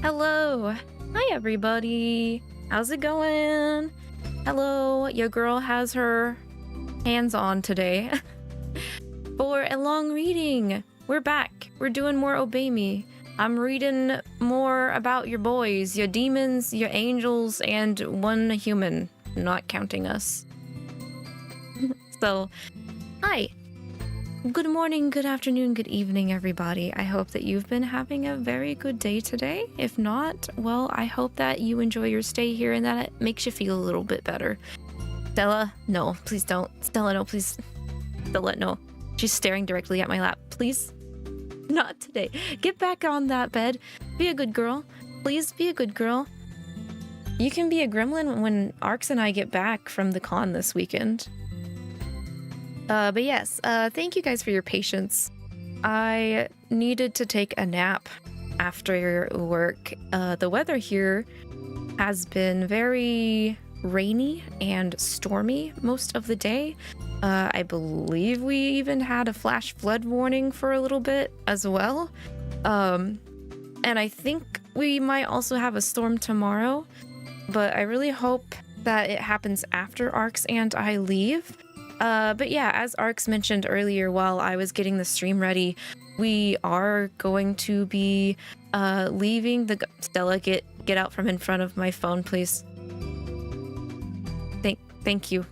Hello. Hi, everybody. How's it going? Hello. Your girl has her hands on today for a long reading. We're back. We're doing more Obey Me. I'm reading more about your boys, your demons, your angels, and one human, not counting us. So, hi. Good morning, good afternoon, good evening, everybody. I hope that you've been having a very good day today. If not, well, I hope that you enjoy your stay here and that it makes you feel a little bit better. Stella, no, please don't. Stella, no, please. Stella, no. She's staring directly at my lap. Please? Not today. Get back on that bed. Be a good girl. Please be a good girl. You can be a gremlin when Arx and I get back from the con this weekend. But yes, thank you guys for your patience. I needed to take a nap after work. The weather here has been very rainy and stormy most of the day. I believe we even had a flash flood warning for a little bit as well. And I think we might also have a storm tomorrow, but I really hope that it happens after Arx and I leave. But yeah, as Arx mentioned earlier while I was getting the stream ready, we are going to be leaving the... Stella, get out from in front of my phone, please. Thank you.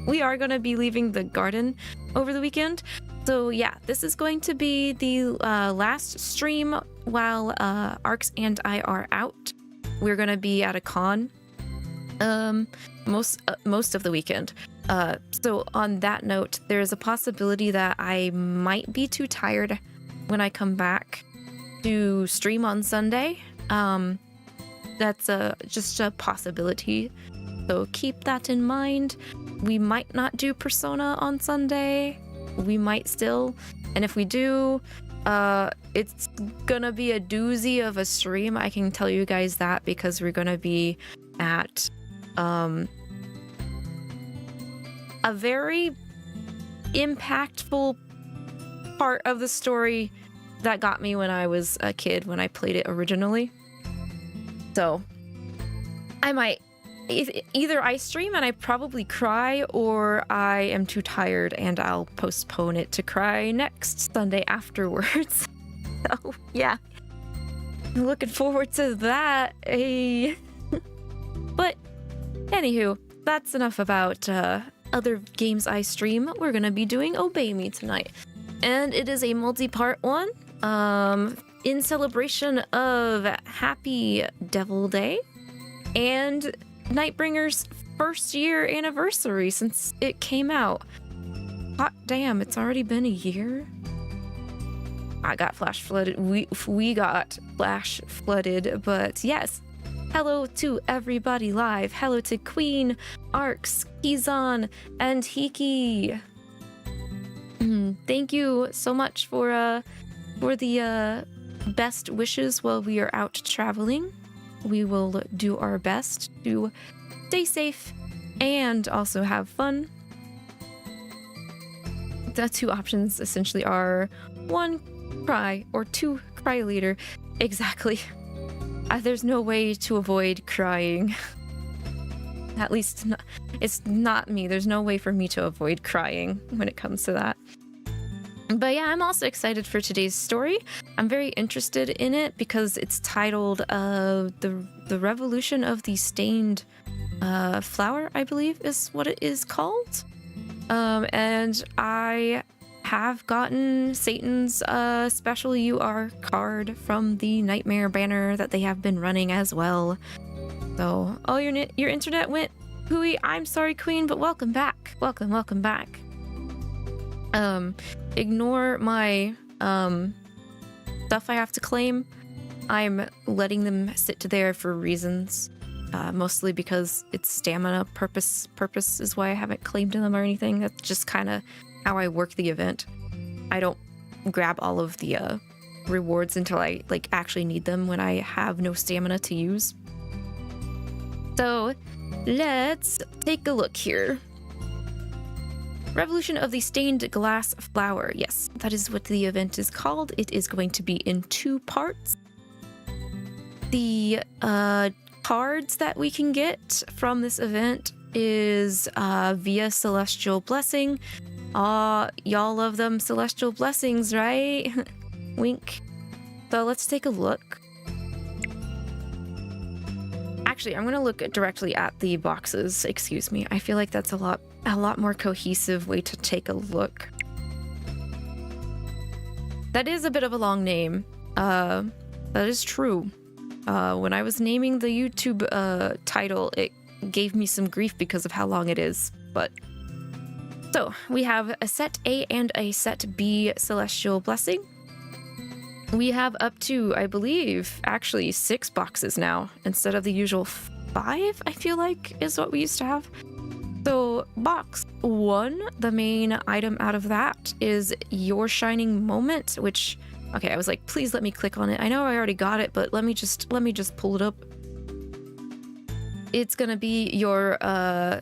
We are going to be leaving the garden over the weekend. So yeah, this is going to be the last stream while Arx and I are out. We're going to be at a con most of the weekend. So on that note, there's a possibility that I might be too tired when I come back to stream on Sunday. That's just a possibility. So keep that in mind. We might not do Persona on Sunday. We might still. And if we do, it's gonna be a doozy of a stream. I can tell you guys that because we're gonna be at a very impactful part of the story that got me when I was a kid when I played it originally. So I might either I stream and I probably cry, or I am too tired and I'll postpone it to cry next Sunday afterwards. So yeah, looking forward to that. But anywho, that's enough about other games I stream. We're gonna be doing Obey Me tonight, and it is a multi-part one in celebration of Happy Devil Day and Nightbringer's first year anniversary since it came out. Hot damn, it's already been a year. I got flash flooded. We got flash flooded, but yes. Hello to everybody live. Hello to Queen, Arx, Kizan, and Hiki. Thank you so much for the best wishes while we are out traveling. We will do our best to stay safe and also have fun. The two options essentially are 1, cry, or 2, cry later. Exactly. There's no way to avoid crying. At least, it's not me. There's no way for me to avoid crying when it comes to that. But yeah, I'm also excited for today's story. I'm very interested in it because it's titled The Revolution of the Stained Flower, I believe is what it is called. And I have gotten Satan's special UR card from the Nightmare banner that they have been running as well. So, oh, your internet went hooey. I'm sorry, Queen, but welcome back. Welcome back. Ignore my stuff I have to claim. I'm letting them sit there for reasons, mostly because it's stamina purpose is why I haven't claimed them or anything. That's just kind of how I work the event. I don't grab all of the rewards until I actually need them when I have no stamina to use. So let's take a look here. Revolution of the Stained Glass Flower. Yes, that is what the event is called. It is going to be in 2 parts. The cards that we can get from this event is via Celestial Blessing. Y'all love them Celestial Blessings, right? Wink. So let's take a look. Actually, I'm gonna look directly at the boxes. Excuse me. I feel like that's a lot more cohesive way to take a look. That is a bit of a long name. That is true. When I was naming the YouTube title, it gave me some grief because of how long it is. But so we have a set A and a set B Celestial Blessing. We have up to, I believe, actually 6 boxes now instead of the usual 5, I feel like, is what we used to have. So box 1, the main item out of that is Your Shining Moment, which, okay, I was like, please let me click on it. I know I already got it, but let me just pull it up. It's gonna be your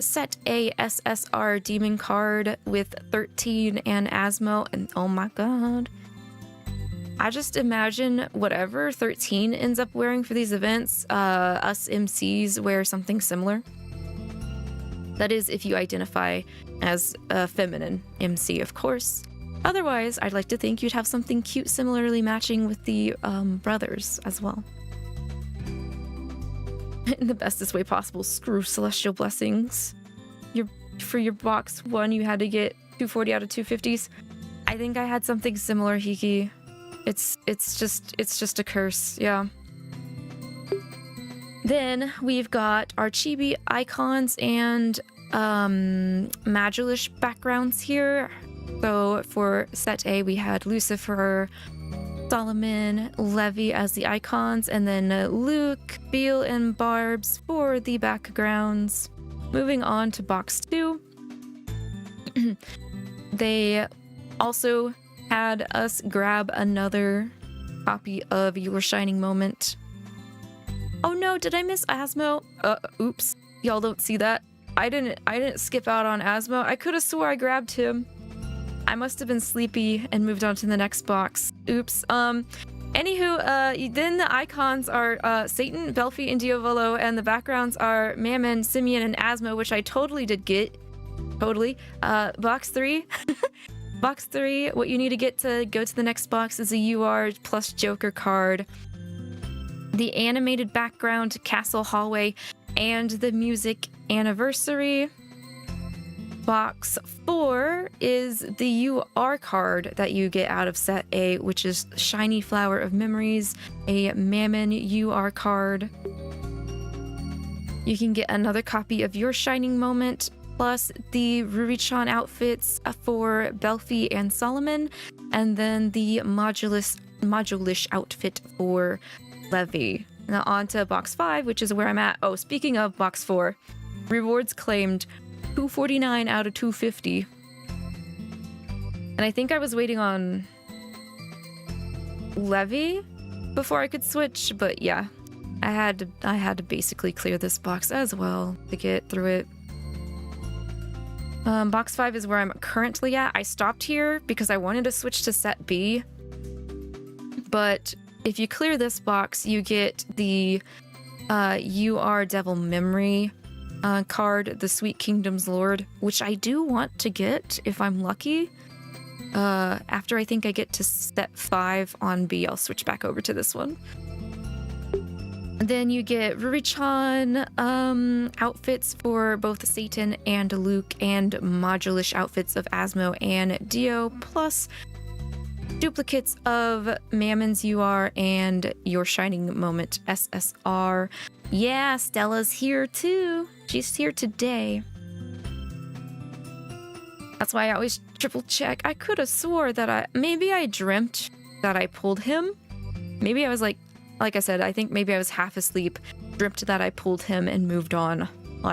set A SSR demon card with 13 and Asmo, and oh my god. I just imagine whatever 13 ends up wearing for these events, us MCs wear something similar. That is if you identify as a feminine MC, of course. Otherwise, I'd like to think you'd have something cute similarly matching with the brothers as well. In the bestest way possible, screw Celestial Blessings. For your box 1, you had to get 240 out of 250s. I think I had something similar, 𝐒𝐿. It's just a curse, yeah. Then we've got our chibi icons and Magilish backgrounds here. So for set A, we had Lucifer, Solomon, Lavi as the icons, and then Luke, Beal, and Barbs for the backgrounds. Moving on to box 2. They also had us grab another copy of Your Shining Moment. Oh no, did I miss Asmo? Oops. Y'all don't see that. I didn't skip out on Asmo. I could have swore I grabbed him. I must have been sleepy and moved on to the next box. Oops. Anywho, then the icons are Satan, Belfi, and Diavolo, and the backgrounds are Mammon, Simeon, and Asmo, which I totally did get. Totally. Box 3. Box 3, what you need to get to go to the next box is a UR plus Joker card, the animated background, Castle Hallway, and the music Anniversary. Box 4 is the UR card that you get out of set A, which is Shiny Flower of Memories, a Mammon UR card. You can get another copy of Your Shining Moment, plus the Rurichan outfits for Belfi and Solomon, and then the Modulish outfit for Lavi. Now on to box 5, which is where I'm at. Oh, speaking of box 4, rewards claimed 249 out of 250. And I think I was waiting on Lavi before I could switch, but yeah, I had to basically clear this box as well to get through it. Box 5 is where I'm currently at. I stopped here because I wanted to switch to set B. But if you clear this box, you get the UR Devil Memory card, the Sweet Kingdom's Lord, which I do want to get if I'm lucky. After I think I get to set 5 on B, I'll switch back over to this one. Then you get Rurichan outfits for both Satan and Luke, and Modulish outfits of Asmo and Dio, plus duplicates of Mammon's UR and Your Shining Moment SSR. Yeah, Stella's here too. She's here today. That's why I always triple check. I could have swore that maybe I dreamt that I pulled him. Maybe I was like I said, I think maybe I was half asleep, dreamt that I pulled him and moved on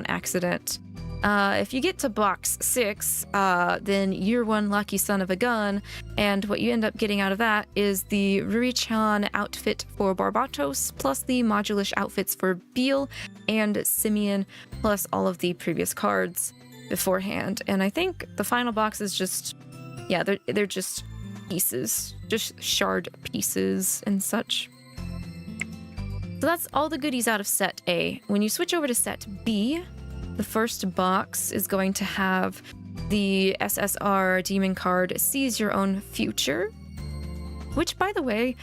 accident. If you get to box 6, then you're one lucky son of a gun, and what you end up getting out of that is the Rurichan outfit for Barbatos, plus the Modulish outfits for Beal and Simeon, plus all of the previous cards beforehand. And I think the final box is just, yeah, they're just pieces, just shard pieces and such. So that's all the goodies out of set A. When you switch over to set B, the first box is going to have the SSR demon card, Seize Your Own Future, which, by the way,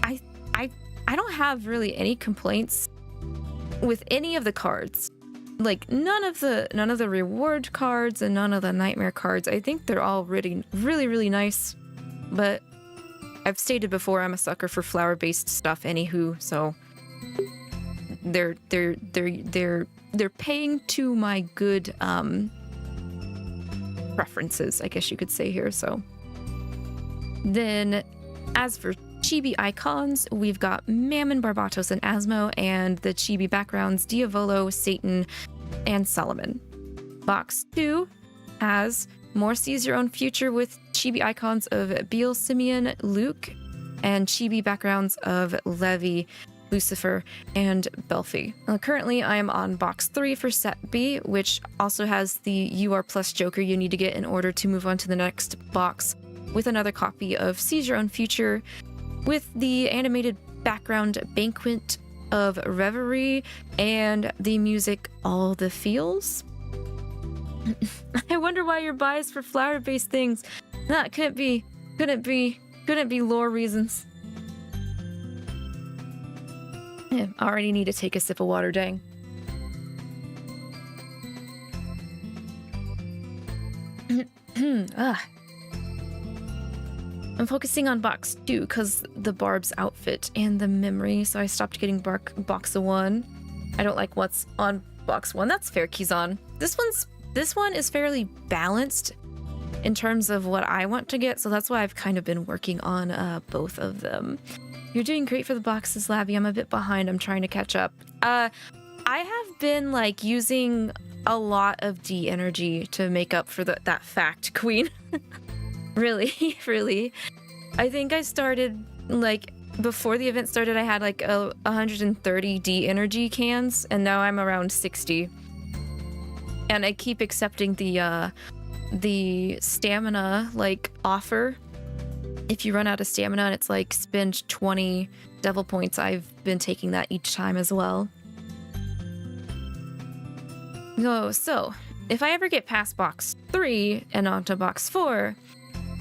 I don't have really any complaints with any of the cards. Like, none of the reward cards and none of the nightmare cards. I think they're all really, really, really nice. But I've stated before, I'm a sucker for flower-based stuff anywho, so they're paying to my good preferences, I guess you could say here. So then, as for chibi icons, we've got Mammon, Barbatos, and Asmo, and the chibi backgrounds Diavolo, Satan, and Solomon. Box 2 has more Seize Your Own Future with chibi icons of Beal, Simeon, Luke, and chibi backgrounds of Lavi, Lucifer, and Belfi. Currently, I am on box 3 for set B, which also has the UR plus Joker you need to get in order to move on to the next box with another copy of Seize Your Own Future with the animated background Banquet of Reverie and the music All the Feels. I wonder why you're biased for flower-based things. That couldn't be lore reasons. Yeah, I already need to take a sip of water, dang. I'm focusing on box 2 because the Barb's outfit and the memory, so I stopped getting box 1. I don't like what's on box 1. That's fair, Kizan. This one is fairly balanced in terms of what I want to get, so that's why I've kind of been working on both of them. You're doing great for the boxes, Lavi. I'm a bit behind. I'm trying to catch up. I have been like using a lot of D energy to make up for that fact, Queen. Really, really. I think I started like before the event started. I had like 130 D energy cans, and now I'm around 60. And I keep accepting the stamina like offer. If you run out of stamina and it's like spend 20 devil points, I've been taking that each time as well. So if I ever get past box 3 and onto box 4,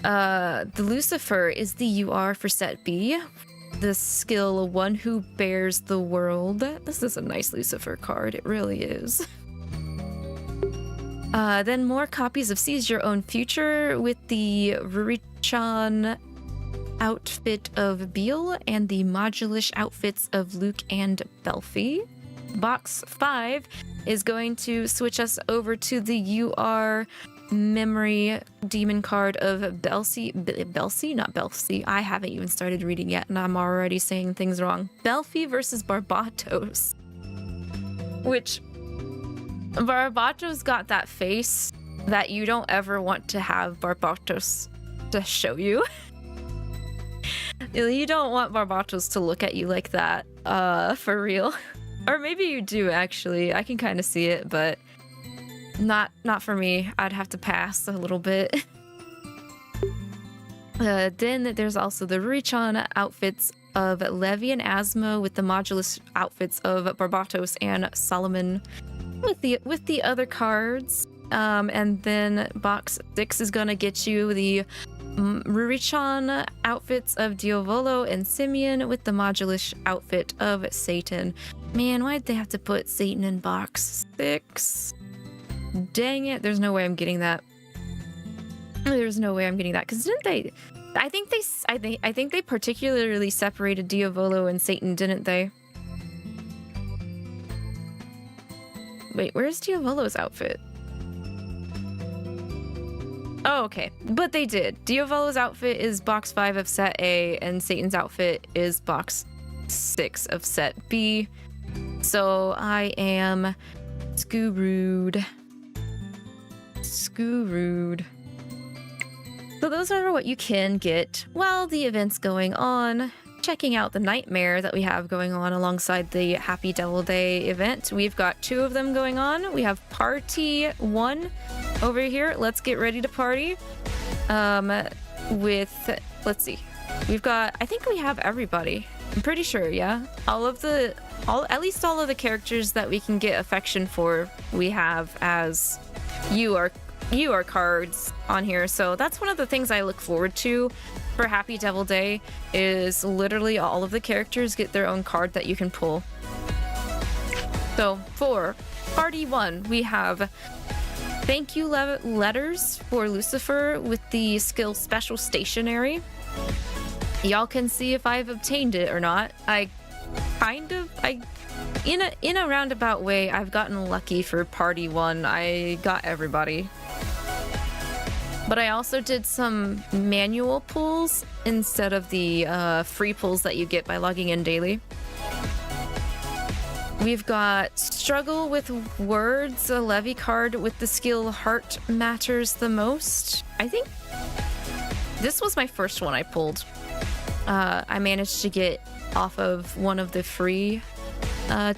the Lucifer is the UR for set B. The skill One Who Bears the World. This is a nice Lucifer card. It really is. Then more copies of Seize Your Own Future with the Rurichan outfit of Beal and the Modulish outfits of Luke and Belfi. Box 5 is going to switch us over to the UR memory demon card of Belsi, not Belsi. I haven't even started reading yet and I'm already saying things wrong. Belfi versus Barbatos. Which Barbatos got that face that you don't ever want to have Barbatos to show you. You don't want Barbatos to look at you like that, for real. Or maybe you do, actually. I can kind of see it, but not for me. I'd have to pass a little bit. Then there's also the Rurichan outfits of Levi and Asmo with the Modulus outfits of Barbatos and Solomon with the other cards. And then box 6 is gonna get you the Rurichan outfits of Diavolo and Simeon with the Modulish outfit of Satan. Man, why'd they have to put Satan in box 6? Dang it, there's no way I'm getting that. There's no way I'm getting that, because didn't they... I think they particularly separated Diavolo and Satan, didn't they? Wait, where's Diavolo's outfit? Oh, okay. But they did. Diavolo's outfit is box 5 of set A, and Satan's outfit is box 6 of set B. So I am screwed. Screwed. So those are what you can get while the event's going on. Checking out the nightmare that we have going on alongside the Happy Devil Day event. We've got 2 of them going on. We have Party 1 over here. Let's get ready to party. Let's see. We've got, I think we have everybody. I'm pretty sure, yeah. At least all of the characters that we can get affection for, we have as you are cards on here. So that's one of the things I look forward to for Happy Devil Day, is literally all of the characters get their own card that you can pull. So for Party 1, we have thank you letters for Lucifer with the skill Special Stationary. Y'all can see if I've obtained it or not. In a roundabout way, I've gotten lucky for Party 1. I got everybody. But I also did some manual pulls instead of the free pulls that you get by logging in daily. We've got Struggle with Words, a Lavi card with the skill Heart Matters the Most. I think this was my first one I pulled. I managed to get off of one of the free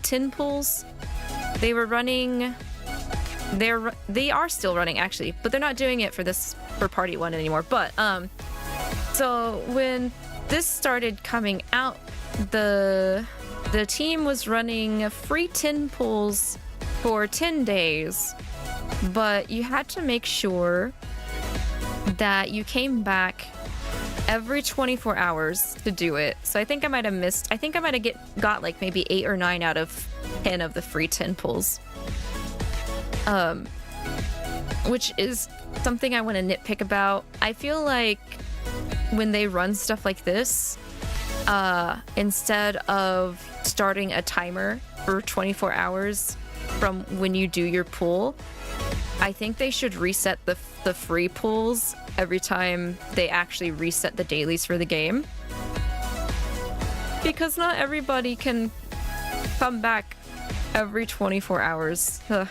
tin pulls. They were running... They are still running, actually, but they're not doing it for Party 1 anymore. But, so when this started coming out, the team was running free tin pulls for 10 days, but you had to make sure that you came back every 24 hours to do it. So I think I might have missed, I think I might have got like maybe 8 or 9 out of 10 of the free tin pulls. Which is something I want to nitpick about. I feel like when they run stuff like this, instead of starting a timer for 24 hours from when you do your pull, I think they should reset the free pulls every time they actually reset the dailies for the game. Because not everybody can come back every 24 hours. Ugh.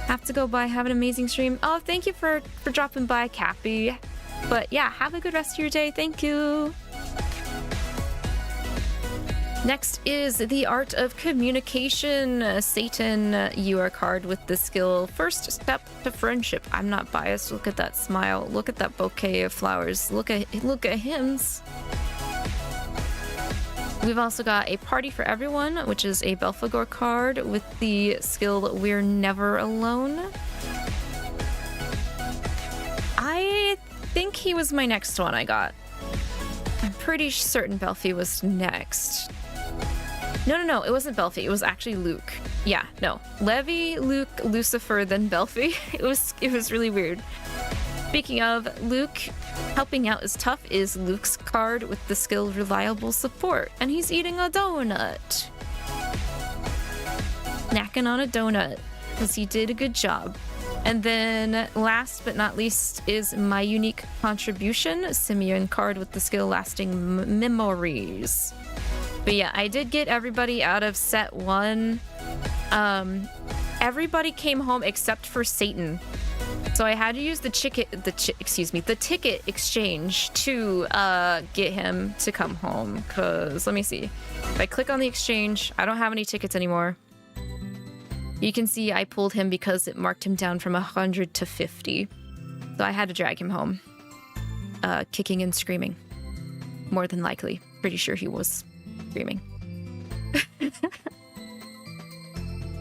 Have to go by. Have an amazing stream. Oh, thank you for dropping by, Cappy. But yeah, have a good rest of your day. Thank you. Next is the Art of Communication. Satan, you are card with the skill First Step to Friendship. I'm not biased. Look at that smile. Look at that bouquet of flowers. Look at hymns. We've also got a Party for Everyone, which is a Belphegor card with the skill We're Never Alone. I think he was my next one I got. I'm pretty certain Belphie was next. No, it wasn't Belphie. It was actually Luke. Yeah, no. Lavi, Luke, Lucifer, then Belphie. It was really weird. Speaking of Luke, helping out is tough is Luke's card with the skill Reliable Support, and he's eating a donut. Snacking on a donut, because he did a good job. And then last but not least is My Unique Contribution, Simeon card with the skill Lasting Memories. But yeah, I did get everybody out of set 1. Everybody came home except for Satan. So I had to use the ticket exchange to get him to come home. Cause let me see. If I click on the exchange, I don't have any tickets anymore. You can see I pulled him because it marked him down from 100 to 50. So I had to drag him home. Kicking and screaming. More than likely. Pretty sure he was screaming.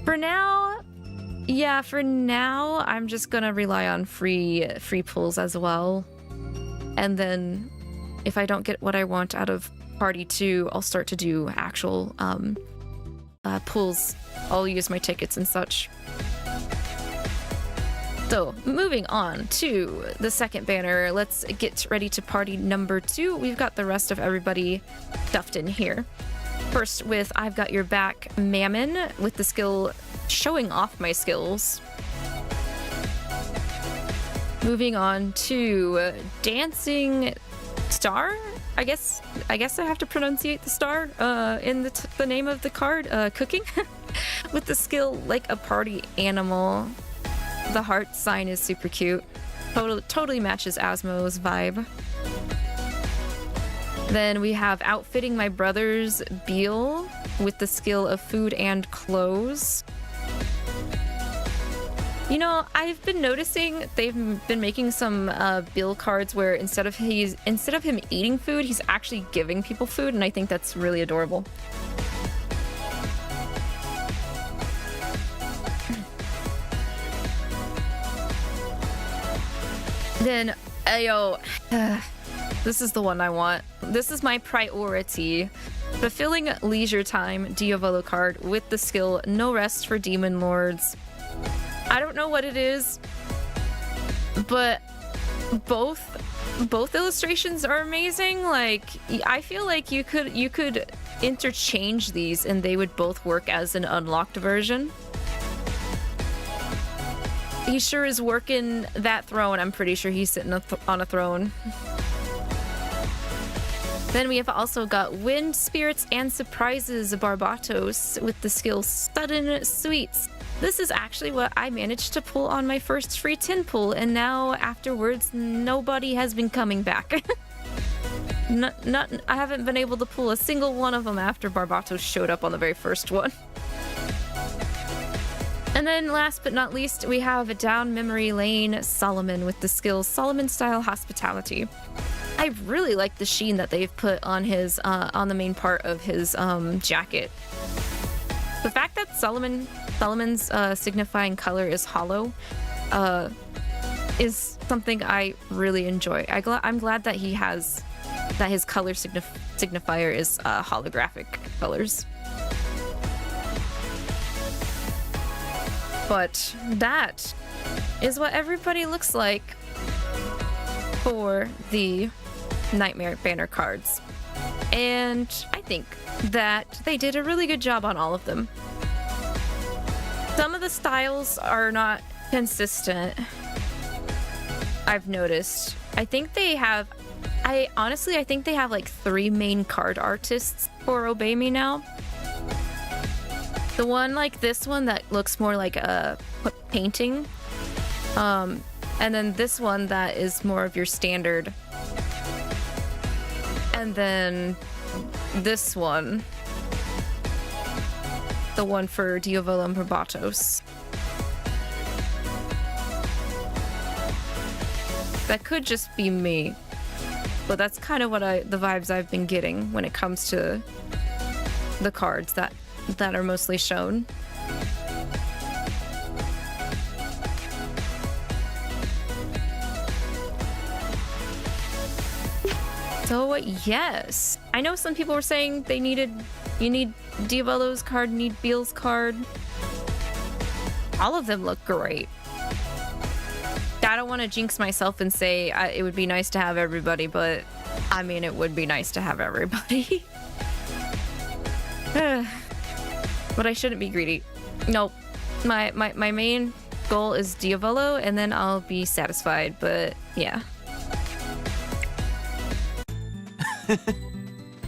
For now, I'm just gonna rely on free pulls as well. And then if I don't get what I want out of Party 2, I'll start to do actual pulls. I'll use my tickets and such. So, moving on to the second banner, let's get ready to Party number 2. We've got the rest of everybody stuffed in here. First with I've Got Your Back, Mammon, with the skill Showing Off My Skills. Moving on to Dancing Star. I guess I have to pronunciate the star in the name of the card. Cooking, with the skill Like a Party Animal. The heart sign is super cute. Totally matches Asmo's vibe. Then we have Outfitting My Brother's Beal with the skill of Food and Clothes. You know, I've been noticing they've been making some bill cards where instead of him eating food, he's actually giving people food, and I think that's really adorable. Then, this is the one I want. This is my priority. Fulfilling Leisure Time Diavolo card with the skill No Rest for Demon Lords. I don't know what it is, but both illustrations are amazing. Like, I feel like you could interchange these and they would both work as an unlocked version. He sure is working that throne. I'm pretty sure he's sitting on a throne. Then we have also got Wind Spirits and Surprises Barbatos with the skill Sudden Sweets. This is actually what I managed to pull on my first free tin pull, and now afterwards nobody has been coming back. I haven't been able to pull a single one of them after Barbatos showed up on the very first one. And then last but not least, we have Down Memory Lane Solomon with the skill Solomon Style Hospitality. I really like the sheen that they've put on his on the main part of his jacket. The fact that Solomon's signifying color is hollow is something I really enjoy. I'm glad that his color signifier is holographic colors. But that is what everybody looks like for the Nightmare Banner cards. And I think that they did a really good job on all of them. Some of the styles are not consistent, I've noticed. I think they have like 3 main card artists for Obey Me now. The one like this one that looks more like a painting. And then this one that is more of your standard. And then this one. The one for Diavolo Barbatos. That could just be me. But that's kind of what the vibes I've been getting when it comes to the cards that are mostly shown. So yes, I know some people were saying you need Diavolo's card, you need Beal's card. All of them look great. I don't want to jinx myself and say it would be nice to have everybody, but I mean, it would be nice to have everybody. But I shouldn't be greedy. Nope. My main goal is Diavolo, and then I'll be satisfied, but yeah.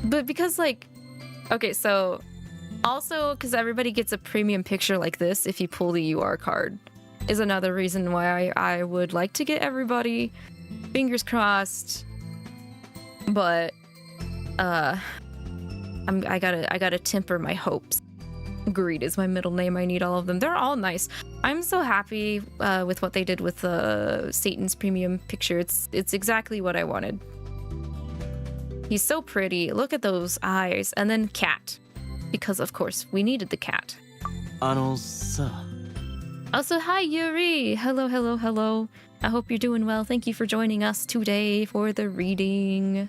But because like, okay, so also because everybody gets a premium picture like this if you pull the UR card is another reason why I would like to get everybody. Fingers crossed. But I gotta temper my hopes. Greed is my middle name. I need all of them. They're all nice. I'm so happy with what they did with Satan's premium picture. It's exactly what I wanted. He's so pretty. Look at those eyes. And then cat. Because of course we needed the cat. Also, hi Yuri. Hello, hello, hello. I hope you're doing well. Thank you for joining us today for the reading.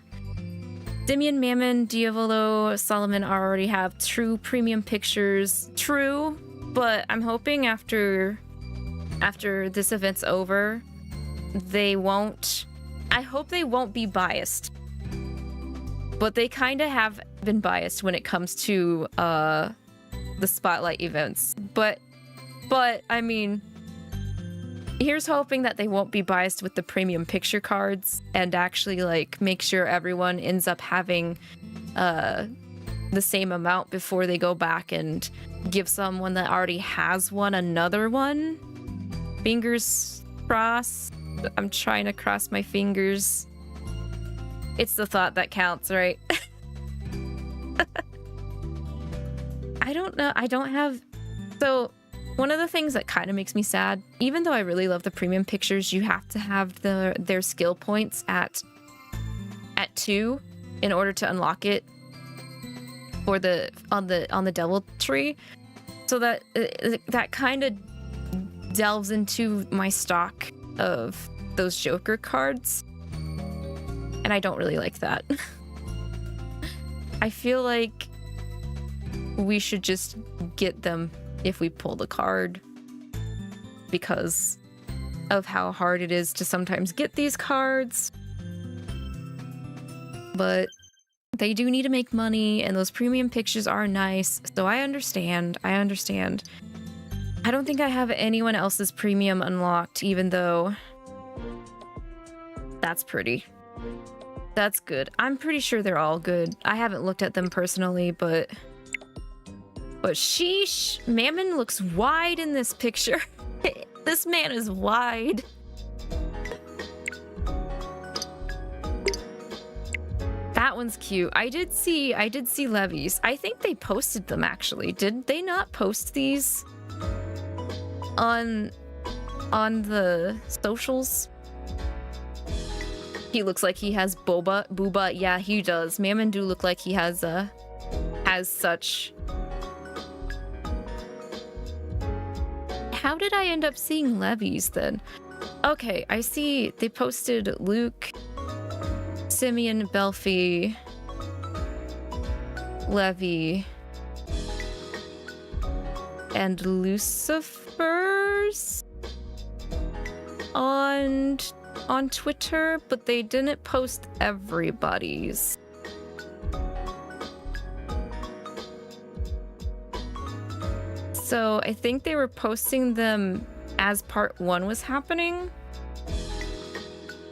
Dimian, Mammon, Diavolo, Solomon already have true premium pictures. True, but I'm hoping after this event's over, I hope they won't be biased. But they kind of have been biased when it comes to the spotlight events. But I mean, here's hoping that they won't be biased with the premium picture cards and actually like make sure everyone ends up having the same amount before they go back and give someone that already has one another one. Fingers crossed. I'm trying to cross my fingers. It's the thought that counts, right? I don't know. I don't have... So, one of the things that kind of makes me sad, even though I really love the premium pictures, you have to have their skill points at 2 in order to unlock it for on the devil tree. So that kind of delves into my stock of those Joker cards, and I don't really like that. I feel like we should just get them if we pull the card, because of how hard it is to sometimes get these cards. But they do need to make money, and those premium pictures are nice, so I understand. I don't think I have anyone else's premium unlocked, even though that's pretty. That's good. I'm pretty sure they're all good. I haven't looked at them personally, but sheesh, Mammon looks wide in this picture. This man is wide. That one's cute. I did see Levi's. I think they posted them actually. Did they not post these on the socials? He looks like he has booba. Yeah, he does. Mammon do look like he has such. How did I end up seeing Levi's then? Okay, I see they posted Luke, Simeon, Belfi, Levi, and Lucifer's on Twitter, but they didn't post everybody's. So I think they were posting them as part 1 was happening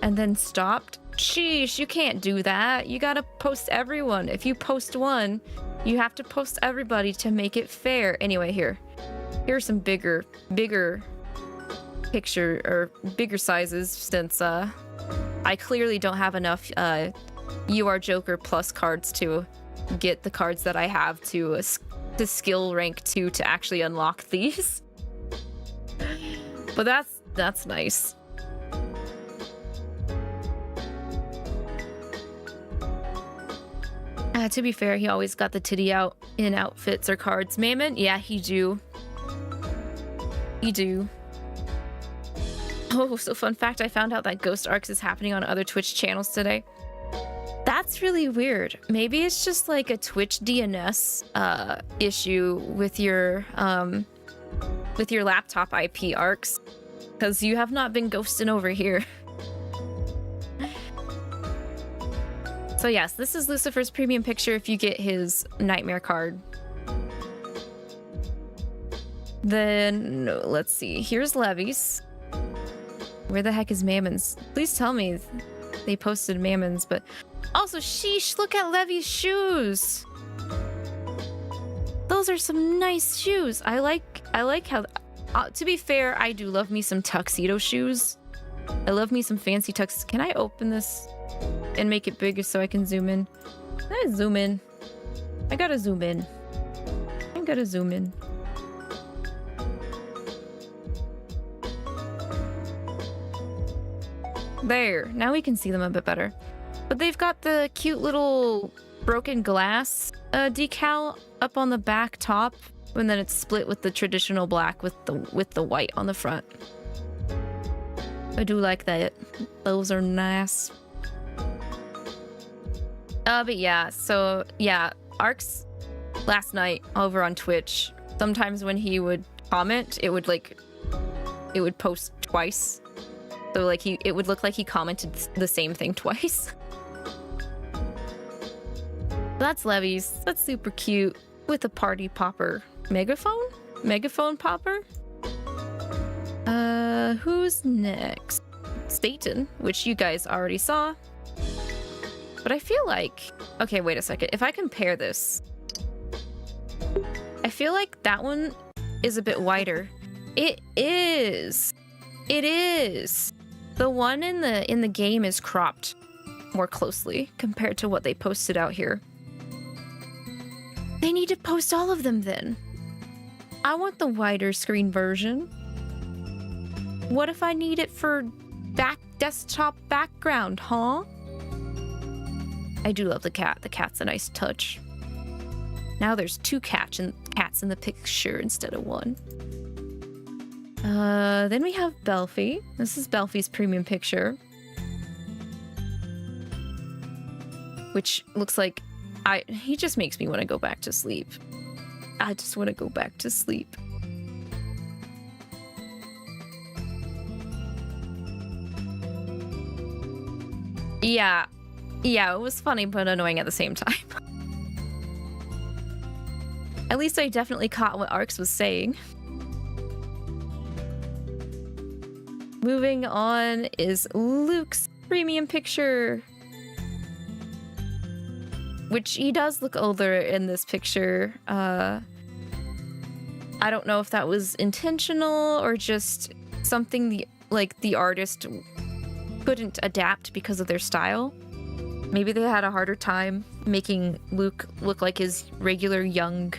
and then stopped. Sheesh, you can't do that. You gotta post everyone. If you post one, you have to post everybody to make it fair. Anyway, here's some bigger picture or bigger sizes, since I clearly don't have enough You Are Joker plus cards to get the cards that I have to skill rank 2 to actually unlock these. But that's nice. To be fair, he always got the titty out in outfits or cards. Mammon, yeah, he do. Oh, so fun fact, I found out that Ghost Arcs is happening on other Twitch channels today. That's really weird. Maybe it's just like a Twitch DNS issue with your laptop IP, Arcs, because you have not been ghosting over here. So yes, this is Lucifer's premium picture if you get his Nightmare card. Then, let's see. Here's Levi's. Where the heck is Mammon's? Please tell me they posted Mammon's, but... Also, sheesh, look at Levi's shoes! Those are some nice shoes. I like how... to be fair, I do love me some tuxedo shoes. I love me some fancy tux. Can I open this and make it bigger so I can zoom in? Can I zoom in? I gotta zoom in. There, now we can see them a bit better. But they've got the cute little broken glass decal up on the back top, and then it's split with the traditional black with the white on the front. I do like that. Those are nice. But yeah, so yeah, Arcs last night over on Twitch, sometimes when he would comment, it would post twice. So like it would look like he commented the same thing twice. That's Levi's. That's super cute with a party popper. Megaphone popper? Who's next? Satan, which you guys already saw. But I feel like... Okay, wait a second. If I compare this, I feel like that one is a bit wider. It is. The one in the game is cropped more closely compared to what they posted out here. They need to post all of them then. I want the wider screen version. What if I need it for desktop background, huh? I do love the cat. The cat's a nice touch. Now there's two cats in the picture instead of one. Then we have Belphie. This is Belphie's premium picture. Which looks like he just makes me want to go back to sleep. I just want to go back to sleep. Yeah, it was funny but annoying at the same time. At least I definitely caught what 𝐼𝐒 was saying. Moving on is Luke's premium picture. Which he does look older in this picture. I don't know if that was intentional or just something the artist couldn't adapt because of their style. Maybe they had a harder time making Luke look like his regular young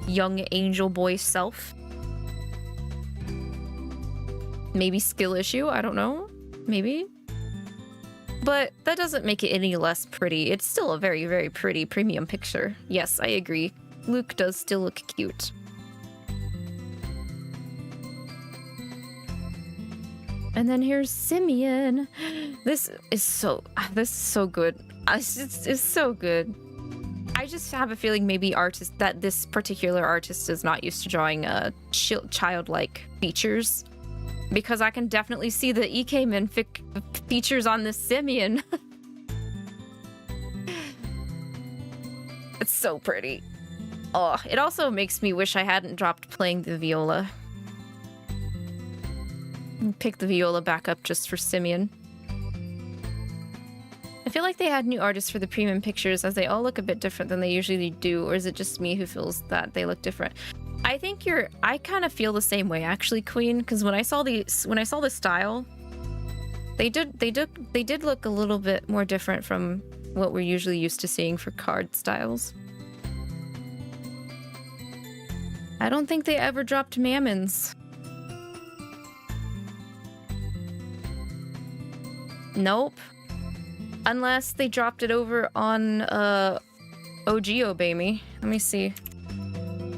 angel boy self. Maybe skill issue, I don't know. Maybe. But that doesn't make it any less pretty. It's still a very, very pretty premium picture. Yes, I agree. Luke does still look cute. And then here's Simeon. This is so good. It's so good. I just have a feeling maybe this particular artist is not used to drawing childlike features. Because I can definitely see the 𝐂𝐸men features on this Simeon. It's so pretty. Oh, it also makes me wish I hadn't dropped playing the viola. Pick the viola back up just for Simeon. I feel like they had new artists for the premium pictures as they all look a bit different than they usually do, or is it just me who feels that they look different? I think I kind of feel the same way actually, Queen, because when I saw the style, they did look a little bit more different from what we're usually used to seeing for card styles. I don't think they ever dropped Mammons. Nope. Unless they dropped it over on 𝐿𝐒𝐸𝐈. Let me see.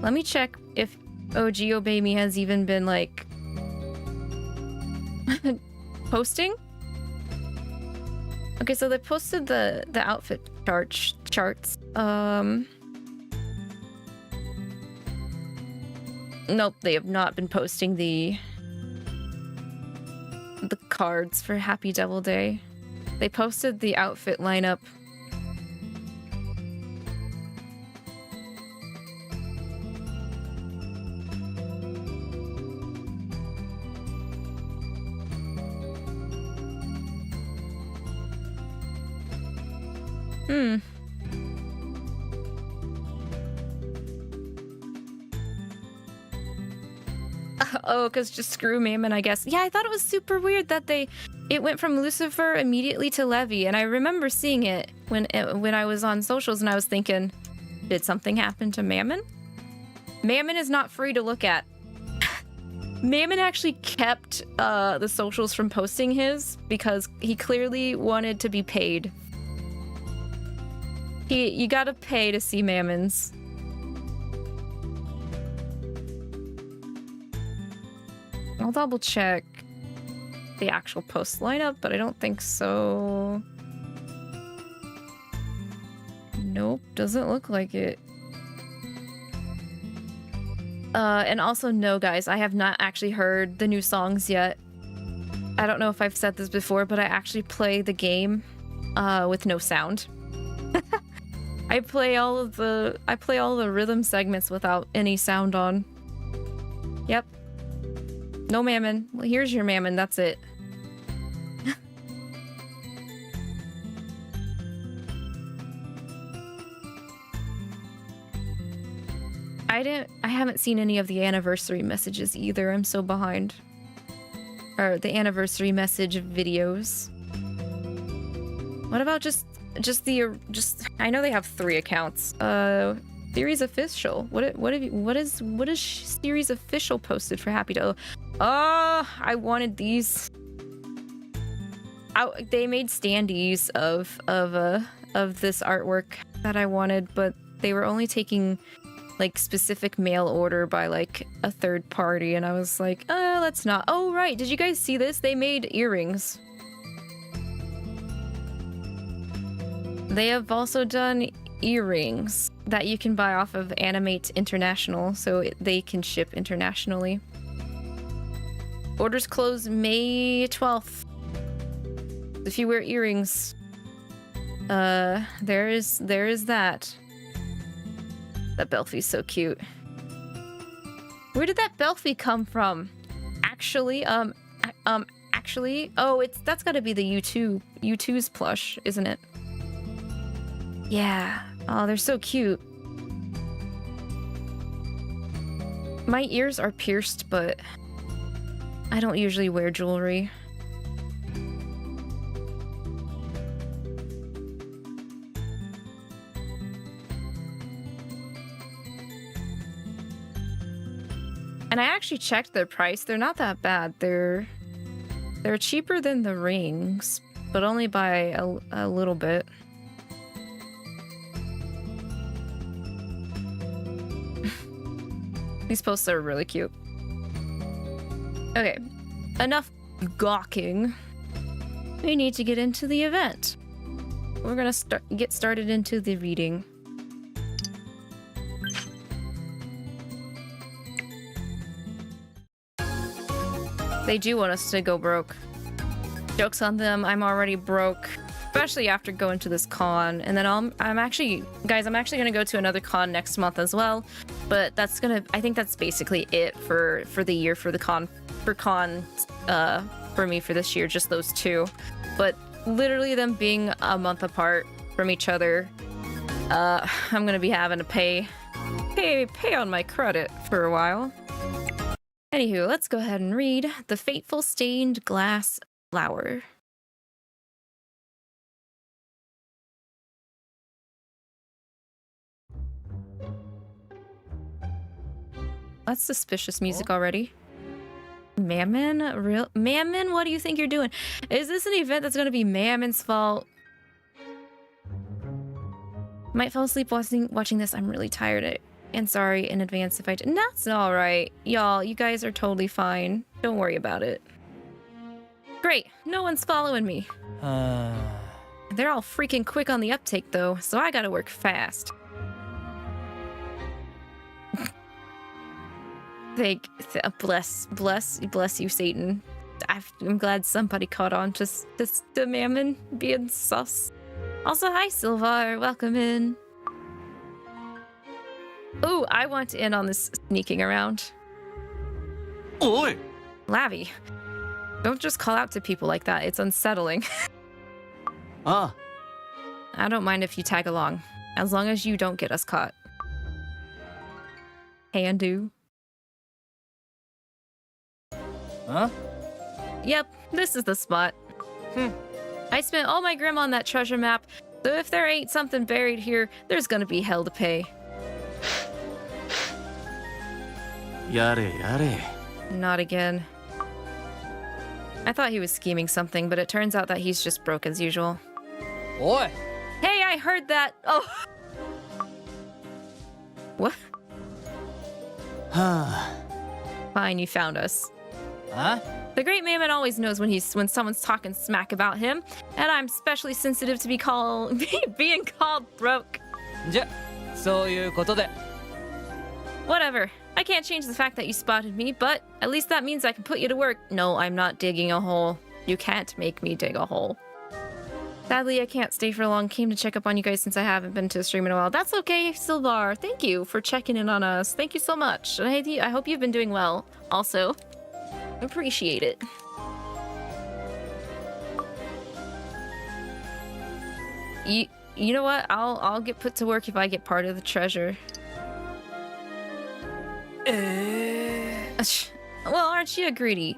Let me check if 𝐿𝐒𝐸𝐈 has even been like posting. Okay, so they posted the outfit charts. Nope, they have not been posting the cards for Happy Devil Day. They posted the outfit lineup. Oh, because just screw Mammon, I guess. Yeah, I thought it was super weird that it went from Lucifer immediately to Lavi, and I remember seeing it when I was on socials, and I was thinking, did something happen to Mammon? Mammon is not free to look at. Mammon actually kept the socials from posting his because he clearly wanted to be paid. You gotta pay to see Mammon's. I'll double check the actual post lineup, but I don't think so. Nope, doesn't look like it. And also, no, guys, I have not actually heard the new songs yet. I don't know if I've said this before, but I actually play the game with no sound. I play all the rhythm segments without any sound on. Yep. No Mammon. Well, here's your Mammon. That's it. I haven't seen any of the anniversary messages either. I'm so behind. Or the anniversary message videos. What about just I know they have 3 accounts. Series official. What is series official posted for Happy to? Oh, I wanted these. They made standees of this artwork that I wanted, but they were only taking like specific mail order by like a third party, and I was like, let's not. Oh right, did you guys see this? They made earrings. They have also done earrings that you can buy off of Animate International, so they can ship internationally. Orders close May 12th. If you wear earrings, there is that. That 𝐓𝐈𝐒's so cute. Where did that 𝐓𝐈𝐒 come from? Actually, actually, oh, that's gotta be the U2's plush, isn't it? Yeah. Oh, they're so cute. My ears are pierced, but I don't usually wear jewelry. And I actually checked their price. They're not that bad. They're cheaper than the rings, but only by a little bit. These posts are really cute. Okay, enough gawking. We need to get into the event. We're gonna get started into the reading. They do want us to go broke. Joke's on them, I'm already broke. Especially after going to this con. And then I'm actually gonna go to another con next month as well. But I think that's basically it for the year for me for this year, just those two. But literally them being a month apart from each other, I'm gonna be having to pay on my credit for a while. Anywho, let's go ahead and read The Fateful Stained Glass Flower. That's suspicious music already. Mammon? Mammon? What do you think you're doing? Is this an event that's gonna be Mammon's fault? Might fall asleep watching this. I'm really tired. And sorry in advance if I did. That's alright. Y'all, you guys are totally fine. Don't worry about it. Great. No one's following me. They're all freaking quick on the uptake though, so I gotta work fast. Bless you, Satan. I'm glad somebody caught on to the Mammon being sus. Also, hi, Sylvar. Welcome in. Ooh, I want in on this sneaking around. Oi! Lavi, don't just call out to people like that. It's unsettling. Ah. I don't mind if you tag along, as long as you don't get us caught. Can do. Huh? Yep, this is the spot. I spent all my grim on that treasure map, so if there ain't something buried here, there's gonna be hell to pay. Yare. Not again. I thought he was scheming something, but it turns out that he's just broke as usual. Oi! Hey, I heard that! Oh! What? Fine, you found us. Huh? The Great Mammon always knows when someone's talking smack about him, and I'm especially sensitive to being called broke. じゃ、そういうことで。 Whatever. I can't change the fact that you spotted me, but at least that means I can put you to work. No, I'm not digging a hole. You can't make me dig a hole. Sadly, I can't stay for long. Came to check up on you guys since I haven't been to a stream in a while. That's okay, Sylvar. Thank you for checking in on us. Thank you so much. I hope you've been doing well. Also, appreciate it. You know what? I'll get put to work if I get part of the treasure. Well, aren't you greedy?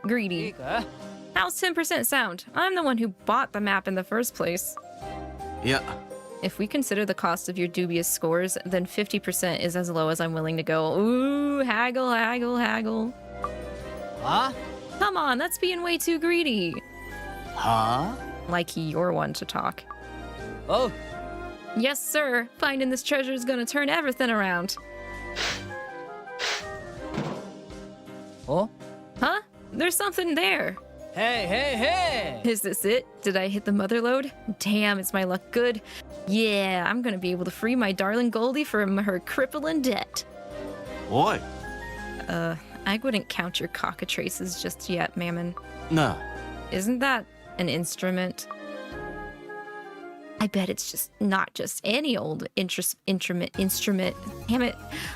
How's 10% sound? I'm the one who bought the map in the first place. Yeah. If we consider the cost of your dubious scores, then 50% is as low as I'm willing to go. Ooh, haggle, haggle, haggle. Huh? Come on, that's being way too greedy. Huh? Like you're one to talk. Oh, Yes, sir. Finding this treasure is gonna turn everything around. oh? Huh? There's something there. Hey, hey, hey! Is this it? Did I hit the mother lode? Damn, is my luck good? Yeah, I'm gonna be able to free my darling Goldie from her crippling debt. Oi. I wouldn't count your cockatrices just yet, Mammon. No. Isn't that an instrument? I bet it's just not just any old instrument. Damn it.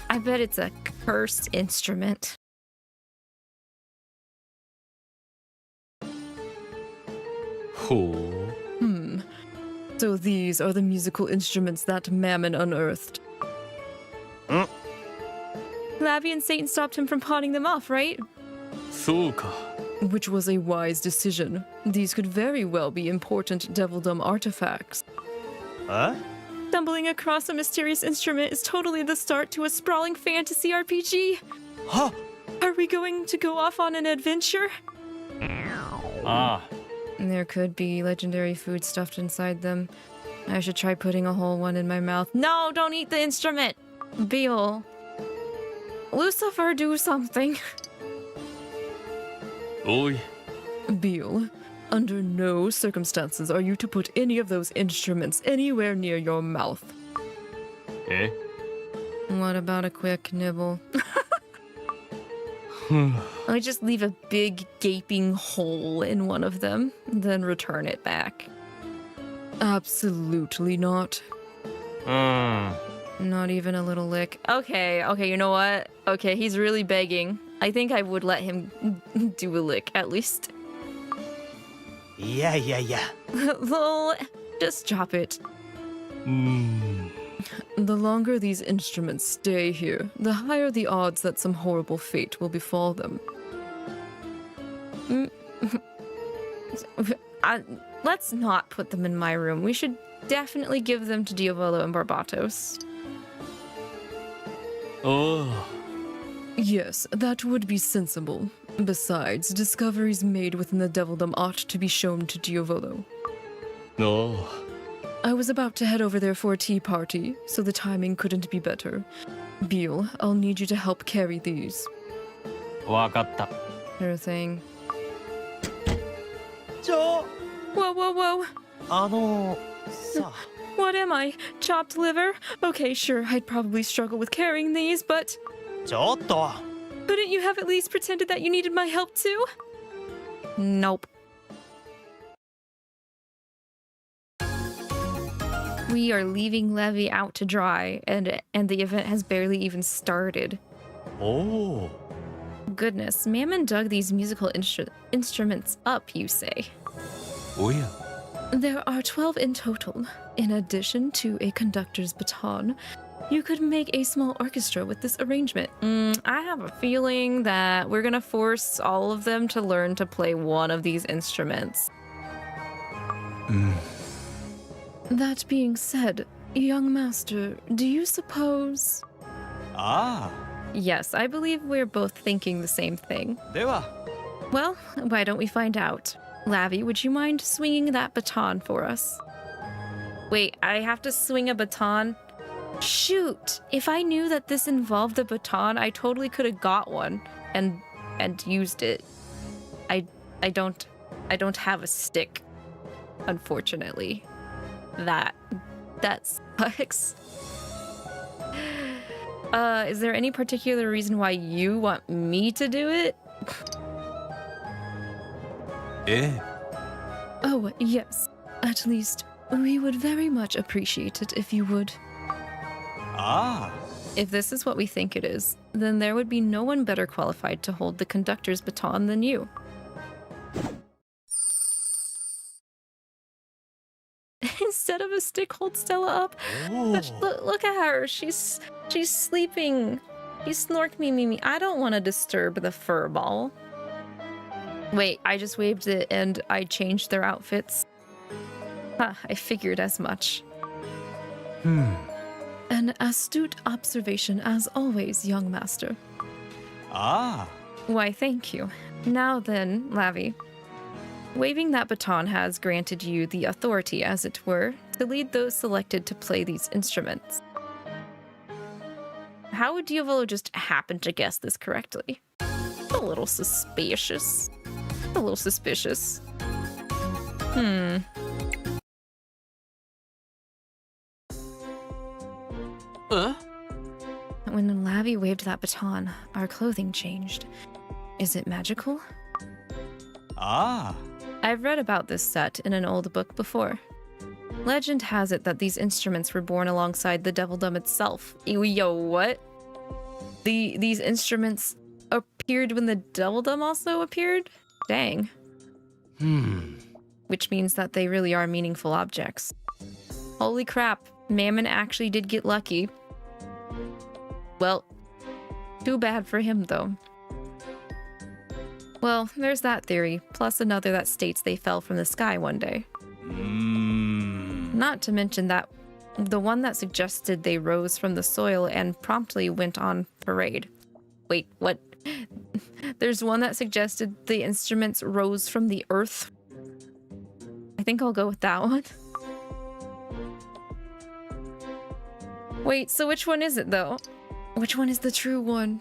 I bet it's a cursed instrument. Oh. So these are the musical instruments that Mammon unearthed. Lavi and Satan stopped him from pawning them off, right? そうか. Which was a wise decision. These could very well be important Devildom artifacts. Huh? Stumbling across a mysterious instrument is totally the start to a sprawling fantasy RPG. Huh? Are we going to go off on an adventure? Ah. There could be legendary food stuffed inside them. I should try putting a whole one in my mouth. No, don't eat the instrument! Beal. Lucifer, do something. Oi. Beal, under no circumstances are you to put any of those instruments anywhere near your mouth. Eh? What about a quick nibble? I just leave a big gaping hole in one of them, then return it back. Absolutely not. Not even a little lick. Okay, you know what? Okay, he's really begging. I think I would let him do a lick, at least. Yeah. Lol, just drop it. The longer these instruments stay here, the higher the odds that some horrible fate will befall them. Let's not put them in my room. We should definitely give them to Diavolo and Barbatos. Oh. Yes, that would be sensible. Besides, discoveries made within the Devildom ought to be shown to Diavolo. No. I was about to head over there for a tea party, so the timing couldn't be better. Beal, I'll need you to help carry these. わかった. Sure thing. ちょ Whoa. さ What am I? Chopped liver? Okay, sure, I'd probably struggle with carrying these, but ちょっと couldn't you have at least pretended that you needed my help too? Nope. We are leaving Lavi out to dry, and the event has barely even started. Oh. Goodness, Mammon dug these musical instruments up, you say? Oh yeah. There are 12 in total. In addition to a conductor's baton, you could make a small orchestra with this arrangement. I have a feeling that we're gonna force all of them to learn to play one of these instruments. That being said, young master, do you suppose... Ah. Yes, I believe we're both thinking the same thing. では Well, why don't we find out? Lavi, would you mind swinging that baton for us? Wait, I have to swing a baton? Shoot! If I knew that this involved a baton, I totally could have got one and used it. I don't have a stick, unfortunately. That sucks. Is there any particular reason why you want me to do it? え Oh, yes. At least, we would very much appreciate it if you would. Ah. If this is what we think it is, then there would be no one better qualified to hold the conductor's baton than you. Instead of a stick, hold Stella up. But look at her. She's sleeping. She's snork me. I don't want to disturb the fur ball. Wait, I just waved it and I changed their outfits. Huh, I figured as much. An astute observation as always, young master. Ah. Why, thank you. Now then, Lavi. Waving that baton has granted you the authority, as it were, to lead those selected to play these instruments. How would Devildom just happen to guess this correctly? A little suspicious. A little suspicious. When Lavi waved that baton, our clothing changed. Is it magical? Ah. I've read about this set in an old book before. Legend has it that these instruments were born alongside the Devildom itself. Yo, what? These instruments appeared when the Devildom also appeared? Dang. Which means that they really are meaningful objects. Holy crap, Mammon actually did get lucky. Well, too bad for him though. Well, there's that theory, plus another that states they fell from the sky one day. Not to mention that the one that suggested they rose from the soil and promptly went on parade. Wait, what? There's one that suggested the instruments rose from the earth. I think I'll go with that one. Wait, so which one is it though? Which one is the true one?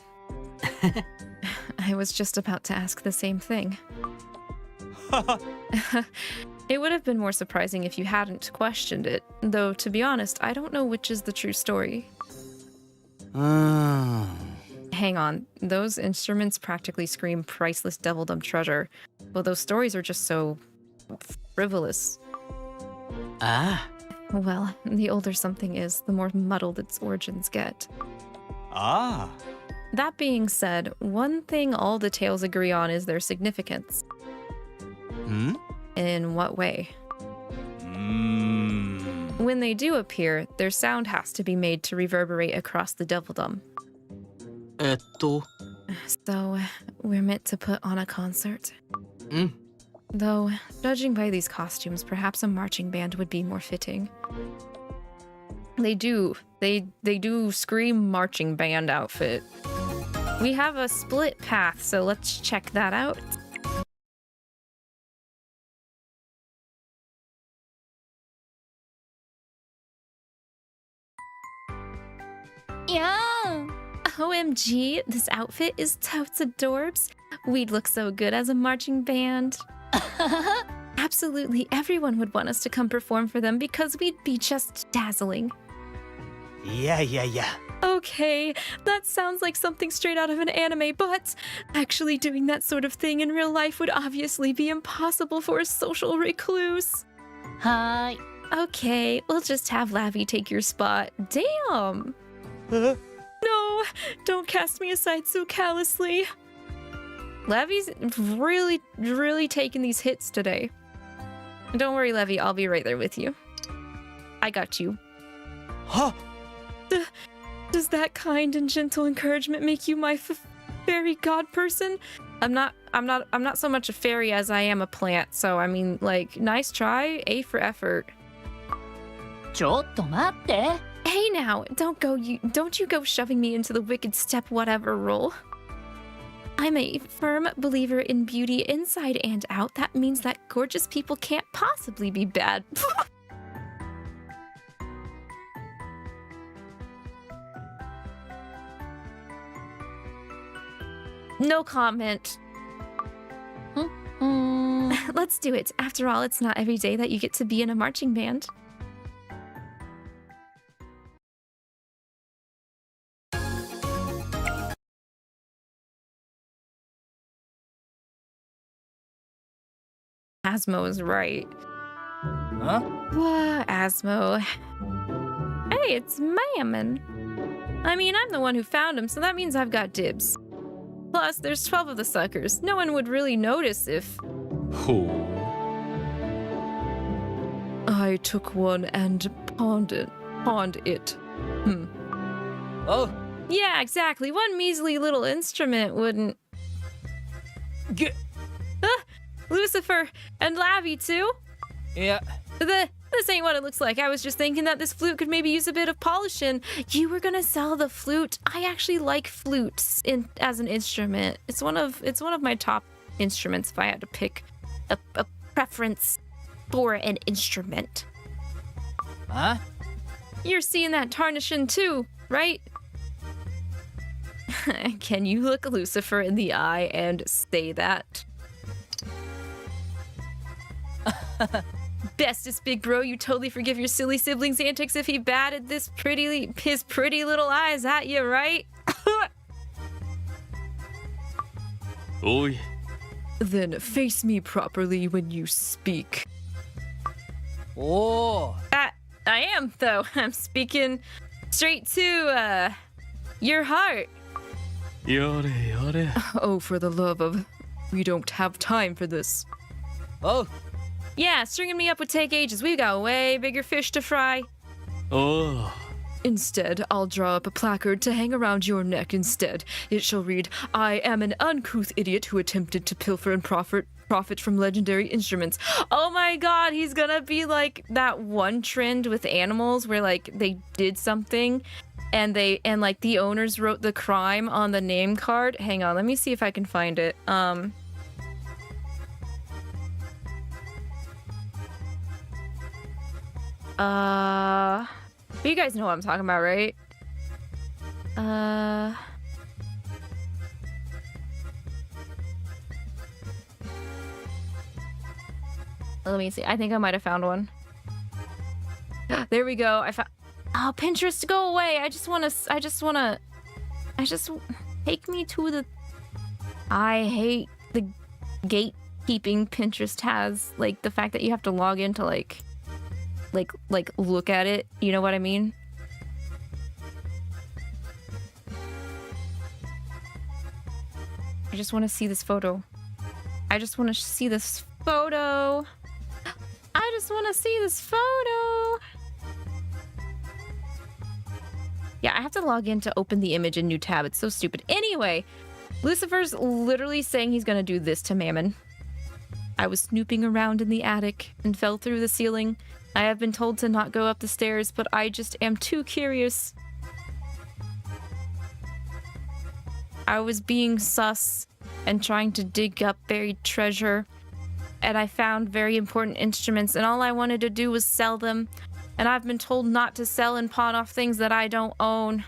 I was just about to ask the same thing. It would have been more surprising if you hadn't questioned it, though to be honest, I don't know which is the true story. Hang on, those instruments practically scream priceless Devildom treasure, but those stories are just so frivolous. Well, the older something is, the more muddled its origins get. Ah. That being said, one thing all the tales agree on is their significance. In what way? When they do appear, their sound has to be made to reverberate across the Devildom. So, we're meant to put on a concert. Though, judging by these costumes, perhaps a marching band would be more fitting. They do scream marching band outfit. We have a split path, so let's check that out. Yeah! OMG, this outfit is totes adorbs. We'd look so good as a marching band. Absolutely everyone would want us to come perform for them because we'd be just dazzling. Yeah. Okay, that sounds like something straight out of an anime, but actually doing that sort of thing in real life would obviously be impossible for a social recluse. Hi. Okay, we'll just have Lavi take your spot. Damn! No, don't cast me aside so callously. Lavi's really taking these hits today. Don't worry, Lavi, I'll be right there with you. I got you. Huh? Does that kind and gentle encouragement make you my fairy god person? I'm not so much a fairy as I am a plant, so I mean, like, nice try, A for effort. ちょっと待って。 Hey now, don't you go shoving me into the wicked step whatever role. I'm a firm believer in beauty inside and out. That means that gorgeous people can't possibly be bad. No comment. Let's do it. After all, it's not every day that you get to be in a marching band. Asmo is right. Huh? Whoa, Asmo. Hey, it's Mammon. I mean, I'm the one who found him, so that means I've got dibs. Plus, there's 12 of the suckers. No one would really notice if... I took one and pawned it. Oh, Yeah, exactly. One measly little instrument wouldn't... get. Lucifer! And Lavi, too? Yeah. The This ain't what it looks like. I was just thinking that this flute could maybe use a bit of polishing. You were gonna sell the flute? I actually like flutes as an instrument. It's one of my top instruments if I had to pick a preference for an instrument. Huh? You're seeing that tarnishing too, right? Can you look Lucifer in the eye and say that? Bestest big bro, you totally forgive your silly siblings' antics if he batted his pretty little eyes at you, right? Oi. Then face me properly when you speak. Oh. I am, though. I'm speaking straight to, your heart. Yore, yore. Oh, for the love of... We don't have time for this. Oh. Yeah, stringing me up would take ages. We've got way bigger fish to fry. Oh. Instead, I'll draw up a placard to hang around your neck instead. It shall read, I am an uncouth idiot who attempted to pilfer and profit from legendary instruments. Oh my god, he's gonna be like that one trend with animals where like they did something and like the owners wrote the crime on the name card. Hang on, let me see if I can find it. You guys know what I'm talking about, right? Let me see. I think I might have found one. There we go. I found. Oh, Pinterest, go away. I just take me to the. I hate the gatekeeping Pinterest has. Like the fact that you have to log in to like look at it. You know what I mean? I just want to see this photo. I just want to see this photo. I just want to see this photo. Yeah, I have to log in to open the image in new tab. It's so stupid. Anyway, Lucifer's literally saying he's gonna do this to Mammon. I was snooping around in the attic and fell through the ceiling. I have been told to not go up the stairs, but I just am too curious. I was being sus and trying to dig up buried treasure, and I found very important instruments, and all I wanted to do was sell them. And I've been told not to sell and pawn off things that I don't own.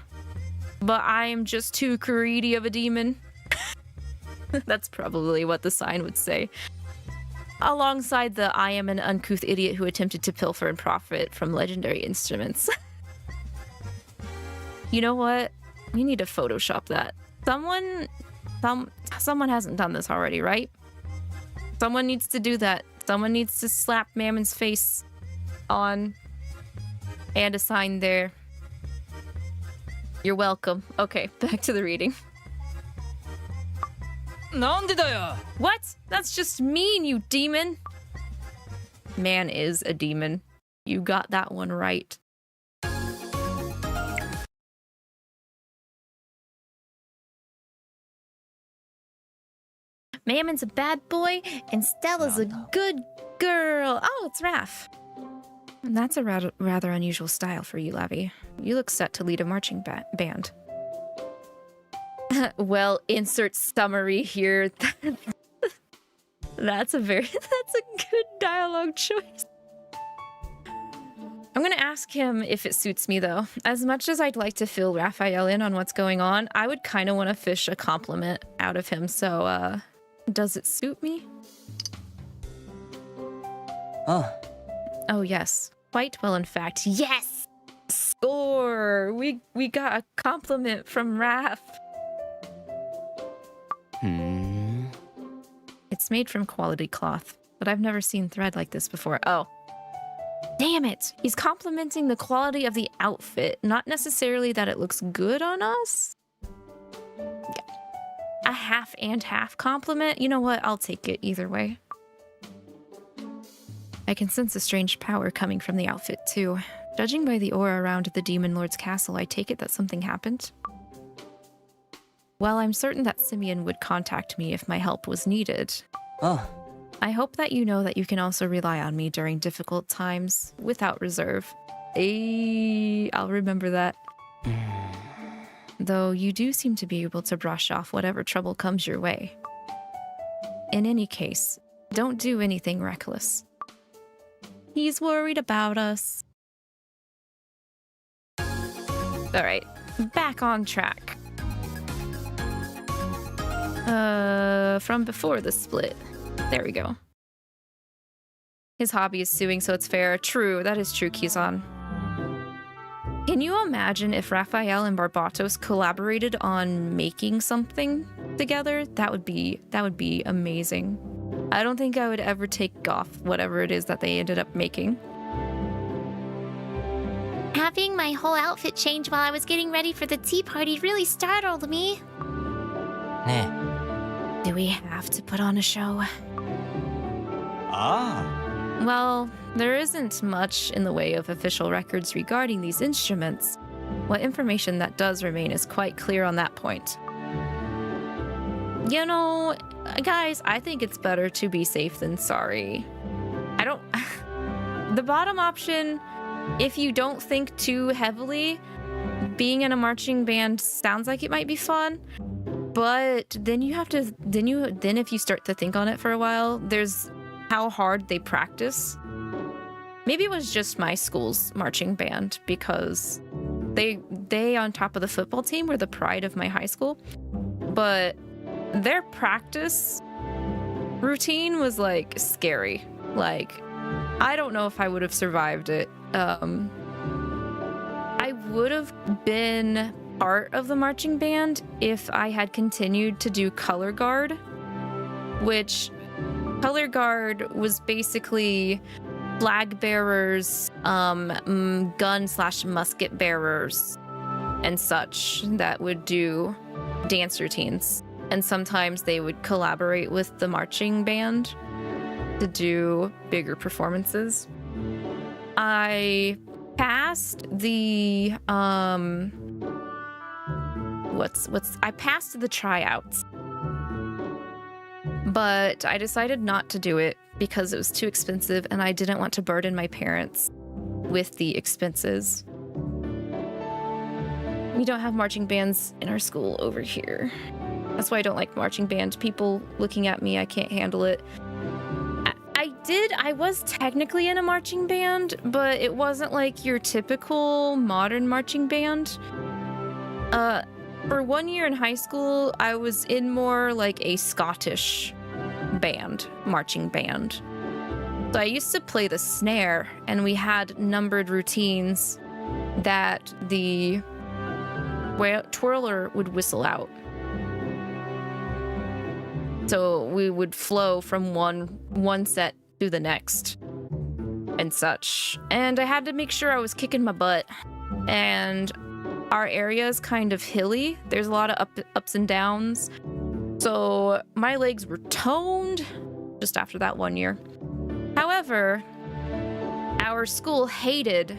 But I am just too greedy of a demon. That's probably what the sign would say. Alongside the I am an uncouth idiot who attempted to pilfer and profit from legendary instruments. You know what? We need to Photoshop that. Someone hasn't done this already, right? Someone needs to do that. Someone needs to slap Mammon's face on and a sign there. You're welcome. Okay, back to the reading. なんでだよ What? That's just mean, you demon. Man is a demon. You got that one right. Mammon's a bad boy, and Stella's a good girl. Oh, it's Raph. That's a rather unusual style for you, Lavi. You look set to lead a marching band. Well, insert summary here. That's a good dialogue choice. I'm gonna ask him if it suits me, though. As much as I'd like to fill Raphael in on what's going on, I would kind of want to fish a compliment out of him, so, does it suit me? Oh, yes. Quite well, in fact. Yes! Score! We got a compliment from Raph. It's made from quality cloth, but I've never seen thread like this before. Oh. Damn it! He's complimenting the quality of the outfit, not necessarily that it looks good on us. A half and half compliment? You know what? I'll take it either way. I can sense a strange power coming from the outfit, too. Judging by the aura around the Demon Lord's castle, I take it that something happened. Well, I'm certain that Simeon would contact me if my help was needed. I hope that you know that you can also rely on me during difficult times without reserve. I'll remember that. Though you do seem to be able to brush off whatever trouble comes your way. In any case, don't do anything reckless. He's worried about us. Alright, back on track. From before the split. There we go. His hobby is suing, so it's fair. True, that is true, Kizan. Can you imagine if Raphael and Barbatos collaborated on making something together? That would be amazing. I don't think I would ever take off whatever it is that they ended up making. Having my whole outfit change while I was getting ready for the tea party really startled me. Do we have to put on a show? Well, there isn't much in the way of official records regarding these instruments. What information that does remain is quite clear on that point. You know, guys, I think it's better to be safe than sorry. The bottom option, if you don't think too heavily, being in a marching band sounds like it might be fun, but then you have to, then if you start to think on it for a while, there's how hard they practice. Maybe it was just my school's marching band because they on top of the football team were the pride of my high school, but their practice routine was like scary. Like, I don't know if I would have survived it. I would have been part of the marching band if I had continued to do color guard, which color guard was basically flag bearers, gun/musket bearers, and such that would do dance routines. And sometimes they would collaborate with the marching band to do bigger performances. I passed the I passed the tryouts, but I decided not to do it because it was too expensive and I didn't want to burden my parents with the expenses. We don't have marching bands in our school over here. That's why I don't like marching band. People looking at me, I can't handle it. I was technically in a marching band, but it wasn't like your typical modern marching band. For 1 year in high school, I was in more like a Scottish band, marching band. So I used to play the snare, and we had numbered routines that the twirler would whistle out. So we would flow from one set to the next and such. And I had to make sure I was kicking my butt. And our area is kind of hilly. There's a lot of ups and downs. So my legs were toned just after that 1 year. However, our school hated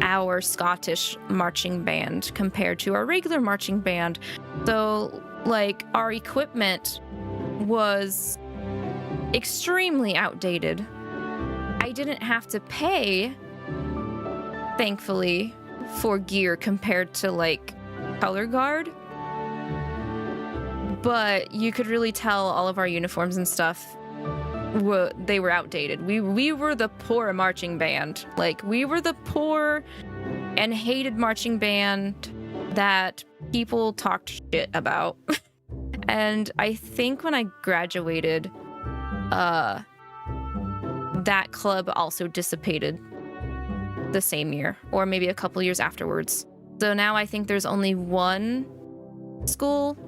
our Scottish marching band compared to our regular marching band. So, like, our equipment was extremely outdated. I didn't have to pay, thankfully, for gear compared to, like, color guard. But you could really tell all of our uniforms and stuff, they were outdated. We were the poor marching band. Like, we were the poor and hated marching band that people talked shit about. And I think when I graduated, that club also dissipated the same year, or maybe a couple years afterwards. So now I think there's only one school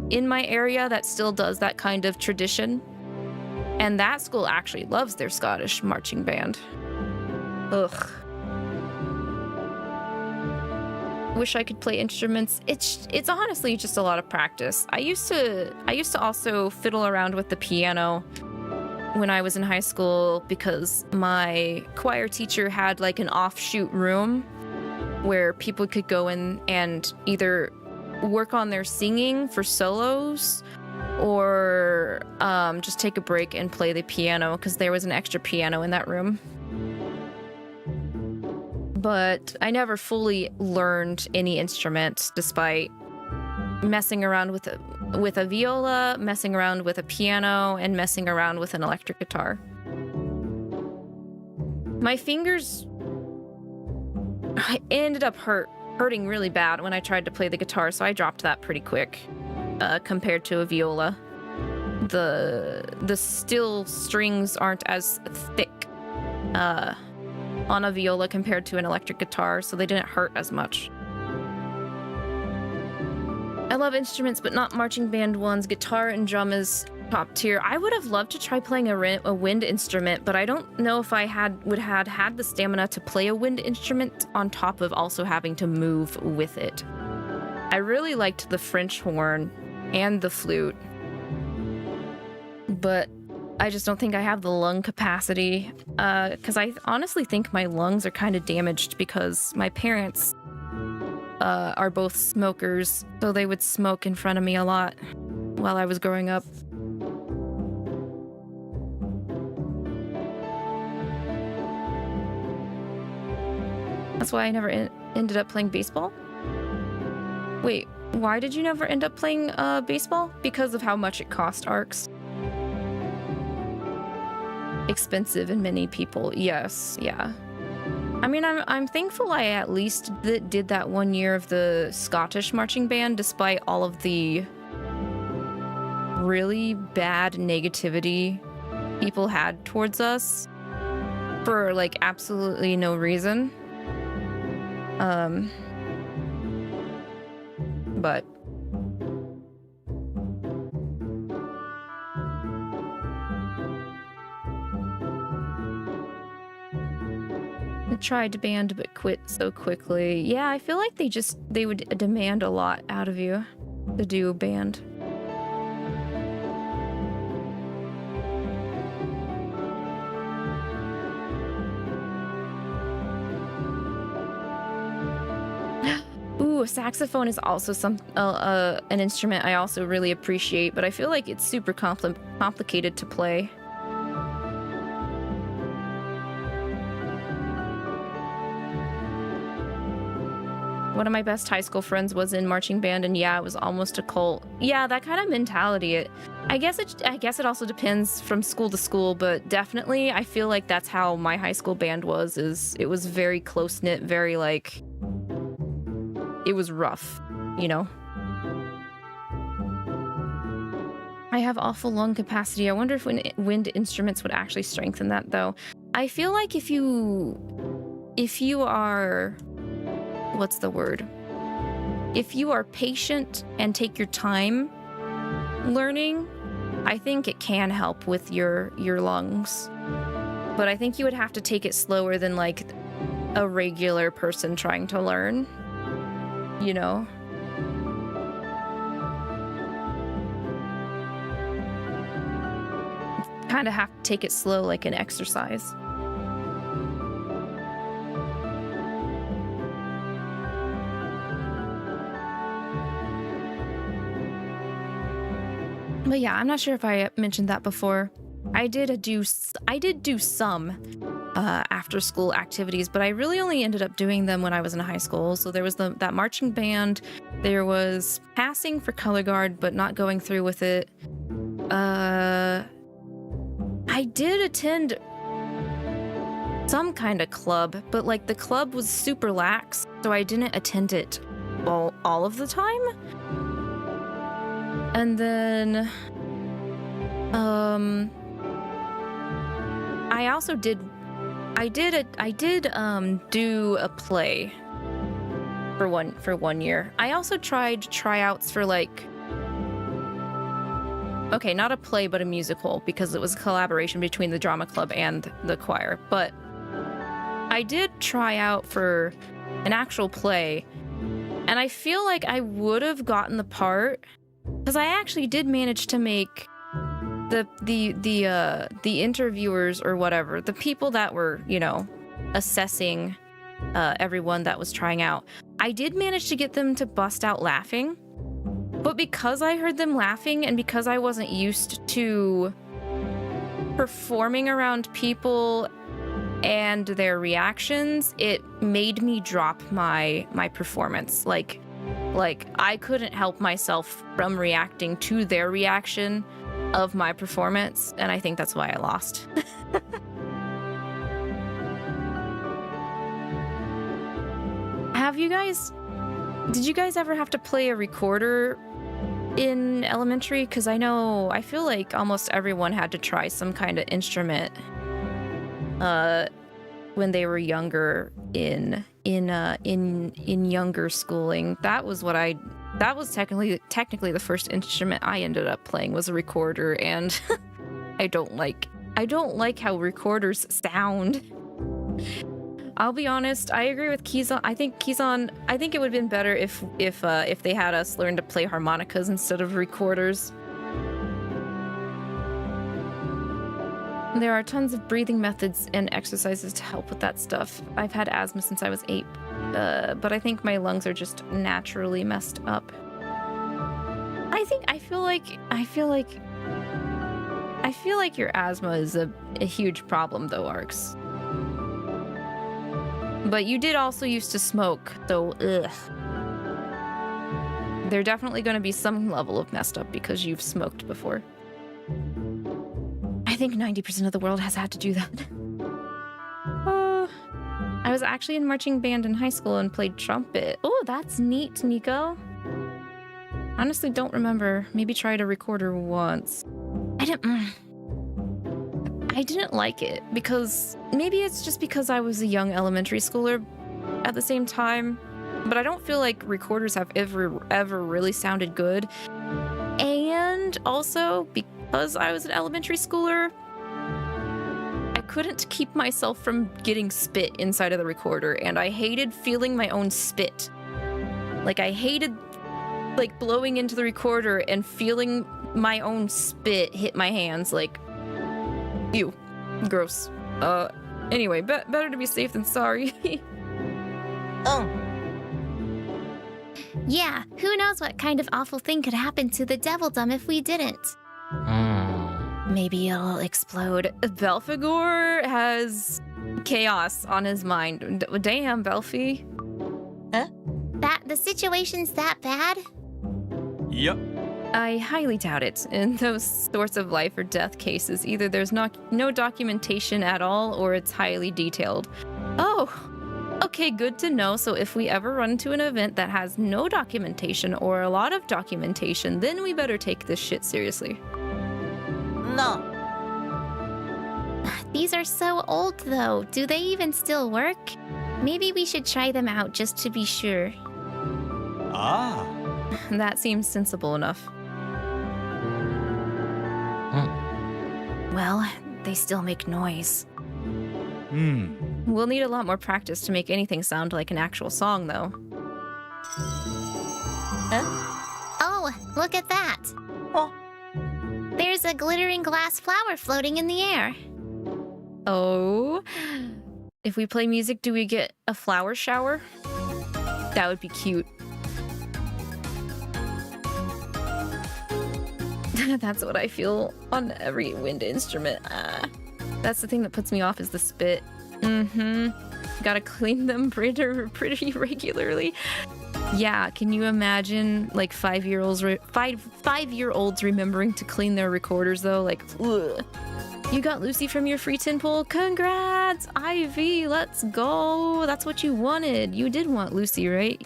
in my area that still does that kind of tradition. And that school actually loves their Scottish marching band. Ugh. Wish I could play instruments. It's honestly just a lot of practice. I used to also fiddle around with the piano when I was in high school because my choir teacher had like an offshoot room where people could go in and either work on their singing for solos or just take a break and play the piano because there was an extra piano in that room. But I never fully learned any instrument despite messing around with a viola, messing around with a piano, and messing around with an electric guitar. My fingers ended up hurting really bad when I tried to play the guitar, so I dropped that pretty quick compared to a viola. The steel strings aren't as thick on a viola compared to an electric guitar, so they didn't hurt as much. I love instruments, but not marching band ones. Guitar and drum is top tier. I would have loved to try playing a wind instrument, but I don't know if I would have had the stamina to play a wind instrument on top of also having to move with it. I really liked the French horn and the flute, but I just don't think I have the lung capacity, because I honestly think my lungs are kind of damaged because my parents are both smokers, so they would smoke in front of me a lot while I was growing up. That's why I never ended up playing baseball. Wait, why did you never end up playing baseball? Because of how much it cost, ARCs. Expensive in many people. Yes, yeah. I mean, I'm thankful I at least did that 1 year of the Scottish marching band, despite all of the really bad negativity people had towards us for like absolutely no reason. But I tried to band but quit so quickly. Yeah, I feel like they would demand a lot out of you to do a band. Ooh, a saxophone is also an instrument I also really appreciate, but I feel like it's super complicated to play. One of my best high school friends was in marching band, and yeah, it was almost a cult. Yeah, that kind of mentality. I guess it also depends from school to school, but definitely I feel like that's how my high school band was. It was very close knit, very like. It was rough, you know? I have awful lung capacity. I wonder if wind instruments would actually strengthen that, though. I feel like if you are... What's the word? If you are patient and take your time learning, I think it can help with your lungs. But I think you would have to take it slower than, like, a regular person trying to learn. You know? Kind of have to take it slow like an exercise. But yeah, I'm not sure if I mentioned that before. I did do some after school activities, but I really only ended up doing them when I was in high school. So there was that marching band, there was passing for color guard, but not going through with it. I did attend some kind of club, but like the club was super lax, so I didn't attend it all of the time. And then I did do a play for one year. I also tried tryouts for like, okay, not a play but a musical, because it was a collaboration between the drama club and the choir. But I did try out for an actual play, and I feel like I would have gotten the part because I actually did manage to make the interviewers or whatever, the people that were, you know, assessing everyone that was trying out, I did manage to get them to bust out laughing, But because I heard them laughing and because I wasn't used to performing around people and their reactions, it made me drop my performance. Like I couldn't help myself from reacting to their reaction of my performance, and I think that's why I lost. Did you guys ever have to play a recorder in elementary? Because I feel like almost everyone had to try some kind of instrument when they were younger in younger schooling. That was technically the first instrument I ended up playing was a recorder, and I don't like how recorders sound. I'll be honest, I agree with 𝐒𝐿. I think it would have been better if they had us learn to play harmonicas instead of recorders. There are tons of breathing methods and exercises to help with that stuff. I've had asthma since I was 8, but I think my lungs are just naturally messed up. I feel like your asthma is a huge problem though, 𝐼𝐒. But you did also used to smoke, so ugh. They're definitely going to be some level of messed up because you've smoked before. I think 90% of the world has had to do that. I was actually in marching band in high school and played trumpet. Oh, that's neat, Nico. Honestly, don't remember. Maybe tried a recorder once. I didn't like it because maybe it's just because I was a young elementary schooler at the same time, but I don't feel like recorders have ever really sounded good. And also because I was an elementary schooler, I couldn't keep myself from getting spit inside of the recorder, and I hated feeling my own spit. Like I hated like blowing into the recorder and feeling my own spit hit my hands. Like, ew, gross. Anyway, better to be safe than sorry. Oh. Yeah, who knows what kind of awful thing could happen to the Devildom if we didn't. Maybe it'll explode. Belphegor has chaos on his mind. Damn, Belphi. Huh? The situation's that bad? Yep. I highly doubt it. In those sorts of life or death cases, either there's no documentation at all, or it's highly detailed. Oh, okay, good to know. So if we ever run into an event that has no documentation or a lot of documentation, then we better take this shit seriously. No. These are so old, though. Do they even still work? Maybe we should try them out just to be sure. Ah. That seems sensible enough. Well, they still make noise. We'll need a lot more practice to make anything sound like an actual song, though. Huh? Oh, look at that. Oh. There's a glittering glass flower floating in the air. Oh. If we play music, do we get a flower shower? That would be cute. That's what I feel on every wind instrument. That's the thing that puts me off is the spit. Gotta clean them pretty regularly. Yeah, can you imagine like 5-year-olds remembering to clean their recorders though? Like, ugh. You got Lucy from your free tin pool? Congrats, Ivy, let's go. That's what you wanted. You did want Lucy, right?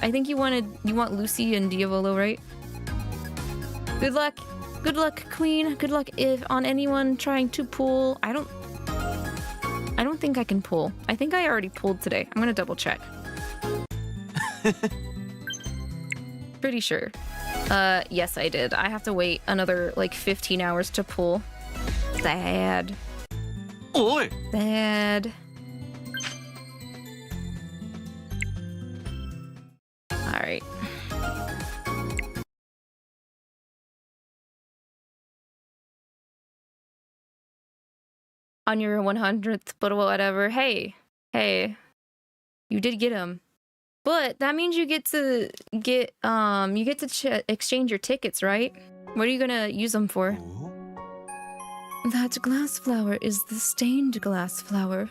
I think you want Lucy and Diavolo, right? Good luck. Good luck, Queen. Good luck on anyone trying to pull. I don't think I can pull. I think I already pulled today. I'm gonna double check. Pretty sure. Yes, I did. I have to wait another like 15 hours to pull. Sad. Oi! Sad. Alright. On your 100th, but whatever. Hey, you did get him. But that means you get to exchange your tickets, right? What are you gonna use them for? That glass flower is the stained glass flower.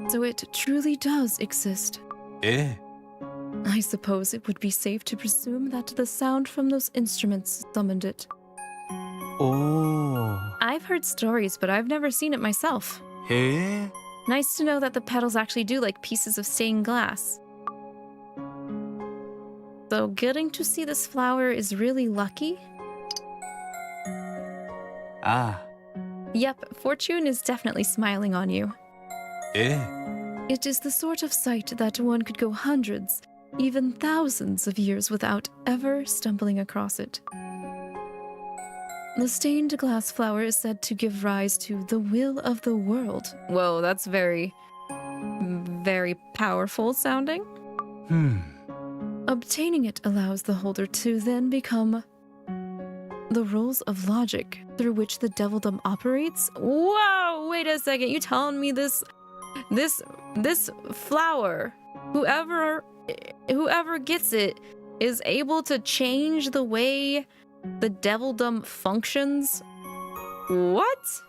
So it truly does exist. I suppose it would be safe to presume that the sound from those instruments summoned it. I've heard stories, but I've never seen it myself. Nice to know that the petals actually do like pieces of stained glass. So getting to see this flower is really lucky. Yep, fortune is definitely smiling on you. It is the sort of sight that one could go hundreds, even thousands of years without ever stumbling across it. The stained glass flower is said to give rise to the will of the world. Whoa, that's very, very powerful sounding. Obtaining it allows the holder to then become the rules of logic through which the Devildom operates. Whoa, wait a second. You telling me this flower, whoever gets it, is able to change the way the Devildom functions? What?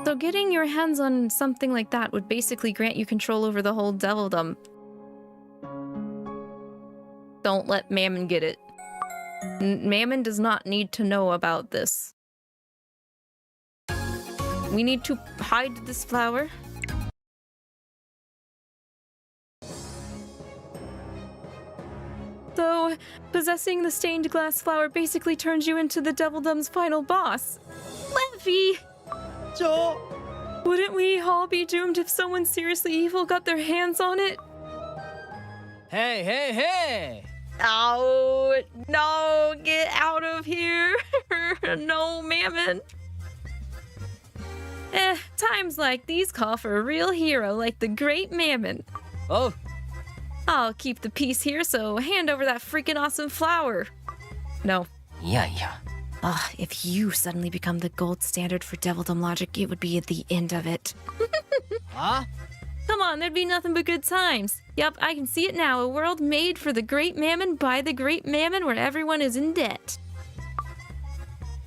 So getting your hands on something like that would basically grant you control over the whole Devildom. Don't let Mammon get it. Mammon does not need to know about this. We need to hide this flower. So, possessing the stained glass flower basically turns you into the Devildom's final boss. Lavi! Wouldn't we all be doomed if someone seriously evil got their hands on it? Hey! Oh, no, get out of here. No, Mammon. Times like these call for a real hero like the great Mammon. I'll keep the peace here, so hand over that freaking awesome flower. No. If you suddenly become the gold standard for Devildom logic, it would be at the end of it. Come on, there'd be nothing but good times. Yep, I can see it now. A world made for the great Mammon by the great Mammon where everyone is in debt.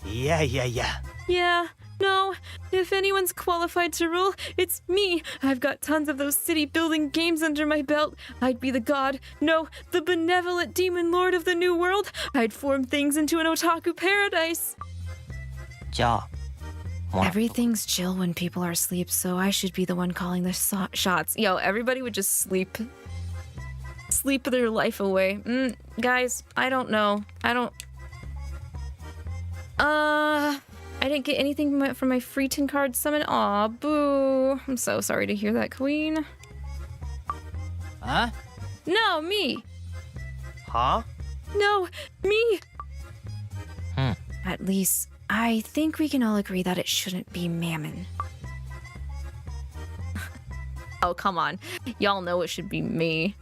Yeah. No, if anyone's qualified to rule, it's me. I've got tons of those city-building games under my belt. I'd be the god, no, the benevolent demon lord of the new world. I'd form things into an otaku paradise. Everything's chill when people are asleep, so I should be the one calling the shots. Yo, everybody would just sleep their life away. Guys, I don't know. I didn't get anything from my free 10 card summon. Aw, boo. I'm so sorry to hear that, Queen. No, me. No, me. At least, I think we can all agree that it shouldn't be Mammon. Oh, come on. Y'all know it should be me.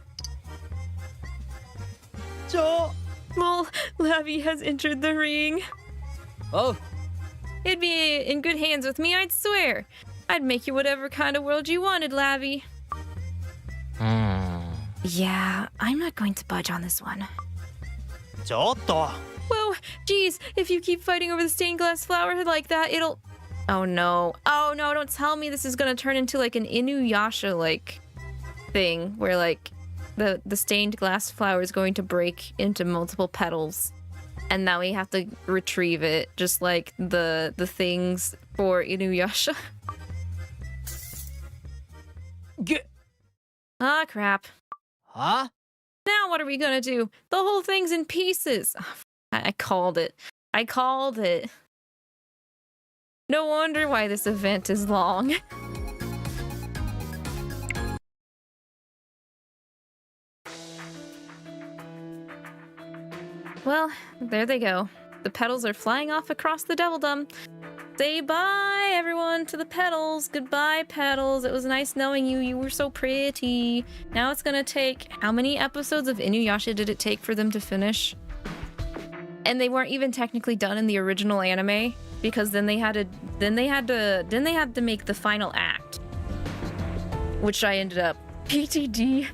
Well, Lavi has entered the ring. It'd be in good hands with me, I'd swear. I'd make you whatever kind of world you wanted, Lavi. Yeah, I'm not going to budge on this one. Whoa, geez, if you keep fighting over the stained glass flower like that, it'll... Oh no, don't tell me this is gonna turn into like an Inuyasha-like thing, where like the stained glass flower is going to break into multiple petals. And now we have to retrieve it, just like the things for Inuyasha. Ah, crap. Now what are we gonna do? The whole thing's in pieces. I called it. No wonder why this event is long. Well, there they go. The petals are flying off across the Devildom. Say bye, everyone, to the petals. Goodbye, petals. It was nice knowing you. You were so pretty. Now it's gonna take... How many episodes of Inuyasha did it take for them to finish? And they weren't even technically done in the original anime, because then they had to make the final act. which I ended up PTSD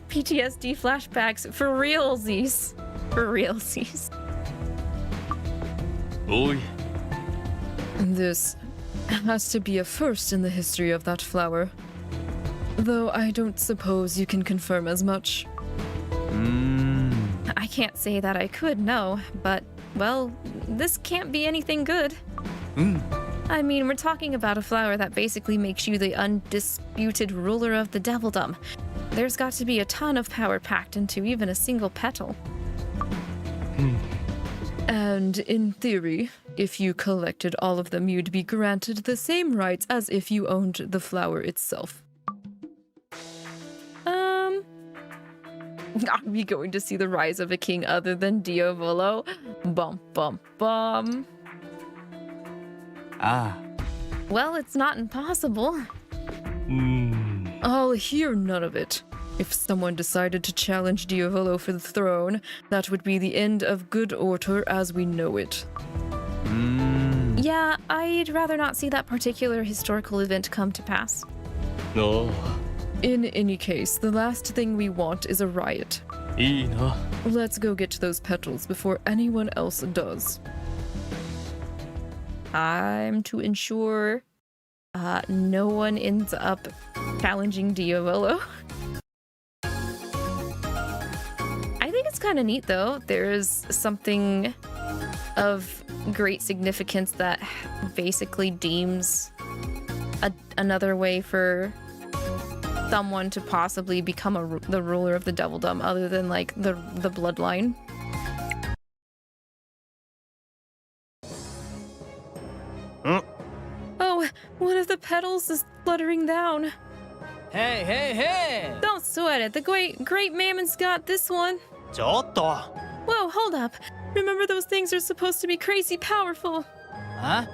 flashbacks for realsies. For realsies. おい This has to be a first in the history of that flower. Though I don't suppose you can confirm as much. I can't say that I could, no, but, well, this can't be anything good. I mean, we're talking about a flower that basically makes you the undisputed ruler of the Devildom. There's got to be a ton of power packed into even a single petal. And in theory, if you collected all of them, you'd be granted the same rights as if you owned the flower itself. Are we going to see the rise of a king other than Diavolo? Bum bum bum. Ah. Well, it's not impossible. I'll hear none of it. If someone decided to challenge Diavolo for the throne, that would be the end of good order as we know it. Yeah, I'd rather not see that particular historical event come to pass. No. In any case, the last thing we want is a riot. いいな Let's go get to those petals before anyone else does. Time to ensure no one ends up challenging Diavolo. I think it's kind of neat though. There's something of great significance that basically deems another way for someone to possibly become the ruler of the Devildom other than like the bloodline. Oh, one of the petals is fluttering down. Hey, hey, hey! Don't sweat it. The great mammon's got this one. ちょっと Whoa, hold up. Remember those things are supposed to be crazy powerful. Huh?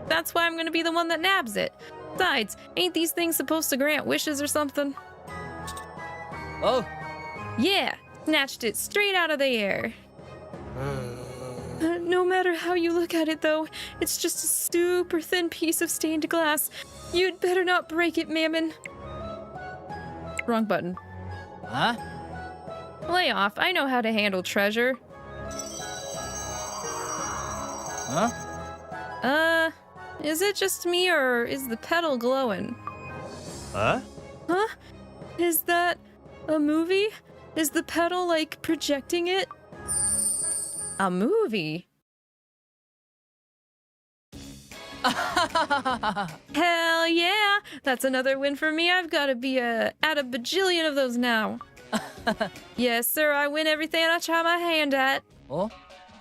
That's why I'm gonna be the one that nabs it. Besides, ain't these things supposed to grant wishes or something? Oh, Yeah, snatched it straight out of the air. No matter how you look at it though, it's just a super thin piece of stained glass. You'd better not break it, Mammon. Wrong button. huh? Lay off, I know how to handle treasure. Huh? Is it just me or is the petal glowing? え Huh? Is that a movie? Is the petal like projecting it? A movie? Hell yeah! That's another win for me. I've got to be at a bajillion of those now. Yes, sir, I win everything I try my hand at. Oh,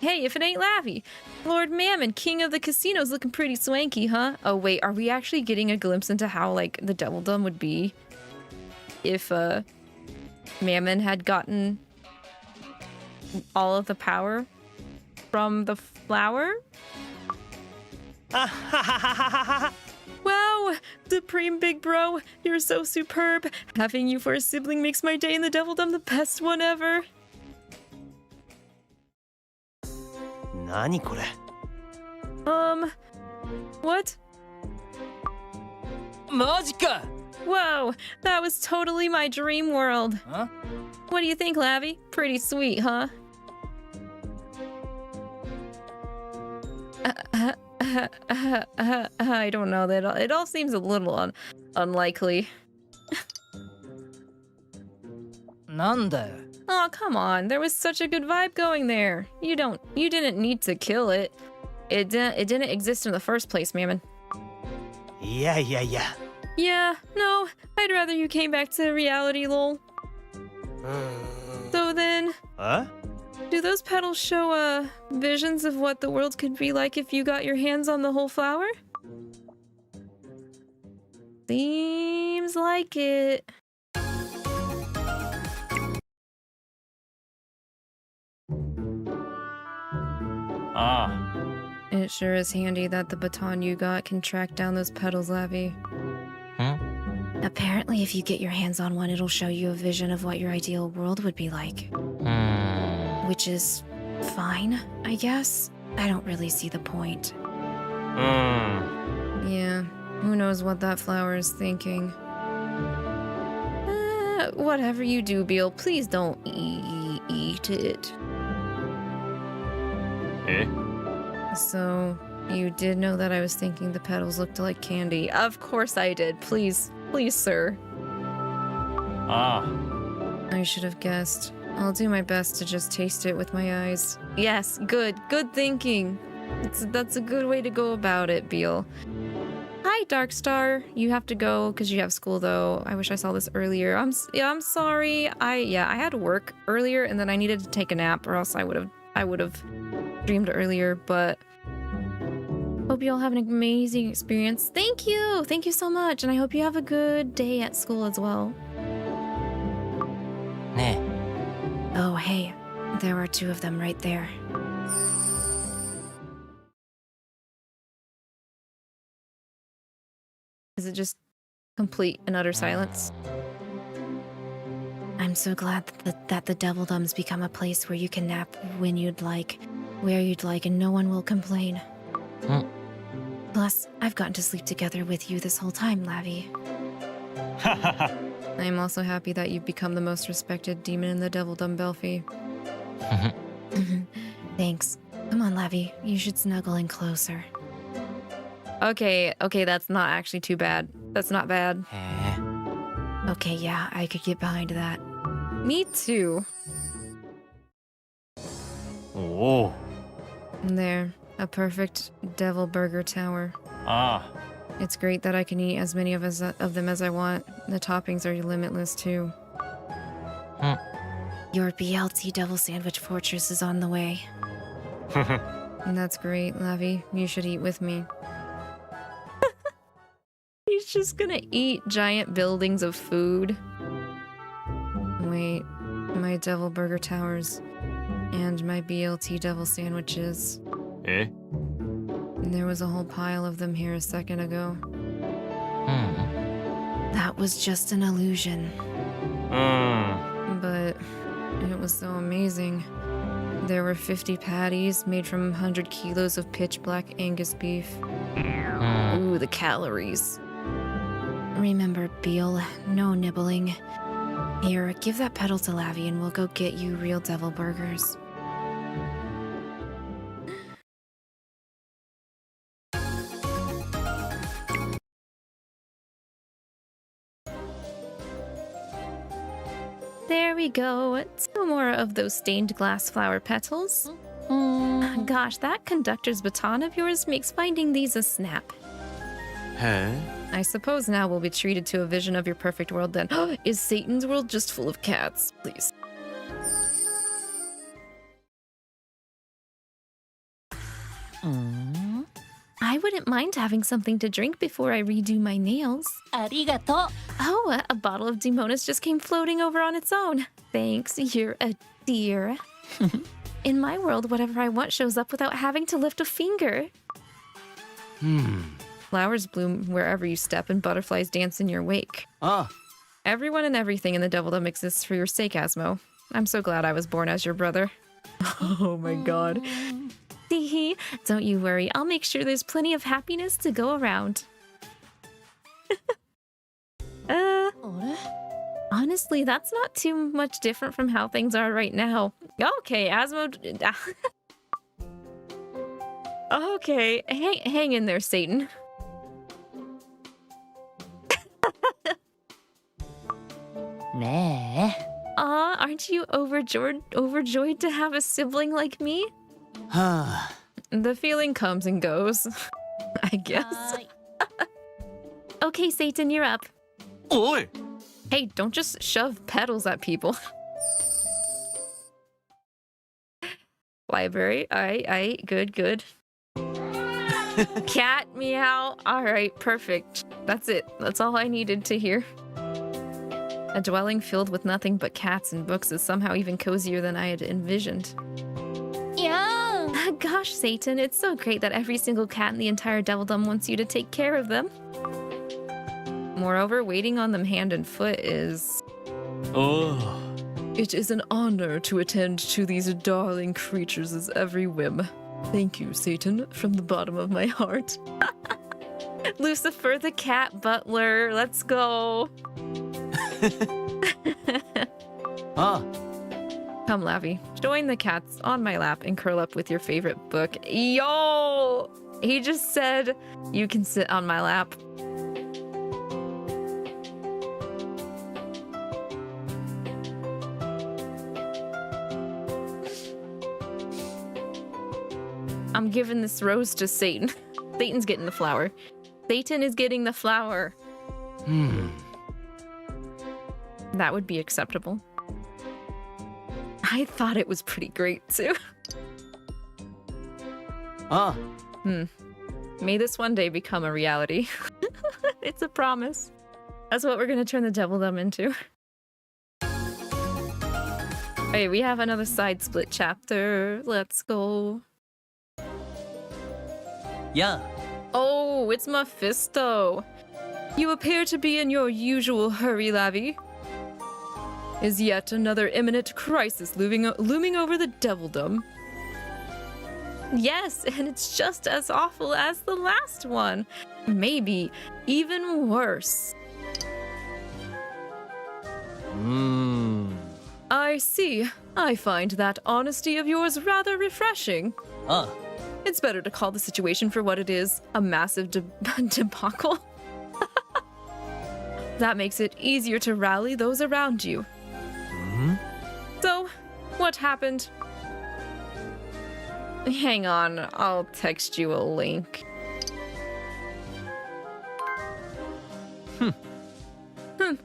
Hey, if it ain't Lavi. Lord Mammon, king of the casino's looking pretty swanky, huh? Oh wait, are we actually getting a glimpse into how, like, the Devildom would be if, Mammon had gotten all of the power from the flower? Wow, Supreme Big Bro, you're so superb. Having you for a sibling makes my day in the Devildom the best one ever. 何これ What? マジか! Whoa, that was totally my dream world. Huh? What do you think, Lavi? Pretty sweet, huh? I don't know. It all seems a little unlikely. なんだよ. Oh, come on. There was such a good vibe going there. You didn't need to kill it. It didn't exist in the first place, Mammon. いやいやいや Yeah, no. I'd rather you came back to reality, lol. So then, え do those petals show visions of what the world could be like if you got your hands on the whole flower? Seems like it. Ah. It sure is handy that the baton you got can track down those petals, Lavi. Apparently, if you get your hands on one, it'll show you a vision of what your ideal world would be like. Which is fine, I guess. I don't really see the point. Yeah, who knows what that flower is thinking. Whatever you do, Beal, please don't eat it. Eh? So, you did know that I was thinking the petals looked like candy. Of course I did. Please, please, sir. Ah. I should have guessed. I'll do my best to just taste it with my eyes. Yes, good. Good thinking. That's a good way to go about it, Beal. Hi, Darkstar. You have to go because you have school, though. I wish I saw this earlier. I'm sorry. I had work earlier, and then I needed to take a nap, or else I would have streamed earlier. But hope you all have an amazing experience. Thank you so much, and I hope you have a good day at school as well. Ne. Oh, hey, there are two of them right there. Is it just complete and utter silence? I'm so glad that the Devildom's become a place where you can nap when you'd like, where you'd like, and no one will complain. Plus, I've gotten to sleep together with you this whole time, Lavi. I am also happy that you've become the most respected demon in the Devildom, Belfi. Thanks. Come on, Lavi. You should snuggle in closer. Okay, that's not actually too bad. That's not bad. Okay, yeah, I could get behind that. Me too. Oh. There, a perfect devil burger tower. Ah. It's great that I can eat as many of them as I want. The toppings are limitless too. Your BLT Devil Sandwich Fortress is on the way. And that's great, Lavi. You should eat with me. He's just gonna eat giant buildings of food. Wait, my Devil Burger Towers and my BLT Devil Sandwiches. Eh? And there was a whole pile of them here a second ago. That was just an illusion. But it was so amazing. There were 50 patties made from 100 kilos of pitch black Angus beef. Ooh, the calories. Remember, Beal, no nibbling. Here, give that petal to Lavi and we'll go get you real devil burgers. There we go. 2 more of those stained glass flower petals. Gosh, that conductor's baton of yours makes finding these a snap. Huh? I suppose now we'll be treated to a vision of your perfect world then. Is Satan's world just full of cats? Please. I wouldn't mind having something to drink before I redo my nails. ありがとう。 Oh, a bottle of Demonis just came floating over on its own. Thanks, you're a dear. In my world, whatever I want shows up without having to lift a finger. Flowers bloom wherever you step and butterflies dance in your wake. Everyone and everything in the Devildom exists for your sake, 𝐿. I'm so glad I was born as your brother. Oh my god. Teehee, don't you worry. I'll make sure there's plenty of happiness to go around. Honestly, that's not too much different from how things are right now. Okay, 𝐿. Okay, hang in there, Satan.ねえ。 Aw, aren't you overjoyed to have a sibling like me? The feeling comes and goes, I guess. はーい。 Okay, Satan, you're up. Oi! Hey, don't just shove petals at people. Library, aye, good. Cat, meow. Alright, perfect. That's it. That's all I needed to hear. A dwelling filled with nothing but cats and books is somehow even cozier than I had envisioned. いやー。 Gosh, Satan, it's so great that every single cat in the entire Devildom wants you to take care of them. Moreover, waiting on them hand and foot is... Oh. It is an honor to attend to these darling creatures' every whim. Thank you, Satan, from the bottom of my heart. Lucifer the cat butler, let's go. Ah. Come, Lavi. Join the cats on my lap and curl up with your favorite book. Yo! He just said you can sit on my lap. I'm giving this rose to Satan. Satan's getting the flower. Satan is getting the flower. That would be acceptable. I thought it was pretty great too. Ah. May this one day become a reality. It's a promise. That's what we're gonna turn the Devildom into. Hey, we have another side split chapter. Let's go. Yeah. Oh, it's Mephisto. You appear to be in your usual hurry, Lavi. Is yet another imminent crisis looming over the Devildom? Yes, and it's just as awful as the last one. Maybe even worse. I see. I find that honesty of yours rather refreshing. Ah. It's better to call the situation for what it is, a massive debacle. That makes it easier to rally those around you. So, what happened? Hang on, I'll text you a link.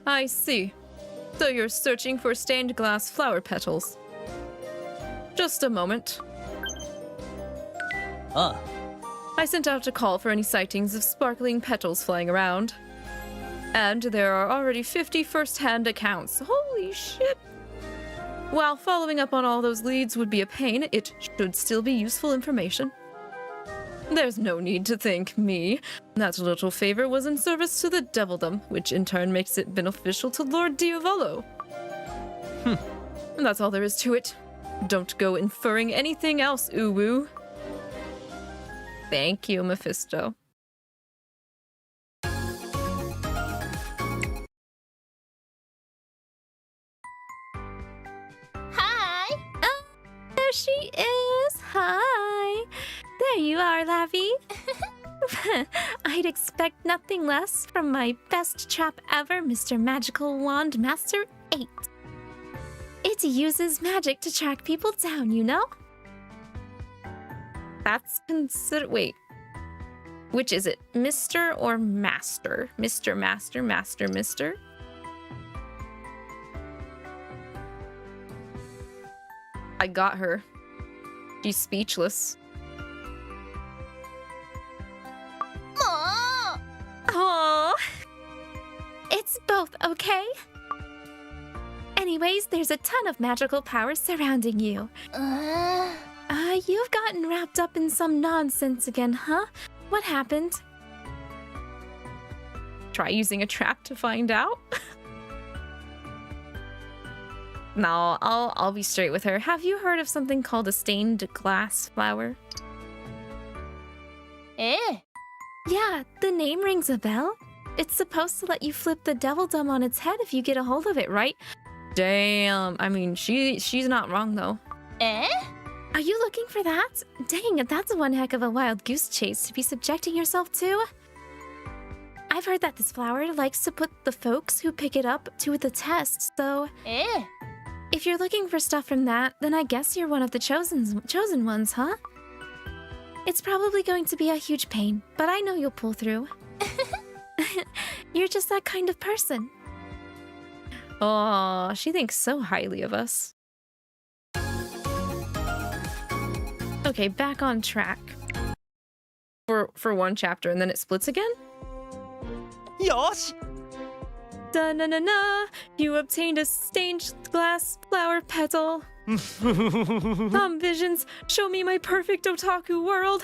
I see. So you're searching for stained glass flower petals. Just a moment. Ah. I sent out a call for any sightings of sparkling petals flying around. And there are already 50 first-hand accounts. Holy shit! While following up on all those leads would be a pain, it should still be useful information. There's no need to thank me. That little favor was in service to the Devildom, which in turn makes it beneficial to Lord Diavolo. And that's all there is to it. Don't go inferring anything else, Uwu. Thank you, Mephisto. Hi. Oh, there she is. Hi. There you are, Lavi. I'd expect nothing less from my best chap ever, Mr. Magical Wand Master 8. It uses magic to track people down, you know? That's wait. Which is it? Mr. or Master? Mr. Master, Master, Mr.? I got her. She's speechless. Aww. It's both, okay? Anyways, there's a ton of magical powers surrounding you. You've gotten wrapped up in some nonsense again, huh? What happened? Try using a trap to find out? No, I'll be straight with her. Have you heard of something called a stained glass flower? Yeah, the name rings a bell. It's supposed to let you flip the Devildom on its head if you get a hold of it, right? Damn, I mean, she's not wrong though. Are you looking for that? Dang, that's one heck of a wild goose chase to be subjecting yourself to. I've heard that this flower likes to put the folks who pick it up to the test, so... If you're looking for stuff from that, then I guess you're one of the chosen ones, huh? It's probably going to be a huge pain, but I know you'll pull through. You're just that kind of person. Aw, she thinks so highly of us. Okay, back on track. For one chapter, and then it splits again? Yosh! Da-na-na-na! You obtained a stained glass flower petal. Visions, show me my perfect otaku world.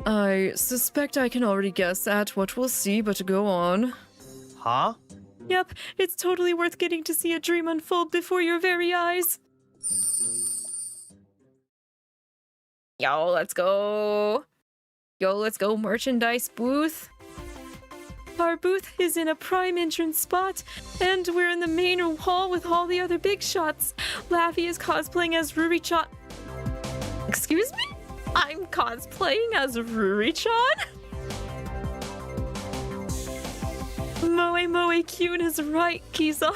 I suspect I can already guess at what we'll see, but go on. Huh? Yep, it's totally worth getting to see a dream unfold before your very eyes. Yo, let's go. Yo, let's go merchandise booth. Our booth is in a prime entrance spot, and we're in the main hall with all the other big shots. Lavi is cosplaying as Ruri-chan. Excuse me? I'm cosplaying as Ruri-chan? Moe-Moe-Kyun is right, Kizan.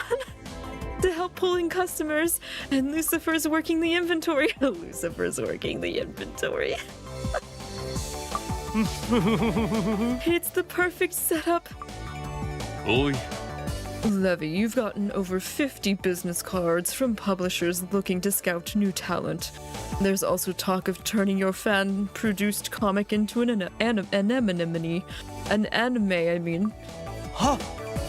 To help pull in customers, and Lucifer's working the inventory. Lucifer's working the inventory. It's the perfect setup. Oi. Levi, you've gotten over 50 business cards from publishers looking to scout new talent. There's also talk of turning your fan-produced comic into an anime, I mean. Huh?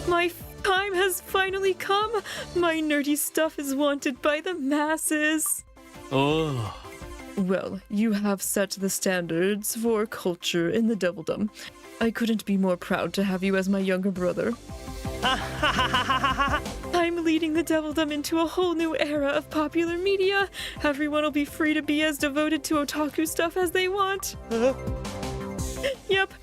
My time has finally come. My nerdy stuff is wanted by the masses. Oh. Well, you have set the standards for culture in the Devildom. I couldn't be more proud to have you as my younger brother. I'm leading the Devildom into a whole new era of popular media. Everyone will be free to be as devoted to otaku stuff as they want. Yep.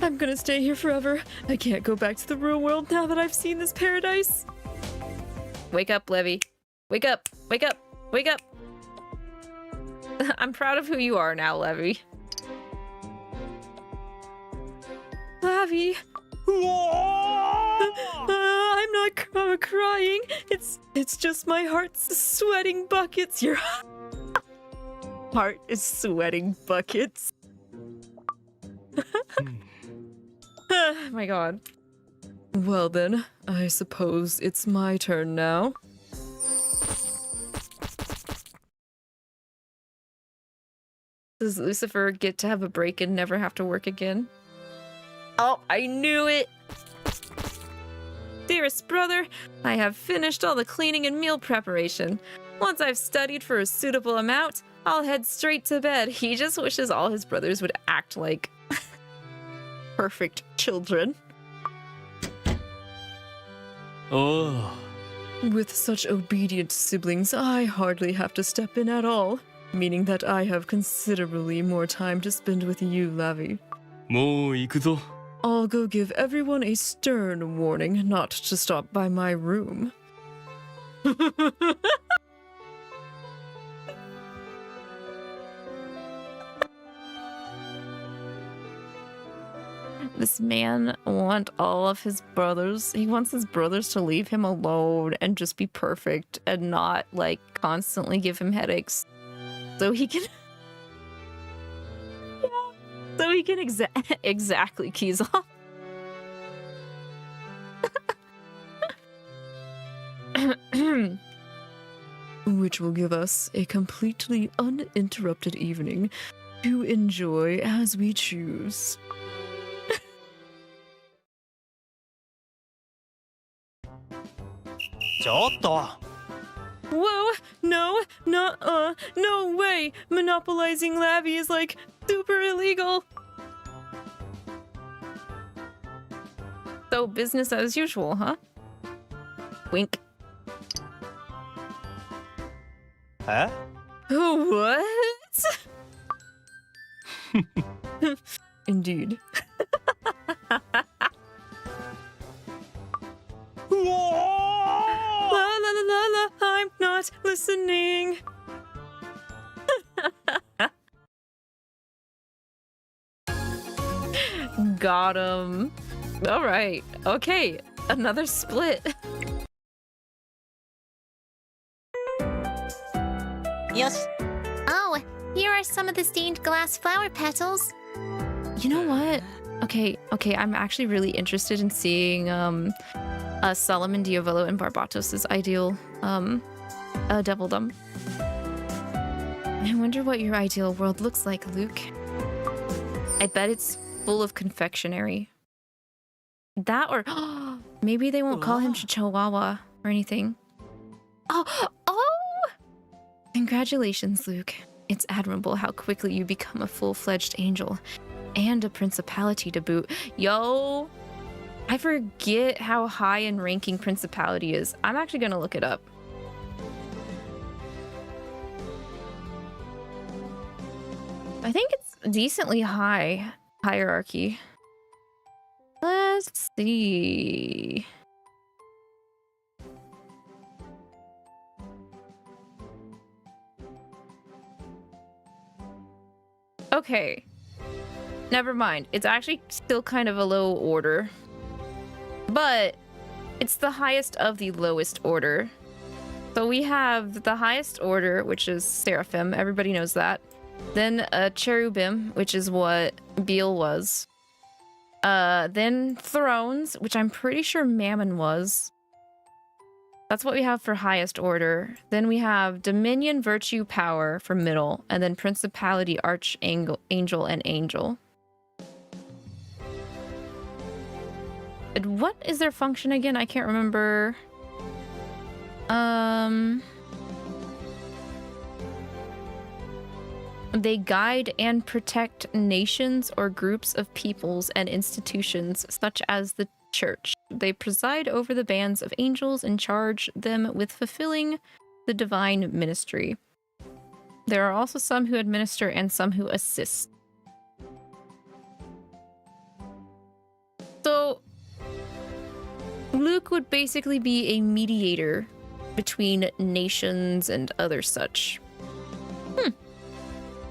I'm gonna stay here forever. I can't go back to the real world now that I've seen this paradise. Wake up, Levi. Wake up. Wake up. Wake up. I'm proud of who you are now, Levi. Lavi. I'm not crying. It's just my heart's sweating buckets. Your heart is sweating buckets. Oh my god. Well then, I suppose it's my turn now. Does Lucifer get to have a break and never have to work again? Oh, I knew it! Dearest brother, I have finished all the cleaning and meal preparation. Once I've studied for a suitable amount, I'll head straight to bed. He just wishes all his brothers would act like perfect children. Oh. With such obedient siblings, I hardly have to step in at all, meaning that I have considerably more time to spend with you, Lavi. もう行くぞ. I'll go give everyone a stern warning not to stop by my room. This man wants all of his brothers. He wants his brothers to leave him alone and just be perfect and not, like, constantly give him headaches. So he can... yeah. So he can exactly keys off. Which will give us a completely uninterrupted evening to enjoy as we choose. Whoa, no way! Monopolizing Lavi is like super illegal! So business as usual, huh? Wink. Huh? What? Indeed. La la la la la, I'm not listening. Got him. All right. Okay. Another split. Yes. Oh, here are some of the stained glass flower petals. You know what? Okay. I'm actually really interested in seeing Solomon Diavolo and Barbatos' ideal Devildom. I wonder what your ideal world looks like, Luke. I bet it's full of confectionery. That or maybe they won't call him Chihuahua or anything. Oh! Congratulations, Luke. It's admirable how quickly you become a full-fledged angel. And a principality to boot. Yo! I forget how high in ranking principality is. I'm actually gonna look it up. I think it's decently high hierarchy. Let's see. Okay. Never mind. It's actually still kind of a low order. But it's the highest of the lowest order. So we have the highest order, which is Seraphim. Everybody knows that. Then Cherubim, which is what Beal was. Then Thrones, which I'm pretty sure Mammon was. That's what we have for highest order. Then we have Dominion, Virtue, Power for middle. And then Principality, Archangel, Angel, and Angel. And what is their function again? I can't remember. They guide and protect nations or groups of peoples and institutions, such as the church. They preside over the bands of angels and charge them with fulfilling the divine ministry. There are also some who administer and some who assist. So, Luke would basically be a mediator between nations and other such.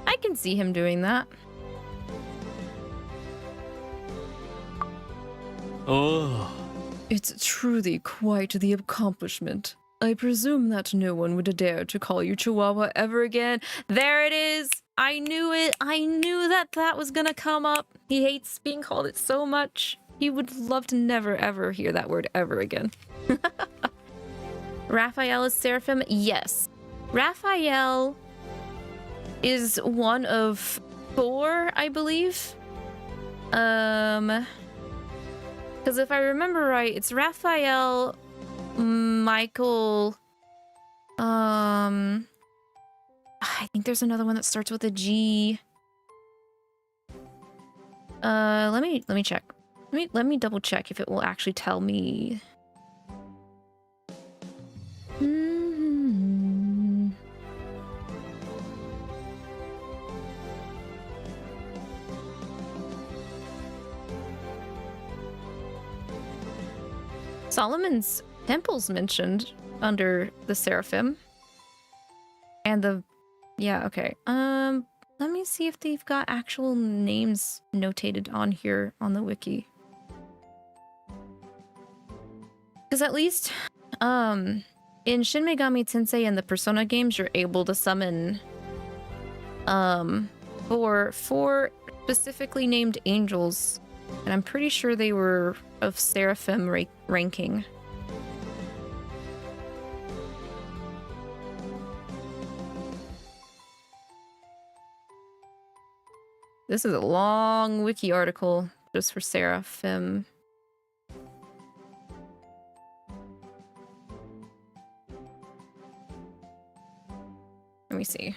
I can see him doing that. Oh. It's truly quite the accomplishment. I presume that no one would dare to call you Chihuahua ever again. There it is! I knew it! I knew that that was gonna come up. He hates being called it so much. He would love to never ever hear that word ever again. Raphael is Seraphim? Yes. Raphael is one of 4, I believe. Because if I remember right, it's Raphael, Michael, I think there's another one that starts with a G. Let me check. Let me double check if it will actually tell me. Solomon's temple's mentioned under the Seraphim. And the... Yeah, okay. Let me see if they've got actual names notated on here on the wiki. Because at least, in Shin Megami Tensei and the Persona games, you're able to summon, for 4 specifically named angels. And I'm pretty sure they were of Seraphim ranking. This is a long wiki article just for Seraphim. Let me see.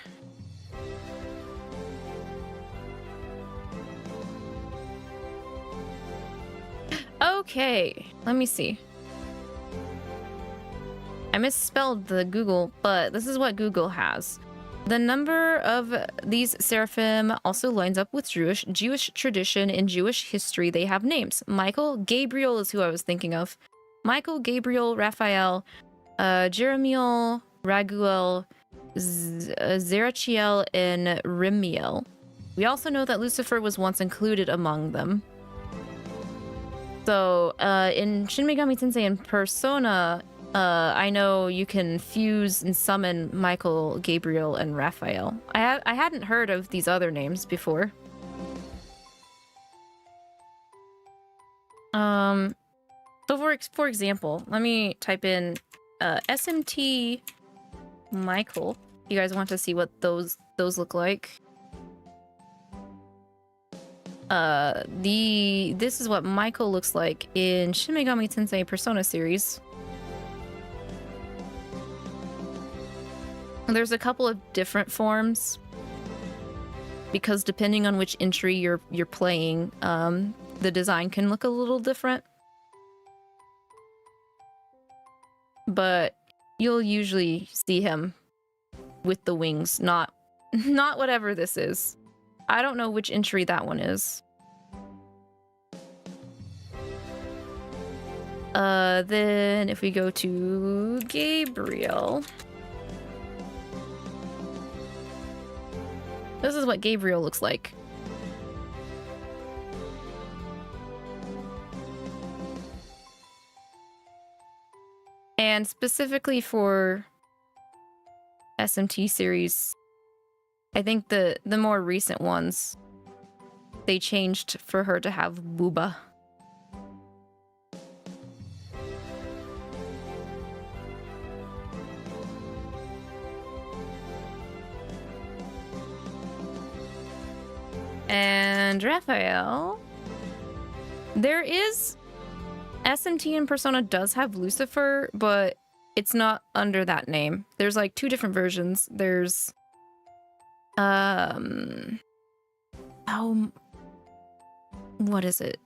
Okay, let me see. I misspelled the Google, but this is what Google has. The number of these seraphim also lines up with Jewish tradition and Jewish history. They have names. Michael, Gabriel is who I was thinking of. Michael, Gabriel, Raphael, Jeremiel, Raguel, Zerachiel, and Rimiel. We also know that Lucifer was once included among them. So, in Shin Megami Tensei and Persona, I know you can fuse and summon Michael, Gabriel, and Raphael. I hadn't heard of these other names before. So for example, let me type in SMT Michael. You guys want to see what those look like? This is what Michael looks like in Shin Megami Tensei Persona series. There's a couple of different forms because depending on which entry you're playing, the design can look a little different. But you'll usually see him with the wings, not whatever this is. I don't know which entry that one is. Then if we go to Gabriel, this is what Gabriel looks like. And specifically for SMT series, I think the more recent ones, they changed for her to have booba. And Raphael, there is SMT and Persona does have Lucifer, but it's not under that name. There's like two different versions. There's what is it?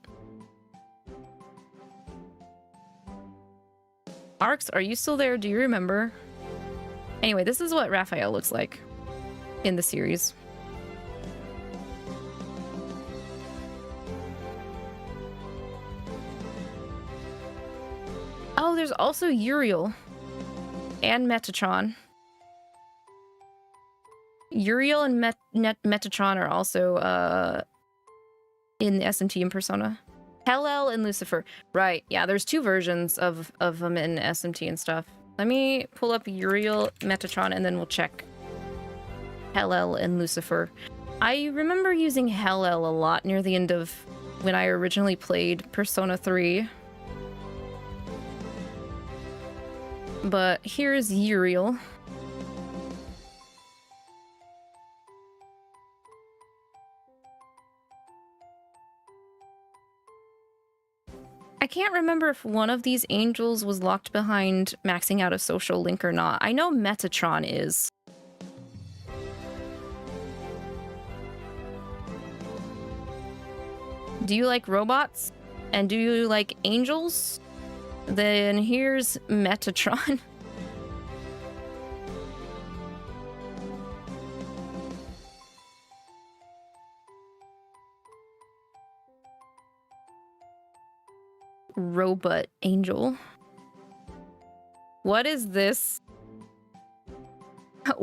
Arcs, are you still there? Do you remember? Anyway, this is what Raphael looks like in the series. Oh, there's also Uriel and Metatron. Uriel and Metatron are also in the SMT and Persona. Hellel and Lucifer. Right, yeah, there's two versions of them in SMT and stuff. Let me pull up Uriel, Metatron, and then we'll check Hellel and Lucifer. I remember using Hellel a lot near the end of when I originally played Persona 3. But here's Uriel. I can't remember if one of these angels was locked behind maxing out a social link or not. I know Metatron is. Do you like robots? And do you like angels? Then here's Metatron. Robot angel. What is this?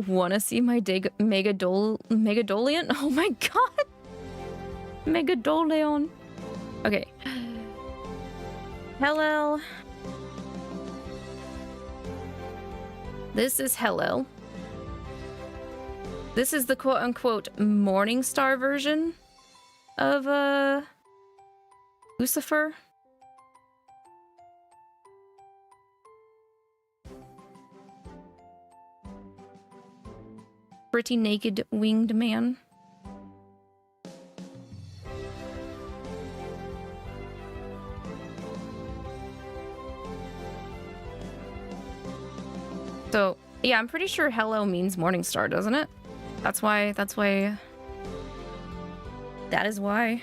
Wanna see my Megadolion? Oh my god! Megadolion. Okay. Hellel. This is Hellel. This is the quote-unquote Morningstar version of Lucifer. Pretty naked winged man. So, yeah, I'm pretty sure hello means morning star, doesn't it? That's why that is why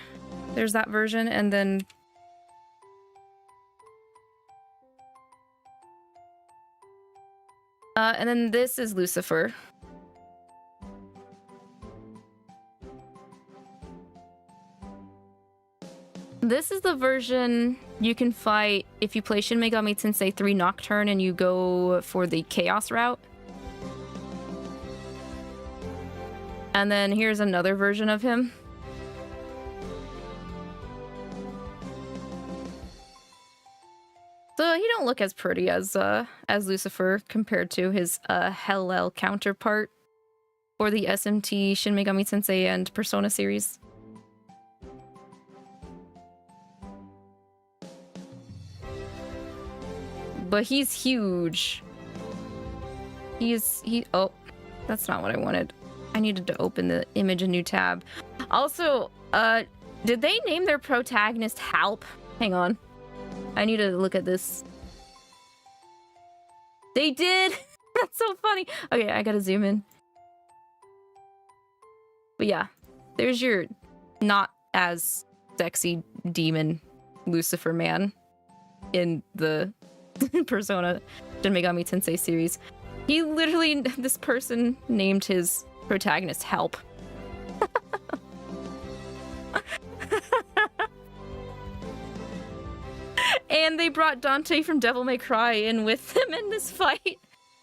there's that version. And then this is Lucifer. This is the version you can fight if you play Shin Megami Tensei 3 Nocturne and you go for the Chaos route. And then here's another version of him. So he don't look as pretty as Lucifer compared to his Hellel counterpart for the SMT, Shin Megami Tensei, and Persona series. But he's huge. Oh, that's not what I wanted. I needed to open the image a new tab. Also, did they name their protagonist Halp? Hang on. I need to look at this. They did! That's so funny. Okay, I gotta zoom in. But yeah, there's your not as sexy demon Lucifer man in the Persona Shin Megami Tensei series. He literally, this person named his protagonist Help. And they brought Dante from Devil May Cry in with them in this fight.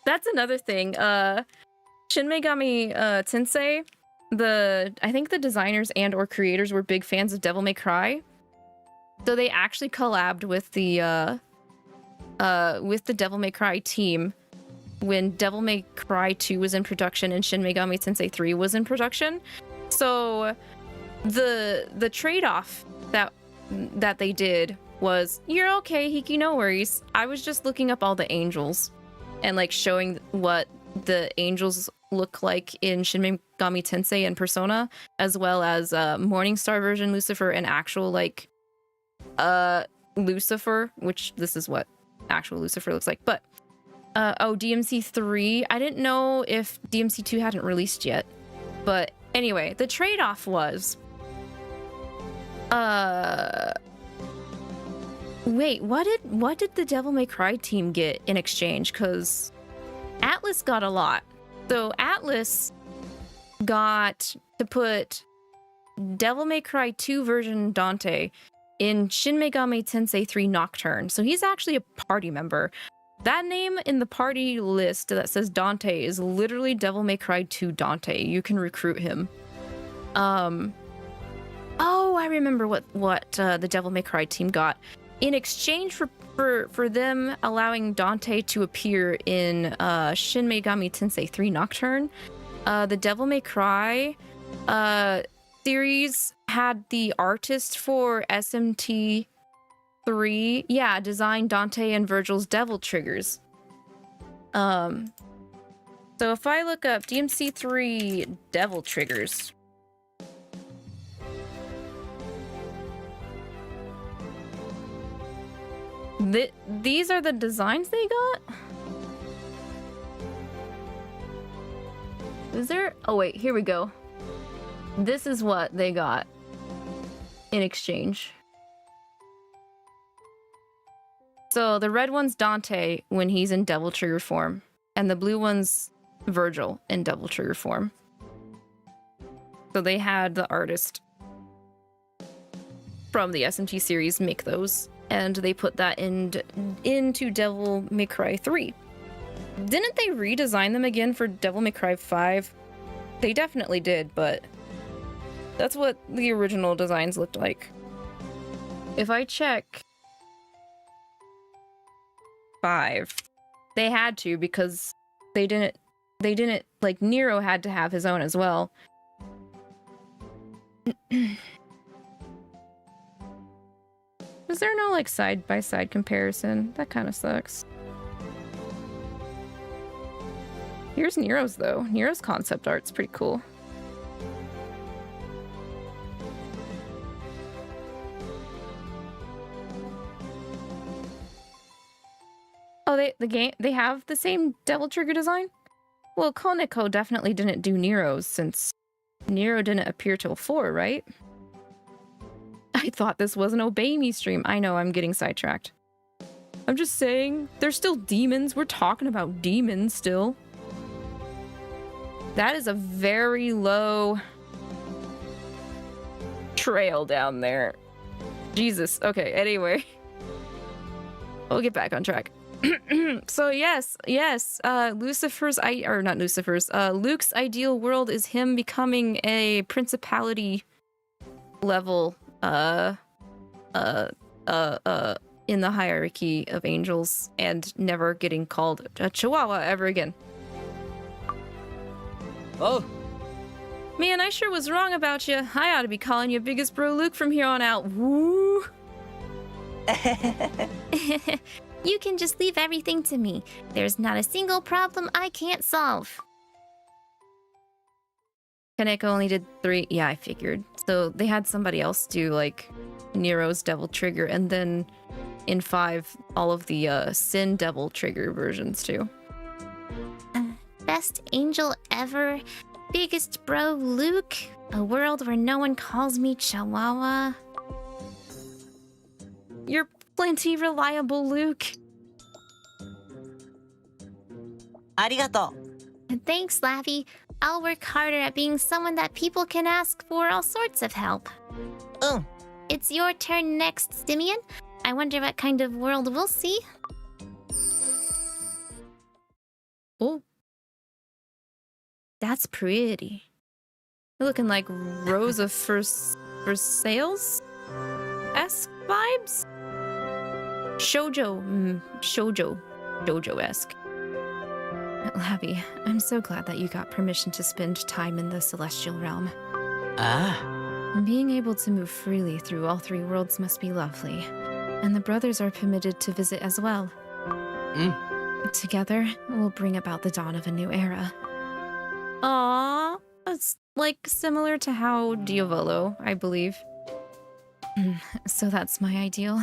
That's another thing. Shin Megami Tensei, I think the designers and or creators were big fans of Devil May Cry. So they actually collabed with the Devil May Cry team when Devil May Cry 2 was in production and Shin Megami Tensei 3 was in production. So the trade-off that they did was, you're okay, Hiki, no worries. I was just looking up all the angels and like showing what the angels look like in Shin Megami Tensei and Persona, as well as Morningstar version Lucifer and actual like Lucifer, which this is what actual Lucifer looks like. But DMC 3, I didn't know if DMC 2 hadn't released yet. But anyway, the trade-off was wait, what did the Devil May Cry team get in exchange? Because Atlas got a lot. So Atlas got to put Devil May Cry 2 version Dante in Shin Megami Tensei 3 Nocturne. So he's actually a party member. That name in the party list that says Dante is literally Devil May Cry 2 Dante. You can recruit him. Oh, I remember what the Devil May Cry team got. In exchange for them allowing Dante to appear in Shin Megami Tensei 3 Nocturne, the Devil May Cry series had the artist for SMT 3, design Dante and Virgil's devil triggers. So if I look up DMC 3 devil triggers, these are the designs they got? Is there? Oh wait, here we go. This is what they got in exchange. So the red one's Dante when he's in Devil Trigger form, and the blue one's Virgil in Devil Trigger form. So they had the artist from the SMT series make those, and they put that into Devil May Cry 3. Didn't they redesign them again for Devil May Cry 5? They definitely did, but that's what the original designs looked like. If I check 5, they had to, because they didn't like, Nero had to have his own as well. Is there no like side-by-side comparison? That kind of sucks. Here's Nero's though. Nero's concept art's pretty cool. Oh, they have the same Devil Trigger design? Well, Koneko definitely didn't do Nero's, since Nero didn't appear till 4, right? I thought this was an Obey Me stream. I know, I'm getting sidetracked. I'm just saying, they're still demons. We're talking about demons still. That is a very low trail down there. Jesus. Okay, anyway. We'll get back on track. So yes, Luke's ideal world is him becoming a principality level in the hierarchy of angels and never getting called a chihuahua ever again. Oh, Man, I sure was wrong about you. I ought to be calling you biggest bro Luke from here on out. Woo! You can just leave everything to me. There's not a single problem I can't solve. Kaneko only did 3. Yeah, I figured. So they had somebody else do like Nero's Devil Trigger, and then in 5, all of the Sin Devil Trigger versions too. Best angel ever. Biggest bro Luke. A world where no one calls me Chihuahua. You're plenty reliable, Luke. Arigato. Thanks, Lavi. I'll work harder at being someone that people can ask for all sorts of help. It's your turn next, Simeon. I wonder what kind of world we'll see. Oh. That's pretty. You're looking like Rosa for sales-esque vibes? Shoujo-esque. Lavi, I'm so glad that you got permission to spend time in the celestial realm. Being able to move freely through all three worlds must be lovely. And the brothers are permitted to visit as well. Together, we'll bring about the dawn of a new era. Aww, that's like similar to how Diavolo, I believe. So that's my ideal.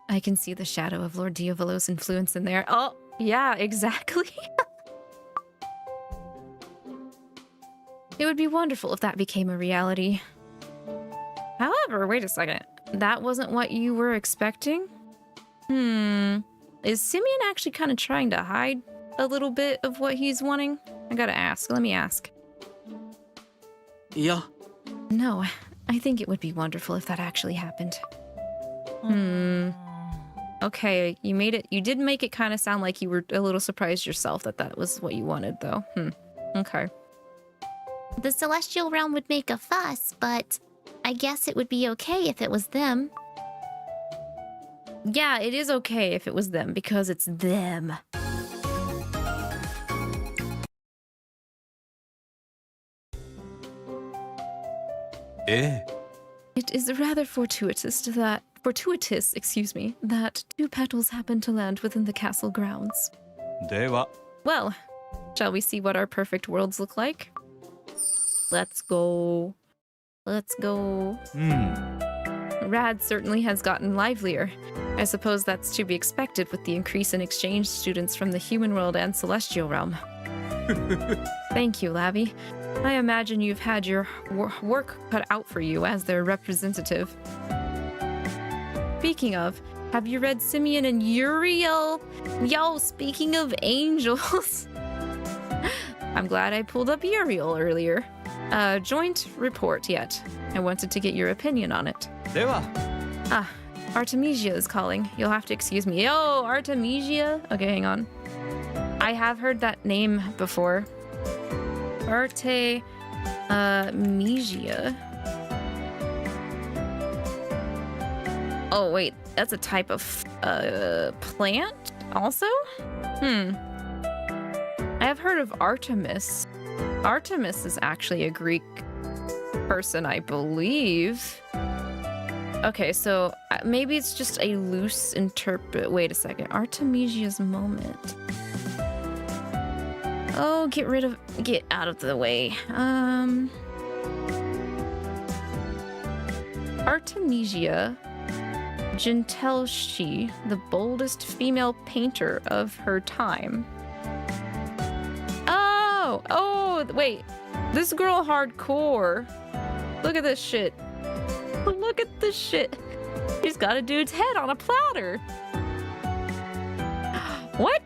I can see the shadow of Lord Diavolo's influence in there. Oh, yeah, exactly. It would be wonderful if that became a reality. However, wait a second. That wasn't what you were expecting? Is Simeon actually kind of trying to hide a little bit of what he's wanting? I gotta ask. Let me ask. Yeah. No, I think it would be wonderful if that actually happened. Okay, you made it. You did make it kind of sound like you were a little surprised yourself that that was what you wanted, though. Okay. The celestial realm would make a fuss, but I guess it would be okay if it was them. Yeah, it is okay if it was them, because it's them. It is rather fortuitous that two petals happen to land within the castle grounds. Well, shall we see what our perfect worlds look like? Let's go. Let's go. Rad certainly has gotten livelier. I suppose that's to be expected with the increase in exchange students from the human world and celestial realm. Thank you, Lavi. I imagine you've had your work cut out for you as their representative. Speaking of, have you read Simeon and Uriel? Yo, speaking of angels. I'm glad I pulled up Uriel earlier. Joint report yet. I wanted to get your opinion on it. Artemisia is calling. You'll have to excuse me. Yo, Artemisia? Okay, hang on. I have heard that name before. Artemisia. Oh, wait. That's a type of plant also? I have heard of Artemis. Artemis is actually a Greek person, I believe. Okay, so maybe it's just a loose interpret. Wait a second. Artemisia's moment. Oh, get out of the way. Artemisia Gintelshi, the boldest female painter of her time. Oh, wait. This girl hardcore. Look at this shit. Look at this shit. She's got a dude's head on a platter. What?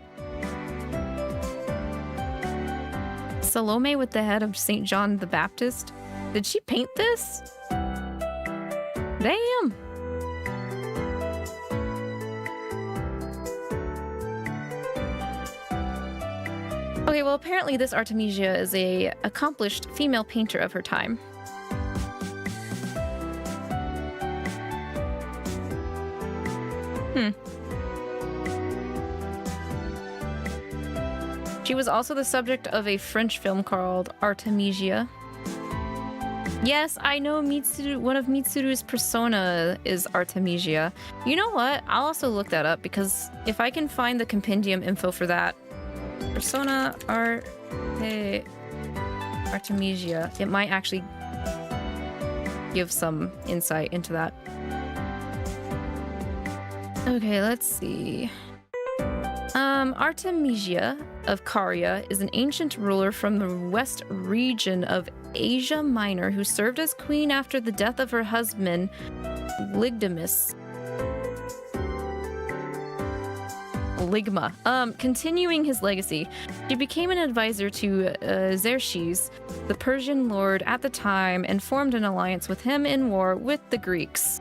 Salome with the head of St. John the Baptist? Did she paint this? Damn. Okay, well, apparently this Artemisia is a accomplished female painter of her time. She was also the subject of a French film called Artemisia. Yes, I know Mitsuru, one of Mitsuru's persona is Artemisia. You know what? I'll also look that up because if I can find the compendium info for that, persona Artemisia, it might actually give some insight into that. Okay, let's see. Artemisia of Caria is an ancient ruler from the west region of Asia Minor who served as queen after the death of her husband, Ligma. Continuing his legacy, she became an advisor to Xerxes, the Persian lord at the time, and formed an alliance with him in war with the Greeks.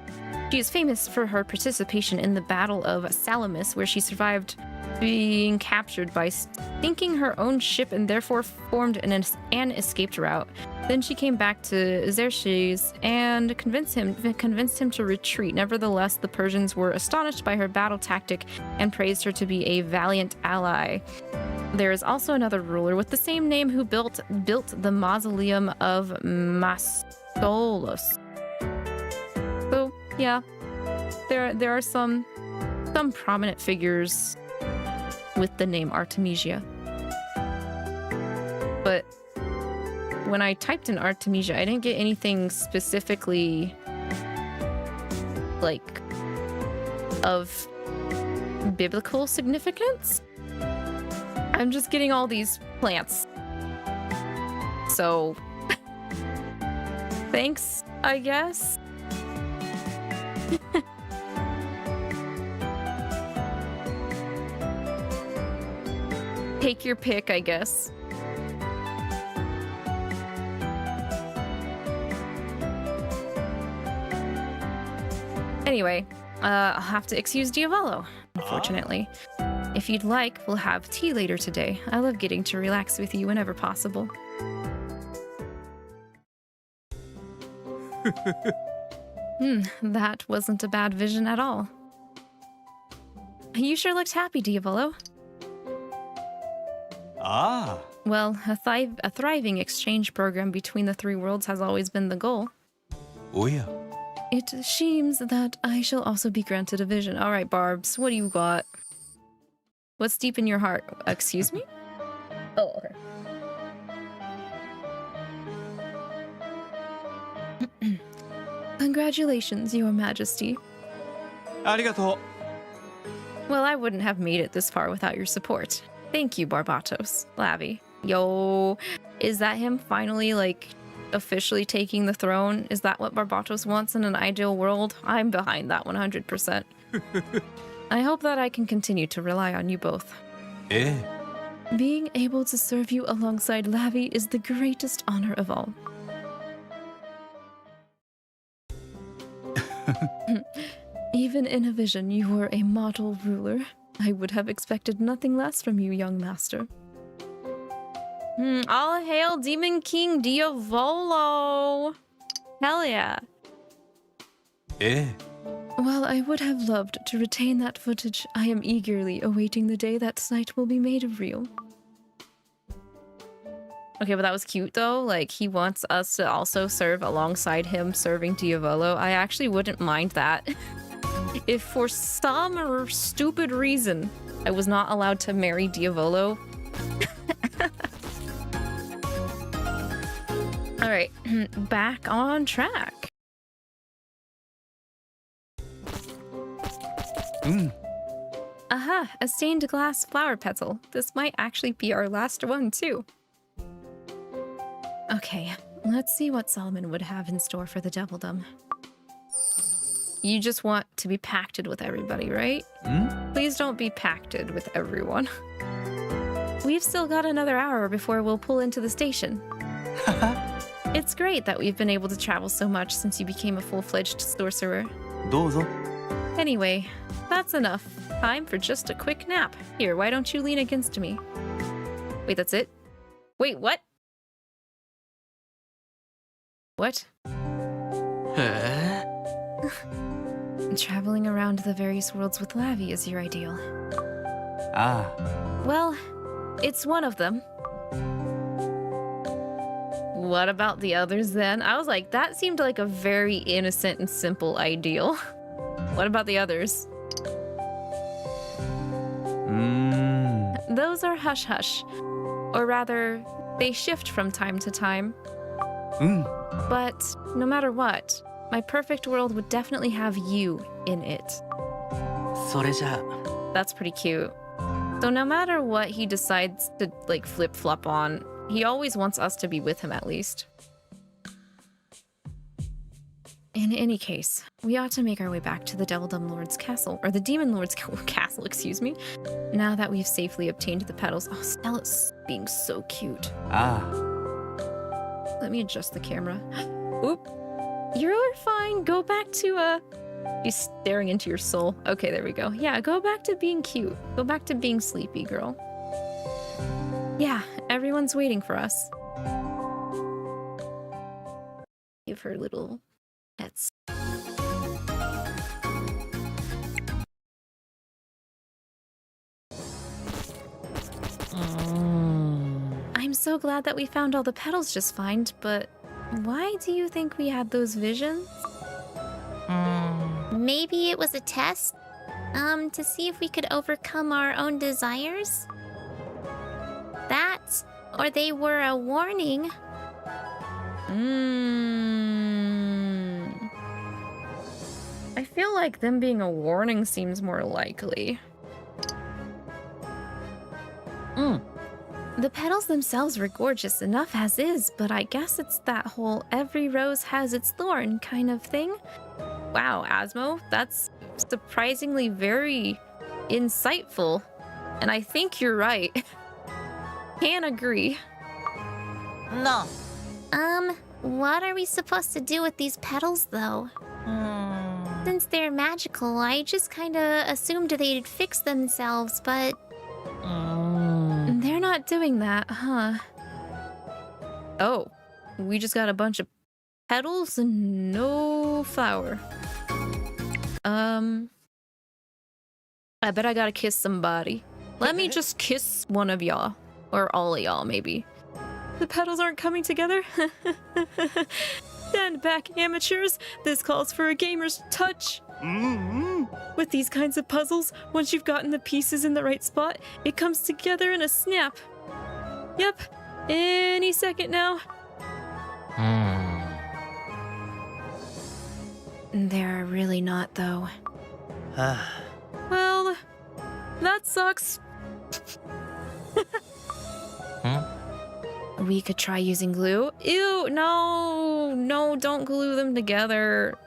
She is famous for her participation in the Battle of Salamis, where she survived being captured by sinking her own ship and therefore formed an escaped route. Then she came back to Xerxes and convinced him to retreat. Nevertheless, the Persians were astonished by her battle tactic and praised her to be a valiant ally. There is also another ruler with the same name who built the mausoleum of Mastolus. So yeah, there are some prominent figures with the name Artemisia. But when I typed in Artemisia, I didn't get anything specifically like of biblical significance. I'm just getting all these plants. So thanks, I guess. Take your pick, I guess. Anyway, I'll have to excuse 𝐷𝐿𝐒, unfortunately. If you'd like, we'll have tea later today. I love getting to relax with you whenever possible. That wasn't a bad vision at all. You sure looked happy, 𝐷𝐿𝐒. Ah. Well, a thriving exchange program between the three worlds has always been the goal. Oh yeah. It seems that I shall also be granted a vision. All right, Barbs, what do you got? What's deep in your heart? Excuse me? Oh, okay. Congratulations, Your Majesty. Arigato. Well, I wouldn't have made it this far without your support. Thank you, Barbatos. Lavi. Yo, is that him finally, like, officially taking the throne? Is that what Barbatos wants in an ideal world? I'm behind that 100%. I hope that I can continue to rely on you both. Eh. Being able to serve you alongside Lavi is the greatest honor of all. Even in a vision, you were a model ruler. I would have expected nothing less from you, young master. All hail Demon King Diavolo! Hell yeah. Eh. While I would have loved to retain that footage, I am eagerly awaiting the day that sight will be made real. Okay, but that was cute though. Like, he wants us to also serve alongside him serving 𝐷𝐿𝐒. I actually wouldn't mind that. If for some stupid reason I was not allowed to marry 𝐷𝐿𝐒. Alright, back on track. Aha, a stained glass flower petal. This might actually be our last one too. Okay, let's see what Solomon would have in store for the Devildom. You just want to be pacted with everybody, right? Please don't be pacted with everyone. We've still got another hour before we'll pull into the station. It's great that we've been able to travel so much since you became a full-fledged sorcerer. どうぞ. Anyway, that's enough. Time for just a quick nap. Here, why don't you lean against me? Wait, that's it? Wait, what? What? Traveling around the various worlds with Lavi is your ideal. Ah. Well, it's one of them. What about the others then? I was like, that seemed like a very innocent and simple ideal. What about the others? Those are hush-hush. Or rather, they shift from time to time. But no matter what, my perfect world would definitely have you in it. それじゃ. That's pretty cute. So no matter what he decides to, like, flip-flop on, he always wants us to be with him at least. In any case, we ought to make our way back to the Devildom Lord's castle, or the Demon Lord's castle, excuse me, now that we've safely obtained the petals. Oh, Stella's being so cute. Ah. Let me adjust the camera. Oop. You're fine. Go back to She's staring into your soul. Okay, there we go. Yeah, go back to being cute. Go back to being sleepy, girl. Yeah, everyone's waiting for us. Give her little pets. I'm so glad that we found all the petals just fine, but why do you think we had those visions? Maybe it was a test? To see if we could overcome our own desires? That, or they were a warning. I feel like them being a warning seems more likely. The petals themselves were gorgeous enough as is, but I guess it's that whole every rose has its thorn kind of thing. Wow, Asmo, that's surprisingly very insightful. And I think you're right. Can't agree. No. What are we supposed to do with these petals, though? Since they're magical, I just kinda assumed they'd fix themselves, but... They're not doing that, huh? Oh, we just got a bunch of petals and no flower. I bet I gotta kiss somebody. Let me just kiss one of y'all. Or all of y'all, maybe. The petals aren't coming together? Stand back, amateurs. This calls for a gamer's touch. With these kinds of puzzles, once you've gotten the pieces in the right spot, it comes together in a snap. Yep, any second now. They're really not, though. Well, that sucks. We could try using glue. Ew, no, don't glue them together.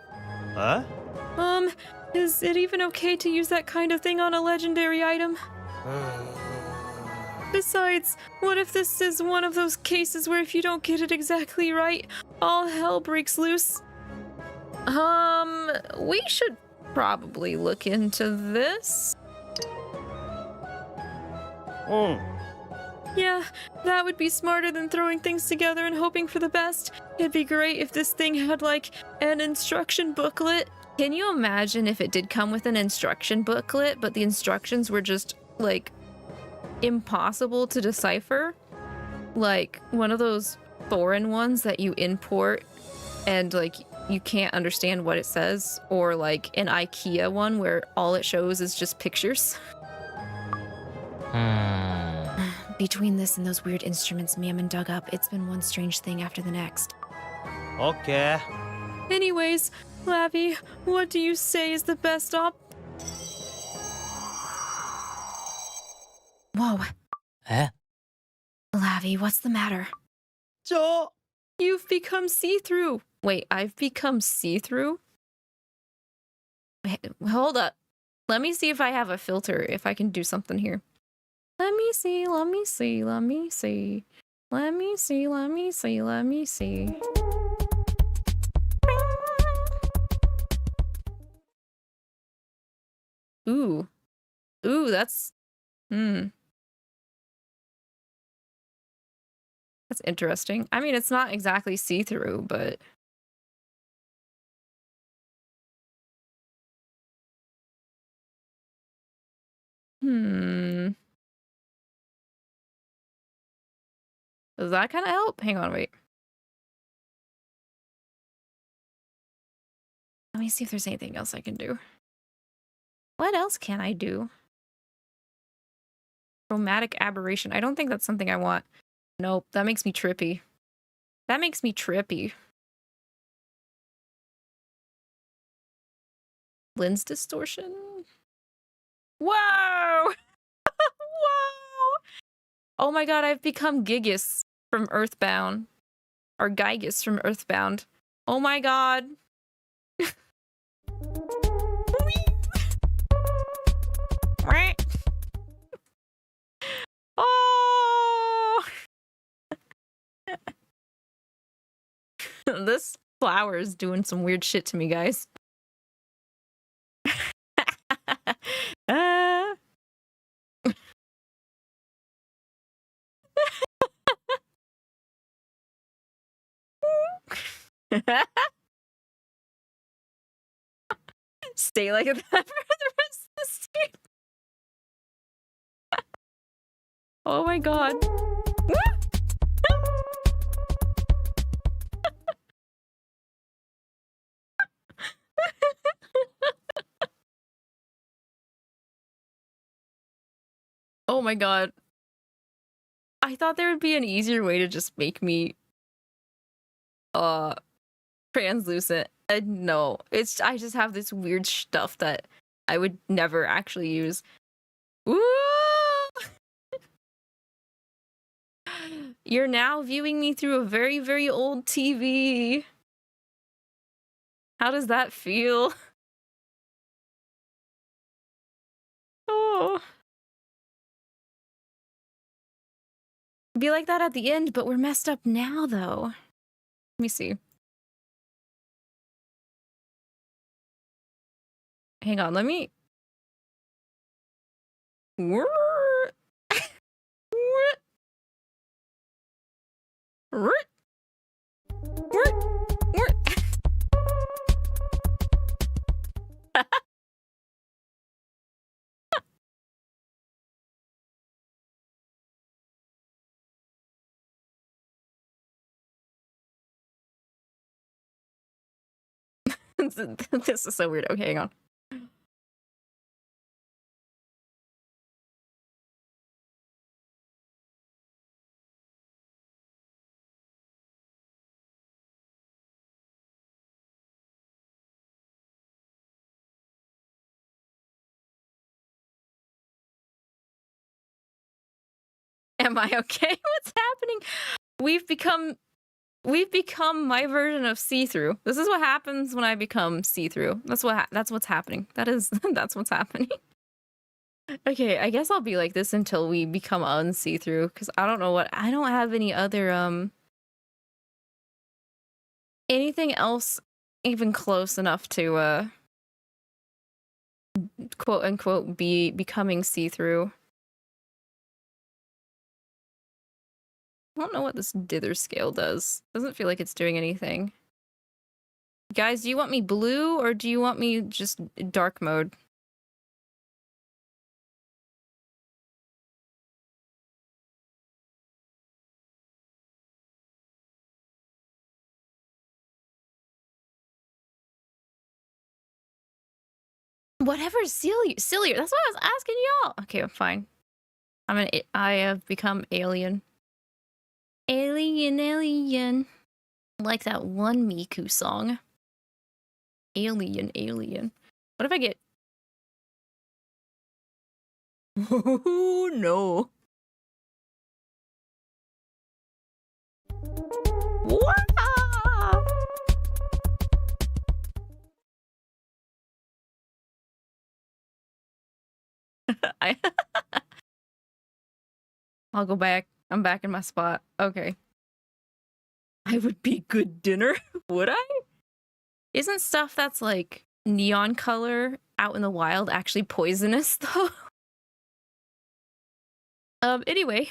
Huh? Is it even okay to use that kind of thing on a legendary item? Besides, what if this is one of those cases where if you don't get it exactly right, all hell breaks loose? We should probably look into this. Yeah, that would be smarter than throwing things together and hoping for the best. It'd be great if this thing had, like, an instruction booklet. Can you imagine if it did come with an instruction booklet, but the instructions were just, like, impossible to decipher? Like, one of those foreign ones that you import and, like, you can't understand what it says, or, like, an IKEA one where all it shows is just pictures. Between this and those weird instruments Mammon dug up, it's been one strange thing after the next. Okay. Anyways, Lavi, what do you say is the best Whoa. Eh? Lavi, what's the matter? You've become see-through. Wait, I've become see-through? Wait, hold up. Let me see if I have a filter, if I can do something here. Let me see. Ooh, that's... That's interesting. I mean, it's not exactly see-through, but... Does that kind of help? Hang on, wait. Let me see if there's anything else I can do. What else can I do? Chromatic aberration. I don't think that's something I want. Nope, that makes me trippy. Lens distortion? Whoa! Whoa! Oh my god, I've become Gigas from Earthbound. Or Gygus from Earthbound. Oh my god. Oh! This flower is doing some weird shit to me, guys. Stay like that for the rest of the stream. Oh my god. Oh my god. I thought there would be an easier way to just make me translucent. No, I just have this weird stuff that I would never actually use. Woo! You're now viewing me through a very, very old TV. How does that feel? Oh. Be like that at the end, but we're messed up now, though. Let me see. Hang on, let me... This is so weird. Okay, hang on. Am I okay? What's happening? We've become my version of see-through. This is what happens when I become see-through. That's what's happening. That's what's happening. Okay, I guess I'll be like this until we become un-see-through, because I don't have any other anything else even close enough to quote unquote becoming see-through. I don't know what this dither scale does. Doesn't feel like it's doing anything. Guys, do you want me blue or do you want me just dark mode? Whatever's sillier. That's what I was asking y'all. Okay, I'm fine. I have become alien. Alien. Like that one Miku song. Alien. What if I get... Oh, no. Wow! I'll go back. I'm back in my spot. Okay. I would be good dinner, would I? Isn't stuff that's like neon color out in the wild actually poisonous though? Anyway.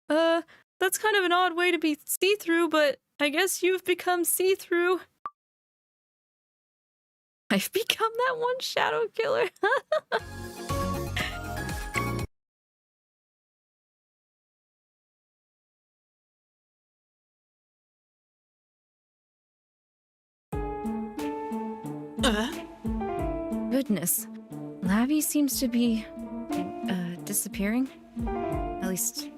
That's kind of an odd way to be see-through, but I guess you've become see-through. I've become that one shadow killer. Goodness. Lavi seems to be disappearing. At least,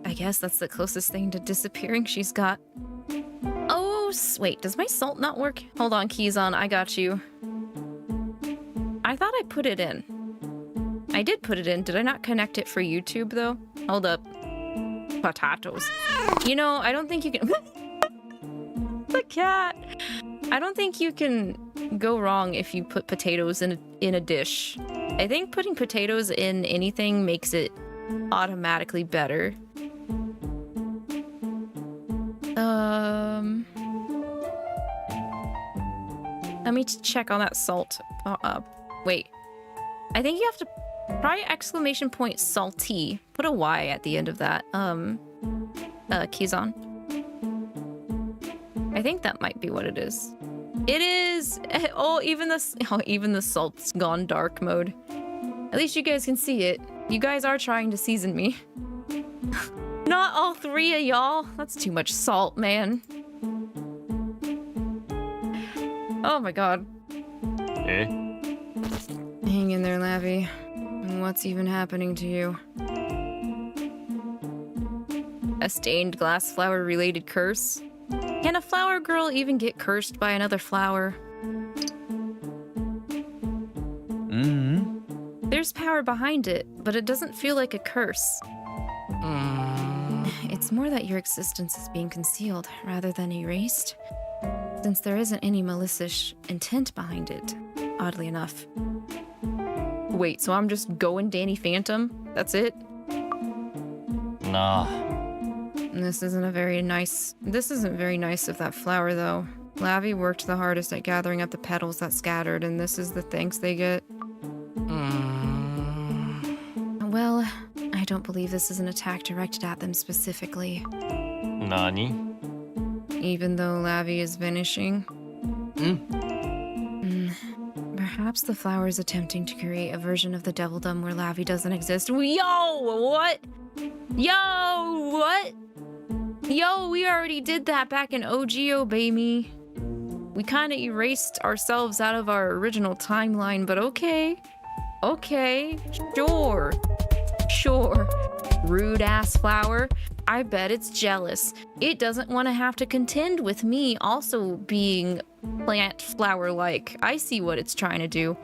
I guess that's the closest thing to disappearing she's got. Oh, wait, does my salt not work? Hold on, Keyzon, I got you. I thought I put it in. I did put it in. Did I not connect it for YouTube, though? Hold up. Potatoes. You know, I don't think you can... The cat! I don't think you can go wrong if you put potatoes in a dish. I think putting potatoes in anything makes it automatically better. Let me check on that salt. Wait. I think you have to try exclamation point salty. Put a Y at the end of that. Keyzon. I think that might be what it is. It is. Oh, even the salt's gone dark mode. At least you guys can see it. You guys are trying to season me. Not all three of y'all. That's too much salt, man. Oh my god. Eh? Hang in there, Lavi. What's even happening to you? A stained glass flower related curse? Can a flower girl even get cursed by another flower? There's power behind it, but it doesn't feel like a curse. It's more that your existence is being concealed rather than erased, since there isn't any malicious intent behind it, oddly enough. Wait, so I'm just going Danny Phantom? That's it? Nah. This isn't very nice of that flower, though. Lavi worked the hardest at gathering up the petals that scattered, and this is the thanks they get. Well, I don't believe this is an attack directed at them specifically. Nani? Even though Lavi is vanishing. Perhaps the flower is attempting to create a version of the Devildom where Lavi doesn't exist. Yo, what? Yo, what? Yo, we already did that back in OGO, baby. We kind of erased ourselves out of our original timeline, but okay. Okay, sure. Sure. Rude ass flower. I bet it's jealous. It doesn't want to have to contend with me also being plant flower-like. I see what it's trying to do.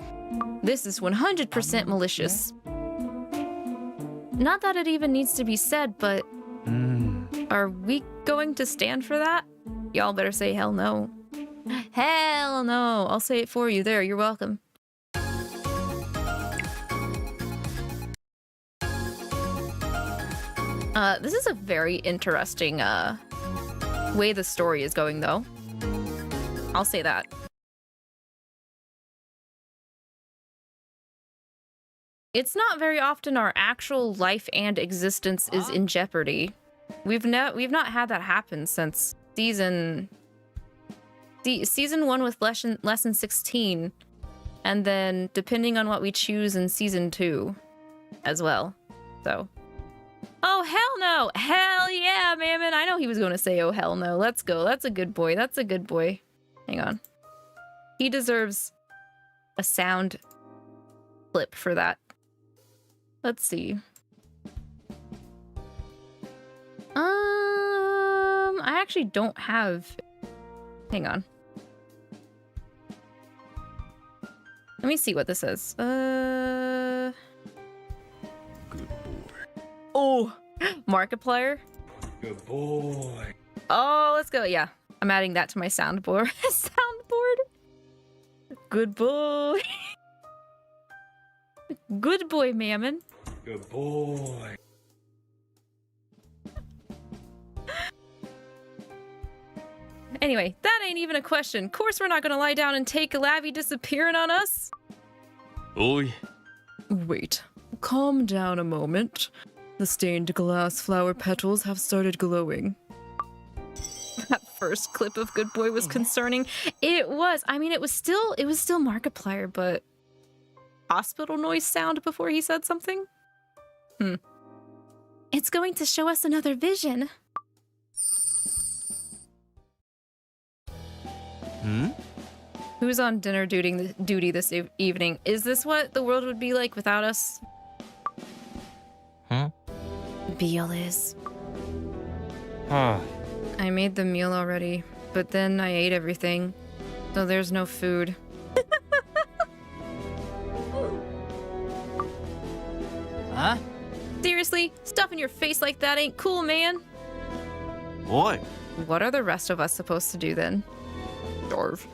This is 100% malicious. Not that it even needs to be said, but are we going to stand for that? Y'all better say hell no. Hell no. I'll say it for you. There, you're welcome. This is a very interesting way the story is going, though. I'll say that. It's not very often our actual life and existence is in jeopardy. We've not had that happen since season 1 with lesson 16, and then depending on what we choose in season 2 as well. So, oh hell no, hell yeah, Mammon! I know he was going to say oh hell no. Let's go. That's a good boy. That's a good boy. Hang on. He deserves a sound clip for that. Let's see. I actually don't have... Hang on. Let me see what this is. Good boy. Oh! Markiplier? Good boy. Oh, let's go. Yeah. I'm adding that to my soundboard. Good boy. Good boy, Mammon. Good boy. Anyway, that ain't even a question. Of course we're not gonna lie down and take Lavi disappearing on us. Oi. Wait. Calm down a moment. The stained glass flower petals have started glowing. That first clip of Good Boy was concerning. It was. I mean, it was still Markiplier, but hospital noise sound before he said something? It's going to show us another vision. Who's on dinner duty this evening? Is this what the world would be like without us? Beal is. I made the meal already, but then I ate everything, so there's no food. Huh? Seriously? Stuffing your face like that ain't cool, man. Oi. What are the rest of us supposed to do then? Starve.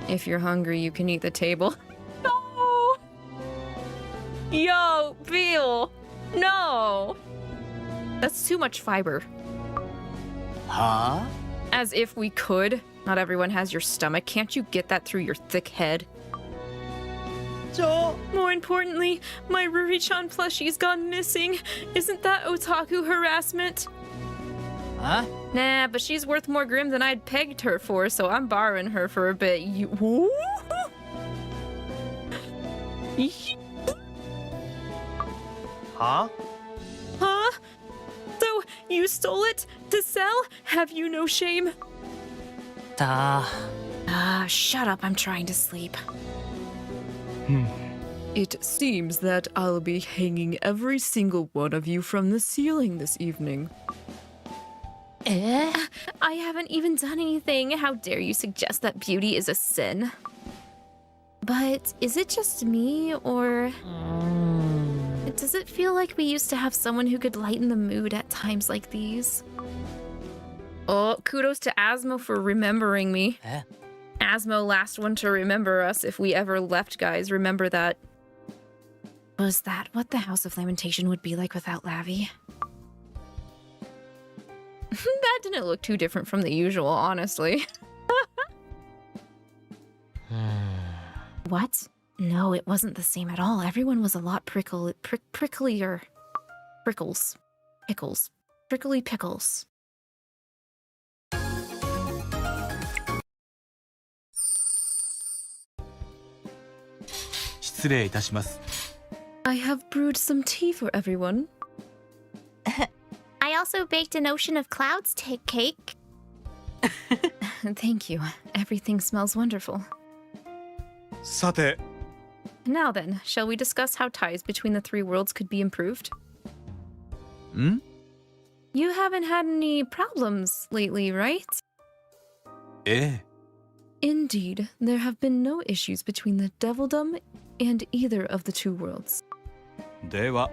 If you're hungry, you can eat the table. No! Yo, Beal! No! That's too much fiber. Huh? As if we could. Not everyone has your stomach. Can't you get that through your thick head? More importantly, my Ruri-chan plushie's gone missing. Isn't that otaku harassment? Huh? Nah, but she's worth more Grim than I'd pegged her for, so I'm borrowing her for a bit. You... Huh? Huh? So, you stole it to sell? Have you no shame? Shut up, I'm trying to sleep. It seems that I'll be hanging every single one of you from the ceiling this evening. I haven't even done anything. How dare you suggest that beauty is a sin? But is it just me, or... Does it feel like we used to have someone who could lighten the mood at times like these? Oh, kudos to Asmo for remembering me. Asmo, last one to remember us if we ever left, guys. Remember that. Was that what the House of Lamentation would be like without Lavi? That didn't look too different from the usual, honestly. What? No, it wasn't the same at all. Everyone was a lot pricklier. Prickles. Pickles. Prickly pickles. I have brewed some tea for everyone. I also baked an ocean of clouds cake. Thank you. Everything smells wonderful. さて Now then, shall we discuss how ties between the three worlds could be improved? You haven't had any problems lately, right? ええ Indeed, there have been no issues between the Devildom and either of the two worlds. では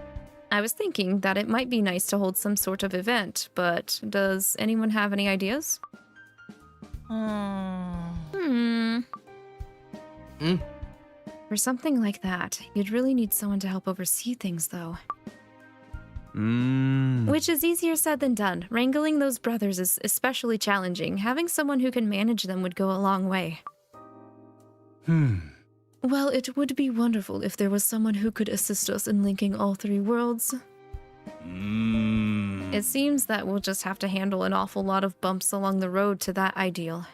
I was thinking that it might be nice to hold some sort of event, but does anyone have any ideas? For something like that, you'd really need someone to help oversee things, though. Which is easier said than done. Wrangling those brothers is especially challenging. Having someone who can manage them would go a long way. Well, it would be wonderful if there was someone who could assist us in linking all three worlds. It seems that we'll just have to handle an awful lot of bumps along the road to that ideal.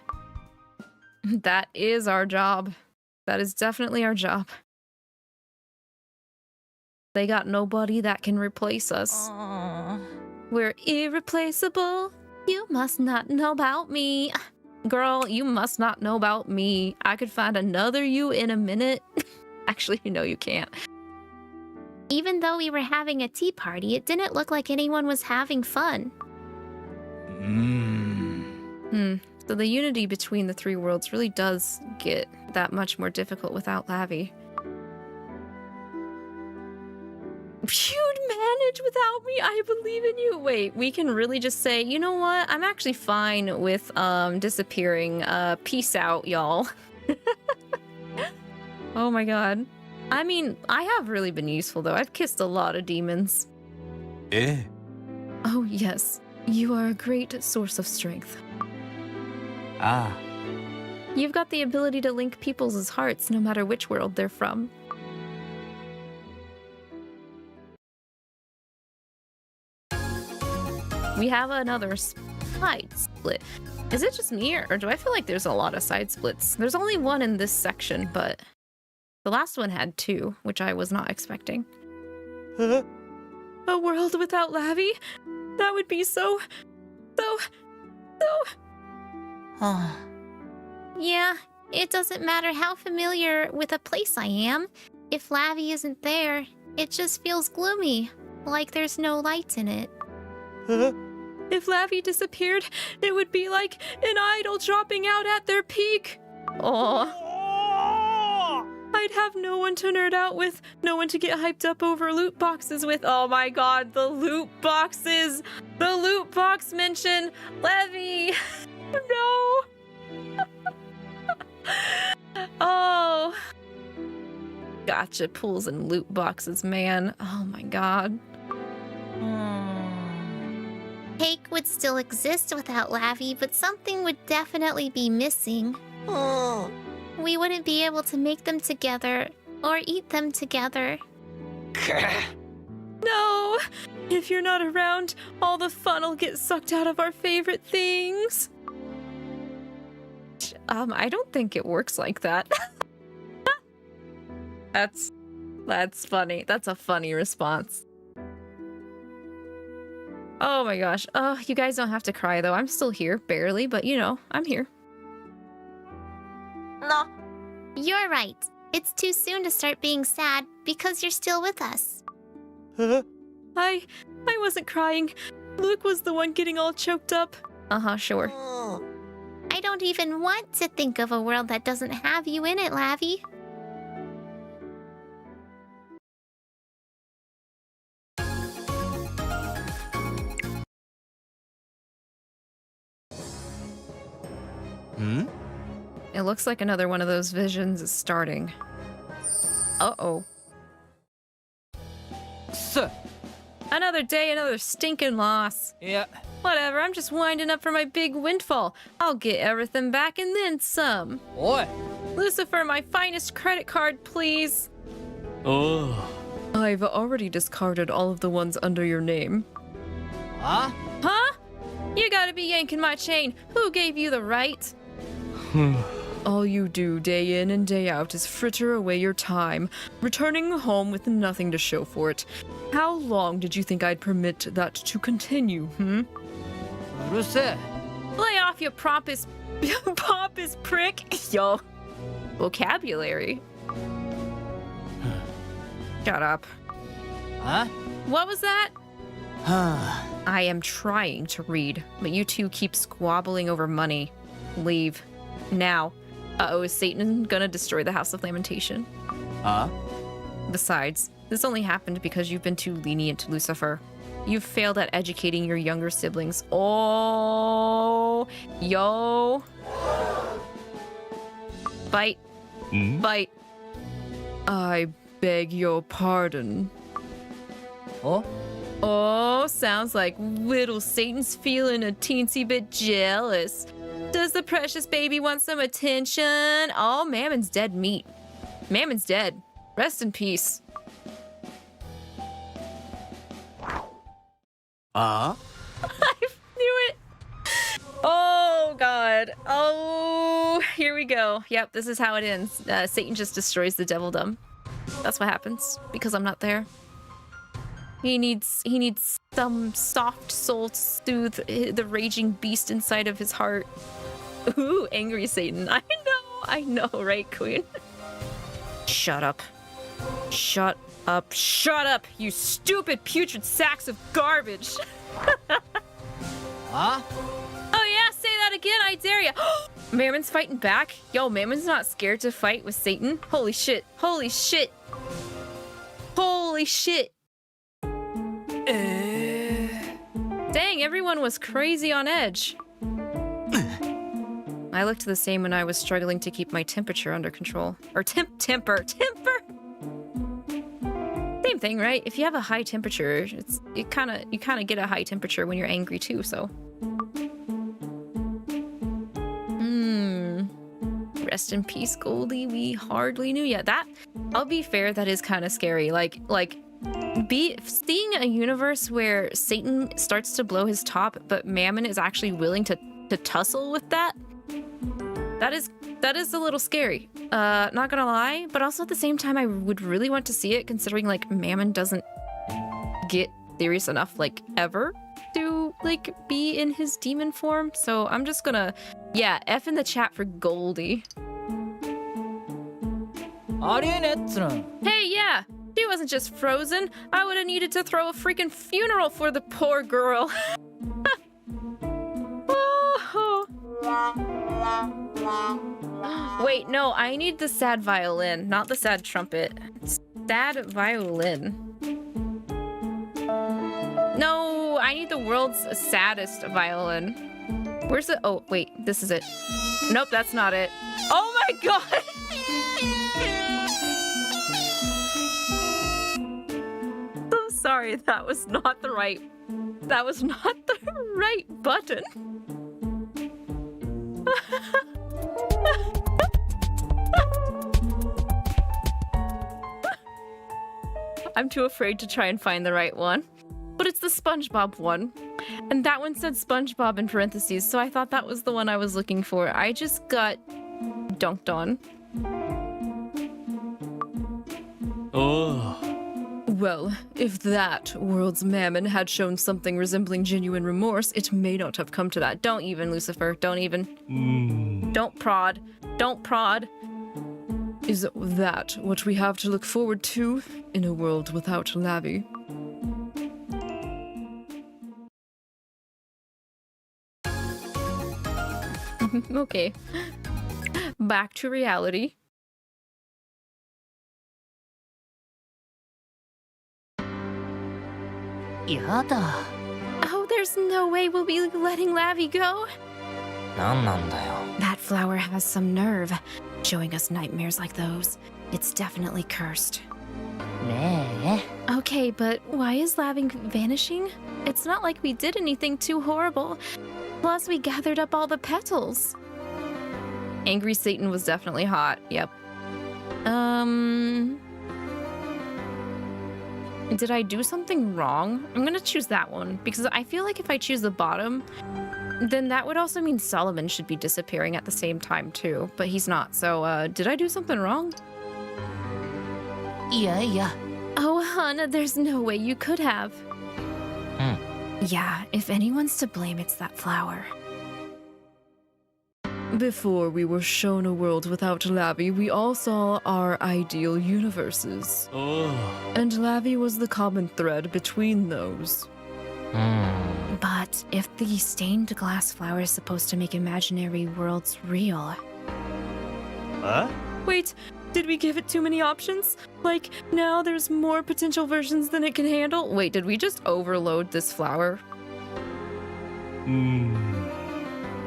That is our job. That is definitely our job. They got nobody that can replace us. We're irreplaceable. You must not know about me. Girl, you must not know about me. I could find another you in a minute. Actually, no, you can't. Even though we were having a tea party, it didn't look like anyone was having fun. So the unity between the three worlds really does get that much more difficult without Lavi. You'd manage without me. I believe in you. Wait, we can really just say, you know what? I'm actually fine with disappearing. Peace out, y'all. Oh my god. I mean, I have really been useful though. I've kissed a lot of demons. ええ Oh yes, you are a great source of strength. ああ You've got the ability to link people's hearts no matter which world they're from. We have another side split. Is it just me, or do I feel like there's a lot of side splits? There's only one in this section, but the last one had two, which I was not expecting. A world without Lavi? That would be so... Yeah, it doesn't matter how familiar with a place I am. If Lavi isn't there, it just feels gloomy, like there's no light in it. If Lavi disappeared, it would be like an idol dropping out at their peak. Oh. I'd have no one to nerd out with, no one to get hyped up over loot boxes with. Oh my god, the loot boxes! The loot box mention! Lavi! No! Oh. Gacha pools and loot boxes, man. Oh my god. Cake would still exist without Lavi, but something would definitely be missing. We wouldn't be able to make them together or eat them together. No! If you're not around, all the fun will get sucked out of our favorite things. I don't think it works like that. That's funny. That's a funny response. Oh my gosh. Oh, you guys don't have to cry though. I'm still here, barely, but you know, I'm here. No. You're right. It's too soon to start being sad because you're still with us. I wasn't crying. Luke was the one getting all choked up. Sure. I don't even want to think of a world that doesn't have you in it, Lavi. Hmm? It looks like another one of those visions is starting. Uh-oh. So, Another day, another stinking loss. yeah. Whatever, I'm just winding up for my big windfall. I'll get everything back and then some. Oi. Lucifer, my finest credit card, please. Oh. I've already discarded all of the ones under your name. Huh? Huh? You gotta be yanking my chain. Who gave you the right? All you do day in and day out is fritter away your time, returning home with nothing to show for it. How long did you think I'd permit that to continue, hmm? うるせえ。 Lay off your pompous prick. Yo. Vocabulary. Shut up. Huh? What was that? I am trying to read, but you two keep squabbling over money. Leave. Now. Uh-oh, is Satan gonna destroy the House of Lamentation? Besides, this only happened because you've been too lenient to Lucifer. You've failed at educating your younger siblings. Oh, yo. Bite. Bite. I beg your pardon. Oh? Oh, sounds like little Satan's feeling a teensy bit jealous. Does the precious baby want some attention? Oh, Mammon's dead meat. Mammon's dead. Rest in peace. I knew it. Oh, God. Oh, here we go. Yep, this is how it ends. Satan just destroys the Devildom. That's what happens because I'm not there. He needs some soft soul to soothe the raging beast inside of his heart. Ooh, angry Satan. I know, right, Queen? Shut up. Shut up. Shut up, you stupid putrid sacks of garbage. Huh? Oh yeah, say that again, I dare ya. Mammon's fighting back? Yo, Mammon's not scared to fight with Satan? Holy shit. Holy shit. Holy shit. Dang, everyone was crazy on edge. I looked the same when I was struggling to keep my temperature under control. Or temper. Same thing, right? If you have a high temperature, you kind of get a high temperature when you're angry too, so. Rest in peace, Goldie. We hardly knew yet. That, I'll be fair, that is kind of scary. Like seeing a universe where Satan starts to blow his top, but Mammon is actually willing to tussle with that. That is a little scary. Not gonna lie, but also at the same time, I would really want to see it, considering like Mammon doesn't get serious enough, like ever, to like be in his demon form. So I'm just gonna, yeah, F in the chat for Goldie. ありえねえっつの。 Hey, yeah, she wasn't just frozen. I would have needed to throw a freaking funeral for the poor girl. Oh. Wait, no, I need the sad violin, not the sad trumpet. Sad violin. No, I need the world's saddest violin. Where's the... Oh, wait, this is it. Nope, that's not it. Oh my god! I'm sorry, that was not the right... That was not the right button. I'm too afraid to try and find the right one. But it's the SpongeBob one. And that one said SpongeBob in parentheses, so I thought that was the one I was looking for. I just got dunked on. Oh. Well, if that world's mammon had shown something resembling genuine remorse, it may not have come to that. Don't even, Lucifer. Don't even. Don't prod. Don't prod. Is that what we have to look forward to in a world without Lavi? Okay. Back to reality. Yada. Oh, there's no way we'll be letting Lavi go. なんなんだよ。 That flower has some nerve, showing us nightmares like those. It's definitely cursed. ねえ。 Okay, but why is Lavi vanishing? It's not like we did anything too horrible. Plus, we gathered up all the petals. Angry Satan was definitely hot. Yep. Did I do something wrong? I'm gonna choose that one because I feel like if I choose the bottom, then that would also mean Solomon should be disappearing at the same time too, but he's not. So, did I do something wrong? いやいや。 Oh, Hana, there's no way you could have. Yeah, if anyone's to blame, it's that flower. Before we were shown a world without Lavi, we all saw our ideal universes. Oh. And Lavi was the common thread between those. But if the stained glass flower is supposed to make imaginary worlds real... Wait, did we give it too many options? Like, now there's more potential versions than it can handle? Wait, did we just overload this flower?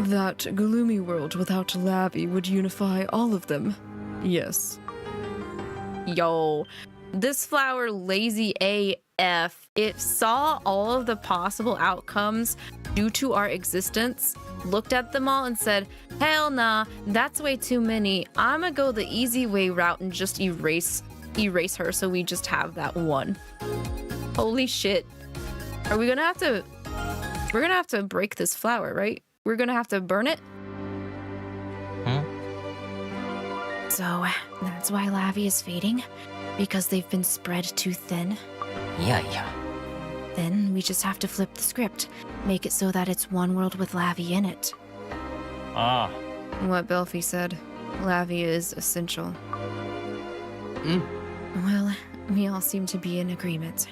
That gloomy world without Lavi would unify all of them. Yes. Yo, this flower lazy AF. It saw all of the possible outcomes due to our existence, looked at them all and said, hell nah, that's way too many. I'ma go the easy way route and just erase her so we just have that one. Holy shit. Are we gonna have to... We're gonna have to break this flower, right? We're gonna have to burn it? So, that's why Lavi is fading? Because they've been spread too thin? いやいや。 Then we just have to flip the script. Make it so that it's one world with Lavi in it. What Belfi said. Lavi is essential. Well, we all seem to be in agreement.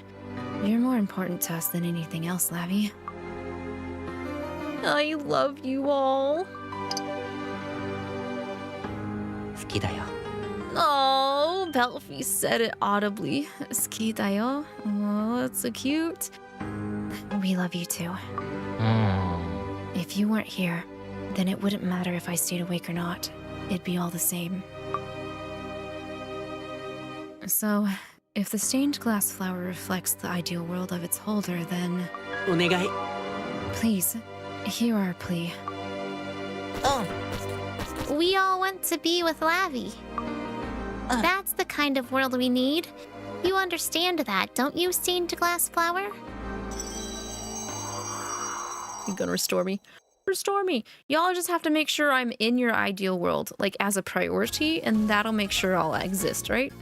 You're more important to us than anything else, Lavi. I love you all. 好きだよ。 Oh, Belfi said it audibly. 好きだよ. Oh, that's so cute. We love you too. If you weren't here, then it wouldn't matter if I stayed awake or not. It'd be all the same. So, if the stained glass flower reflects the ideal world of its holder, then... お願い。 Please, hear our plea. We all want to be with Lavi. That's the kind of world we need. You understand that, don't you, stained glass flower? You gonna restore me? Restore me. Y'all just have to make sure I'm in your ideal world, like as a priority, and that'll make sure I'll exist, right?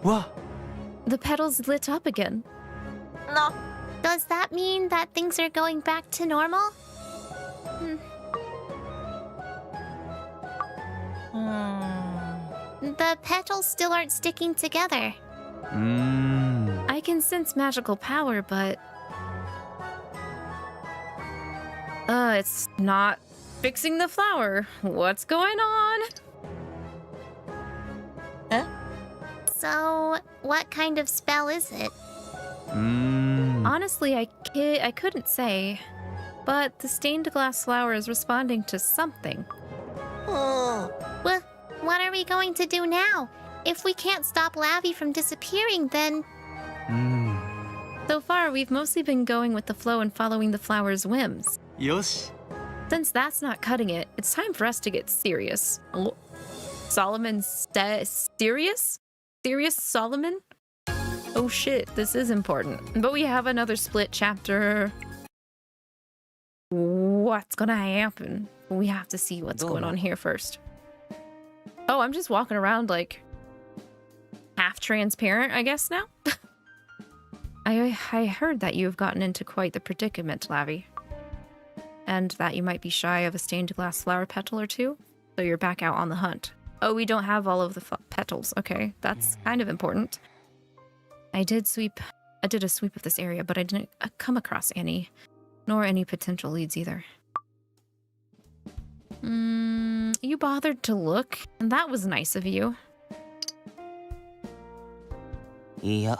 What? The petals lit up again. No. Does that mean that things are going back to normal? The petals still aren't sticking together. I can sense magical power, but... it's not fixing the flower. What's going on? So, what kind of spell is it? Honestly, I couldn't say. But the stained glass flower is responding to something. Well, what are we going to do now? If we can't stop Lavi from disappearing, then... So far, we've mostly been going with the flow and following the flower's whims. よし。 Since that's not cutting it, it's time for us to get serious. Solomon Sirius? Sirius Solomon? Oh shit, this is important. But we have another split chapter. What's gonna happen? We have to see what's going on here first. Oh, I'm just walking around like half transparent, I guess now. I heard that you have gotten into quite the predicament, Lavi. And that you might be shy of a stained glass flower petal or two, so you're back out on the hunt. Oh, we don't have all of the petals. Okay, that's kind of important. I did a sweep of this area, but I didn't come across any, nor any potential leads either. You bothered to look, and that was nice of you. いや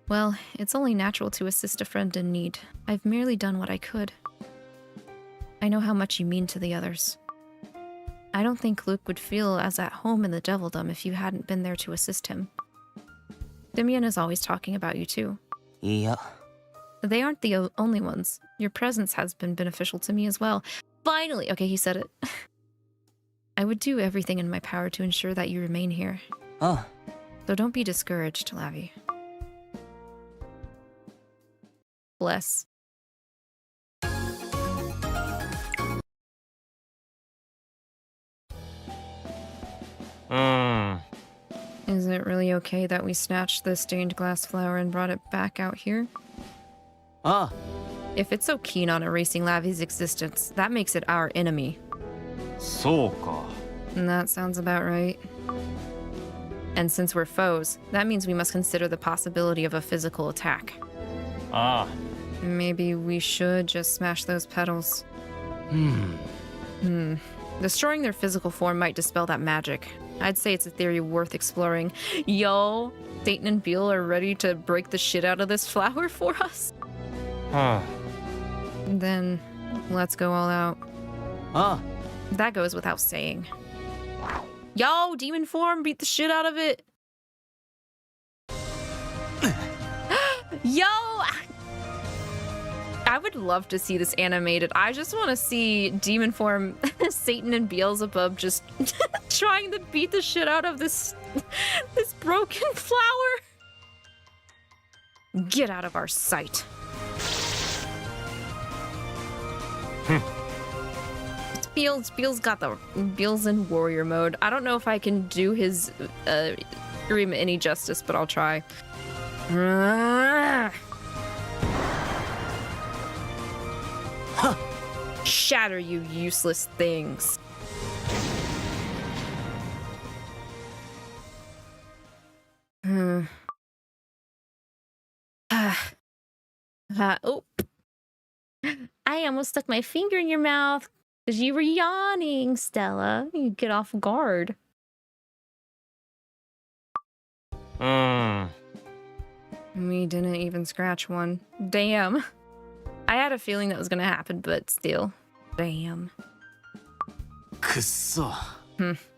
Well, it's only natural to assist a friend in need. I've merely done what I could. I know how much you mean to the others. I don't think Luke would feel as at home in the Devildom if you hadn't been there to assist him. Dimian is always talking about you too. いや They aren't the only ones. Your presence has been beneficial to me as well. Finally! Okay, he said it. I would do everything in my power to ensure that you remain here. あ So don't be discouraged, Lavi. Bless. Is it really okay that we snatched the stained glass flower and brought it back out here? あ If it's so keen on erasing Lavi's existence, that makes it our enemy. そうか。 And that sounds about right. And since we're foes, that means we must consider the possibility of a physical attack. ああ。 Maybe we should just smash those petals. Destroying their physical form might dispel that magic. I'd say it's a theory worth exploring. Yo, Satan and Beal are ready to break the shit out of this flower for us? は Then, let's go all out. あ That goes without saying. Yo, demon form, beat the shit out of it. Yo! I would love to see this animated. I just want to see demon form Satan and Beelzebub just trying to beat the shit out of this broken flower. Get out of our sight. Beel's got the Beel's in warrior mode. I don't know if I can do his dream any justice, but I'll try. Shatter, you useless things. Oh. I almost stuck my finger in your mouth because you were yawning, Stella. You get off guard. うん。 We didn't even scratch one. Damn. I had a feeling that was gonna happen, but still. Damn. くっそ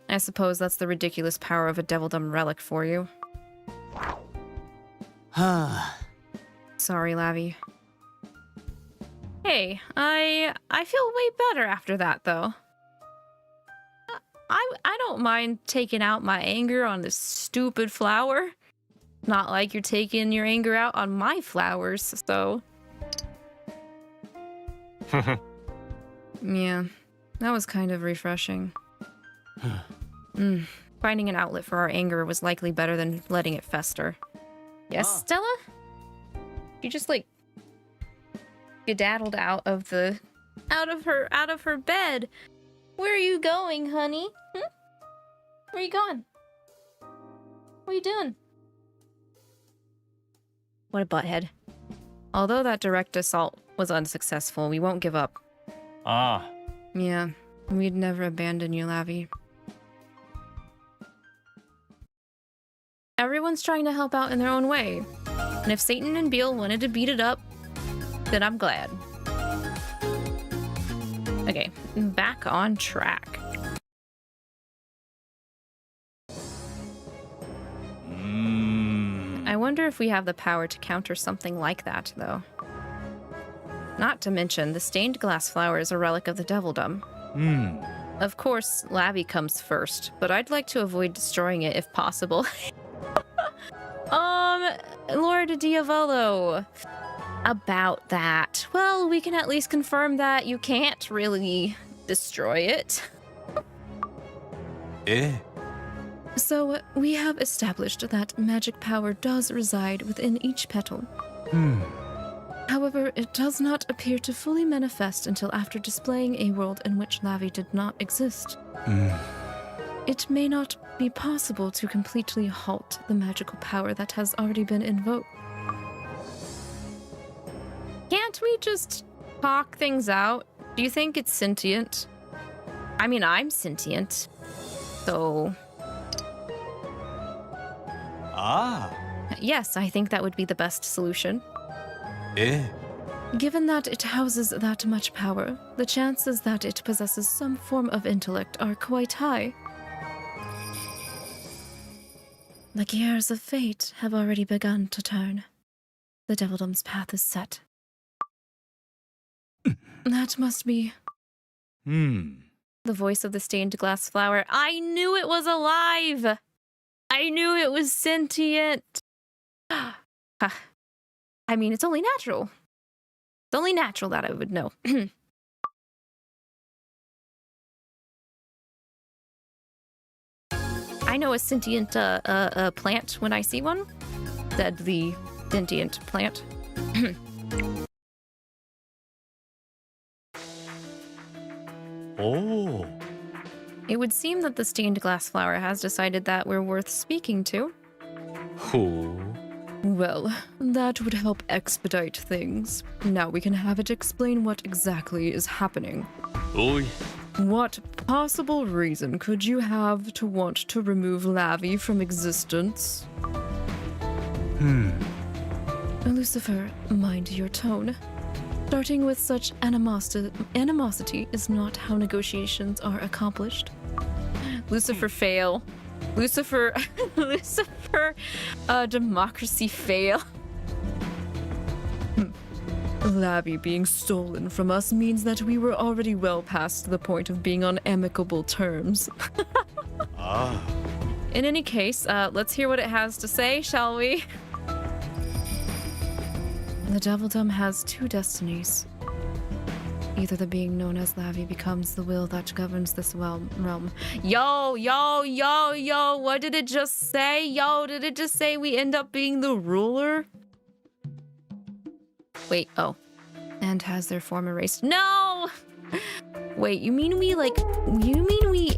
I suppose that's the ridiculous power of a Devildom relic for you. はあ Sorry, Lavi. Hey, I feel way better after that, though. I don't mind taking out my anger on this stupid flower. Not like you're taking your anger out on my flowers, so... Yeah, that was kind of refreshing. Finding an outlet for our anger was likely better than letting it fester. Yes, Stella? You just like skedaddled out of her bed. Where are you going, honey? Where are you going? What are you doing? What a butthead. Although that direct assault was unsuccessful, we won't give up. ああ。 Yeah, we'd never abandon you, Lavi. Everyone's trying to help out in their own way. And if Satan and Beal wanted to beat it up, then I'm glad. Okay, back on track. I wonder if we have the power to counter something like that, though. Not to mention, the stained glass flower is a relic of the Devildom. Of course, Lavi comes first, but I'd like to avoid destroying it if possible. Lord Diavolo, about that. Well, we can at least confirm that you can't really destroy it. So, we have established that magic power does reside within each petal. However, it does not appear to fully manifest until after displaying a world in which Lavi did not exist. It may not be possible to completely halt the magical power that has already been invoked. Can't we just talk things out? Do you think it's sentient? I mean, I'm sentient, so... Yes, I think that would be the best solution. Given that it houses that much power, the chances that it possesses some form of intellect are quite high. The gears of fate have already begun to turn. The Devildom's path is set. That must be... The voice of the stained glass flower. I knew it was alive! I knew it was sentient! I mean, it's only natural. It's only natural that I would know. I know a sentient plant when I see one. Deadly sentient plant. Oh. It would seem that the stained glass flower has decided that we're worth speaking to. Well, that would help expedite things. Now we can have it explain what exactly is happening. Oi. What possible reason could you have to want to remove Lavi from existence? Lucifer, mind your tone. Starting with such animosity is not how negotiations are accomplished. Lucifer fail. Lucifer, democracy fail. Lavi being stolen from us means that we were already well past the point of being on amicable terms. In any case, let's hear what it has to say, shall we? The Devildom has two destinies. Either the being known as Lavi becomes the will that governs this realm. Yo, what did it just say? Yo, did it just say we end up being the ruler? Wait, oh. And has their form erased. No! Wait, you mean we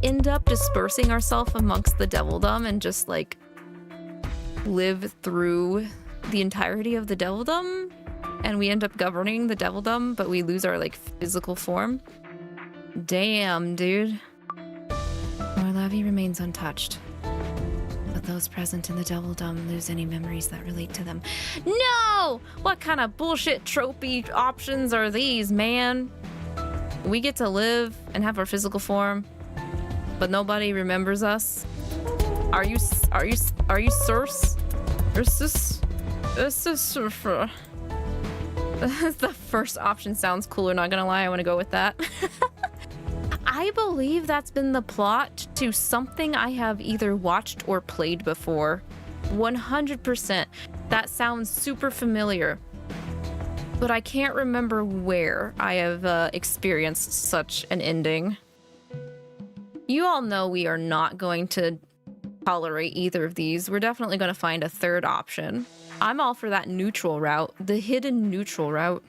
end up dispersing ourselves amongst the Devildom and just, like, live through the entirety of the Devildom? And we end up governing the Devildom, but we lose our, like, physical form? Damn, dude. Our Lavi remains untouched. But those present in the Devildom lose any memories that relate to them. No! What kind of bullshit tropey options are these, man? We get to live and have our physical form, but nobody remembers us? Are you Circe? The first option sounds cooler, not gonna lie, I wanna go with that. I believe that's been the plot to something I have either watched or played before. 100%. That sounds super familiar. But I can't remember where I have experienced such an ending. You all know we are not going to tolerate either of these. We're definitely going to find a third option. I'm all for that neutral route, the hidden neutral route.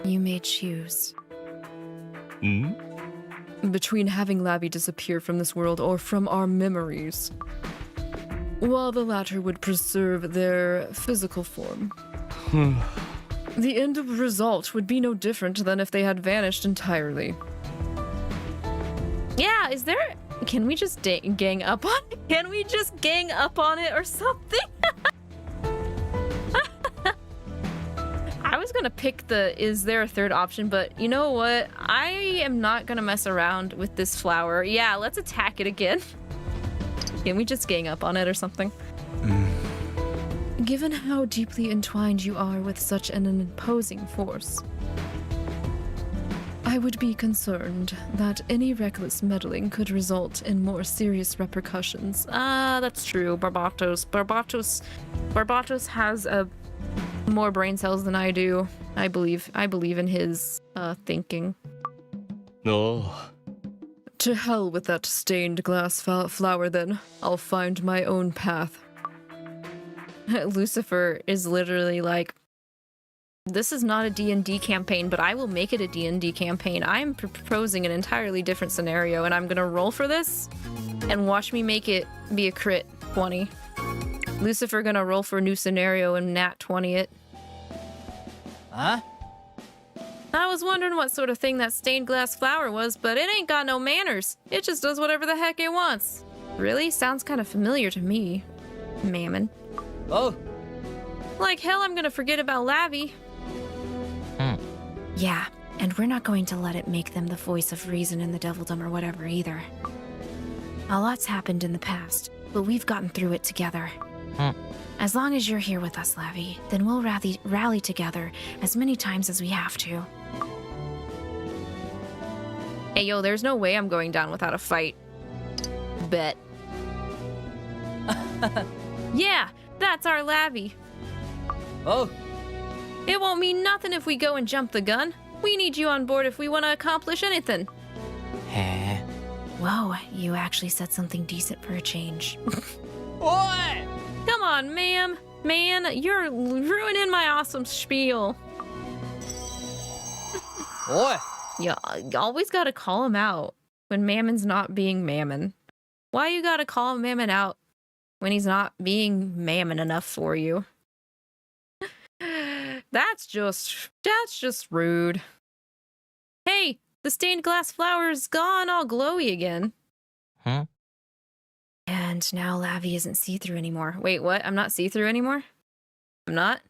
You may choose. Between having Lavi disappear from this world or from our memories. While the latter would preserve their physical form. The end result would be no different than if they had vanished entirely. Yeah, is there... Can we just gang up on it? Can we just gang up on it or something? I was gonna pick the is there a third option, but you know what? I am not gonna mess around with this flower. Yeah, let's attack it again. Can we just gang up on it or something? Given how deeply entwined you are with such an imposing force, I would be concerned that any reckless meddling could result in more serious repercussions. That's true, Barbatos. Barbatos has more brain cells than I do. I believe in his thinking. No. To hell with that stained glass flower then. I'll find my own path. Lucifer is literally like, this is not a D&D campaign, but I will make it a D&D campaign. I'm proposing an entirely different scenario, and I'm gonna roll for this, and watch me make it be a crit 20. Lucifer gonna roll for a new scenario and nat 20 it. Huh? I was wondering what sort of thing that stained glass flower was, but it ain't got no manners. It just does whatever the heck it wants. Really? Sounds kind of familiar to me, Mammon. Oh. Like hell I'm gonna forget about Lavi. Yeah, and we're not going to let it make them the voice of reason in the Devildom or whatever either. A lot's happened in the past, but we've gotten through it together. As long as you're here with us, Lavi, then we'll rally together as many times as we have to. Hey yo, there's no way I'm going down without a fight. Bet. Yeah, that's our Lavi. Oh. It won't mean nothing if we go and jump the gun. We need you on board if we want to accomplish anything. Huh? Whoa, you actually said something decent for a change. Oi! Come on, ma'am. Man, you're ruining my awesome spiel. Oi! You always gotta call him out when Mammon's not being Mammon. Why you gotta call Mammon out when he's not being Mammon enough for you? That's just rude. Hey, the stained glass flower is gone all glowy again. Huh? And now Lavi isn't see-through anymore. Wait, what? I'm not see-through anymore? I'm not?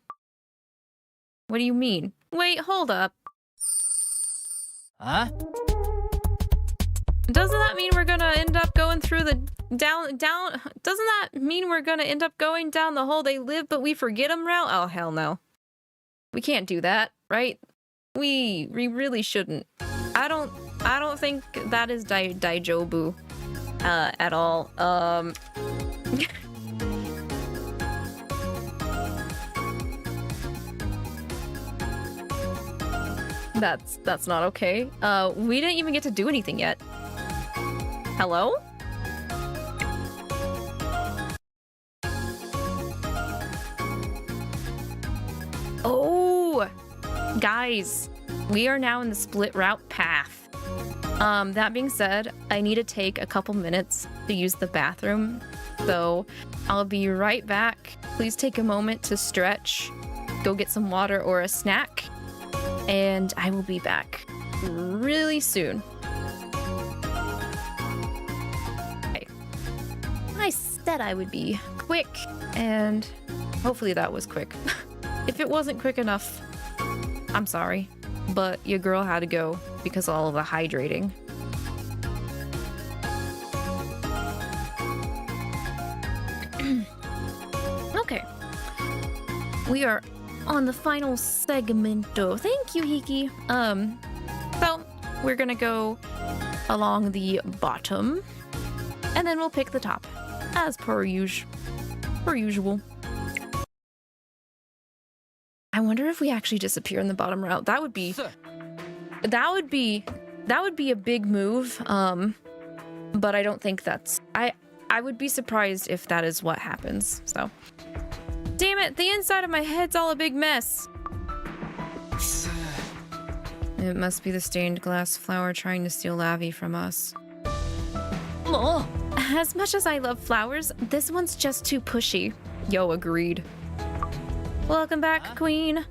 What do you mean? Wait, hold up. Huh? Doesn't that mean we're gonna end up going through the down? Doesn't that mean we're gonna end up going down the hole they live but we forget them route? Oh, hell no. We can't do that, right? We really shouldn't. I don't think that is Daijobu at all. That's not okay. We didn't even get to do anything yet. Hello? Oh, guys, we are now in the split route path. That being said, I need to take a couple minutes to use the bathroom, so I'll be right back. Please take a moment to stretch, go get some water or a snack, and I will be back really soon. Okay. I said I would be quick, and hopefully that was quick. If it wasn't quick enough, I'm sorry, but your girl had to go because of all of the hydrating. Okay. We are on the final segmento. Thank you, Hiki. So we're gonna go along the bottom, and then we'll pick the top, as per usual. I wonder if we actually disappear in the bottom route. That would be a big move. But I don't think that's. I would be surprised if that is what happens. So, damn it! The inside of my head's all a big mess. It must be the stained glass flower trying to steal Lavi from us. Oh, as much as I love flowers, this one's just too pushy. Yo, agreed. Welcome back, Queen.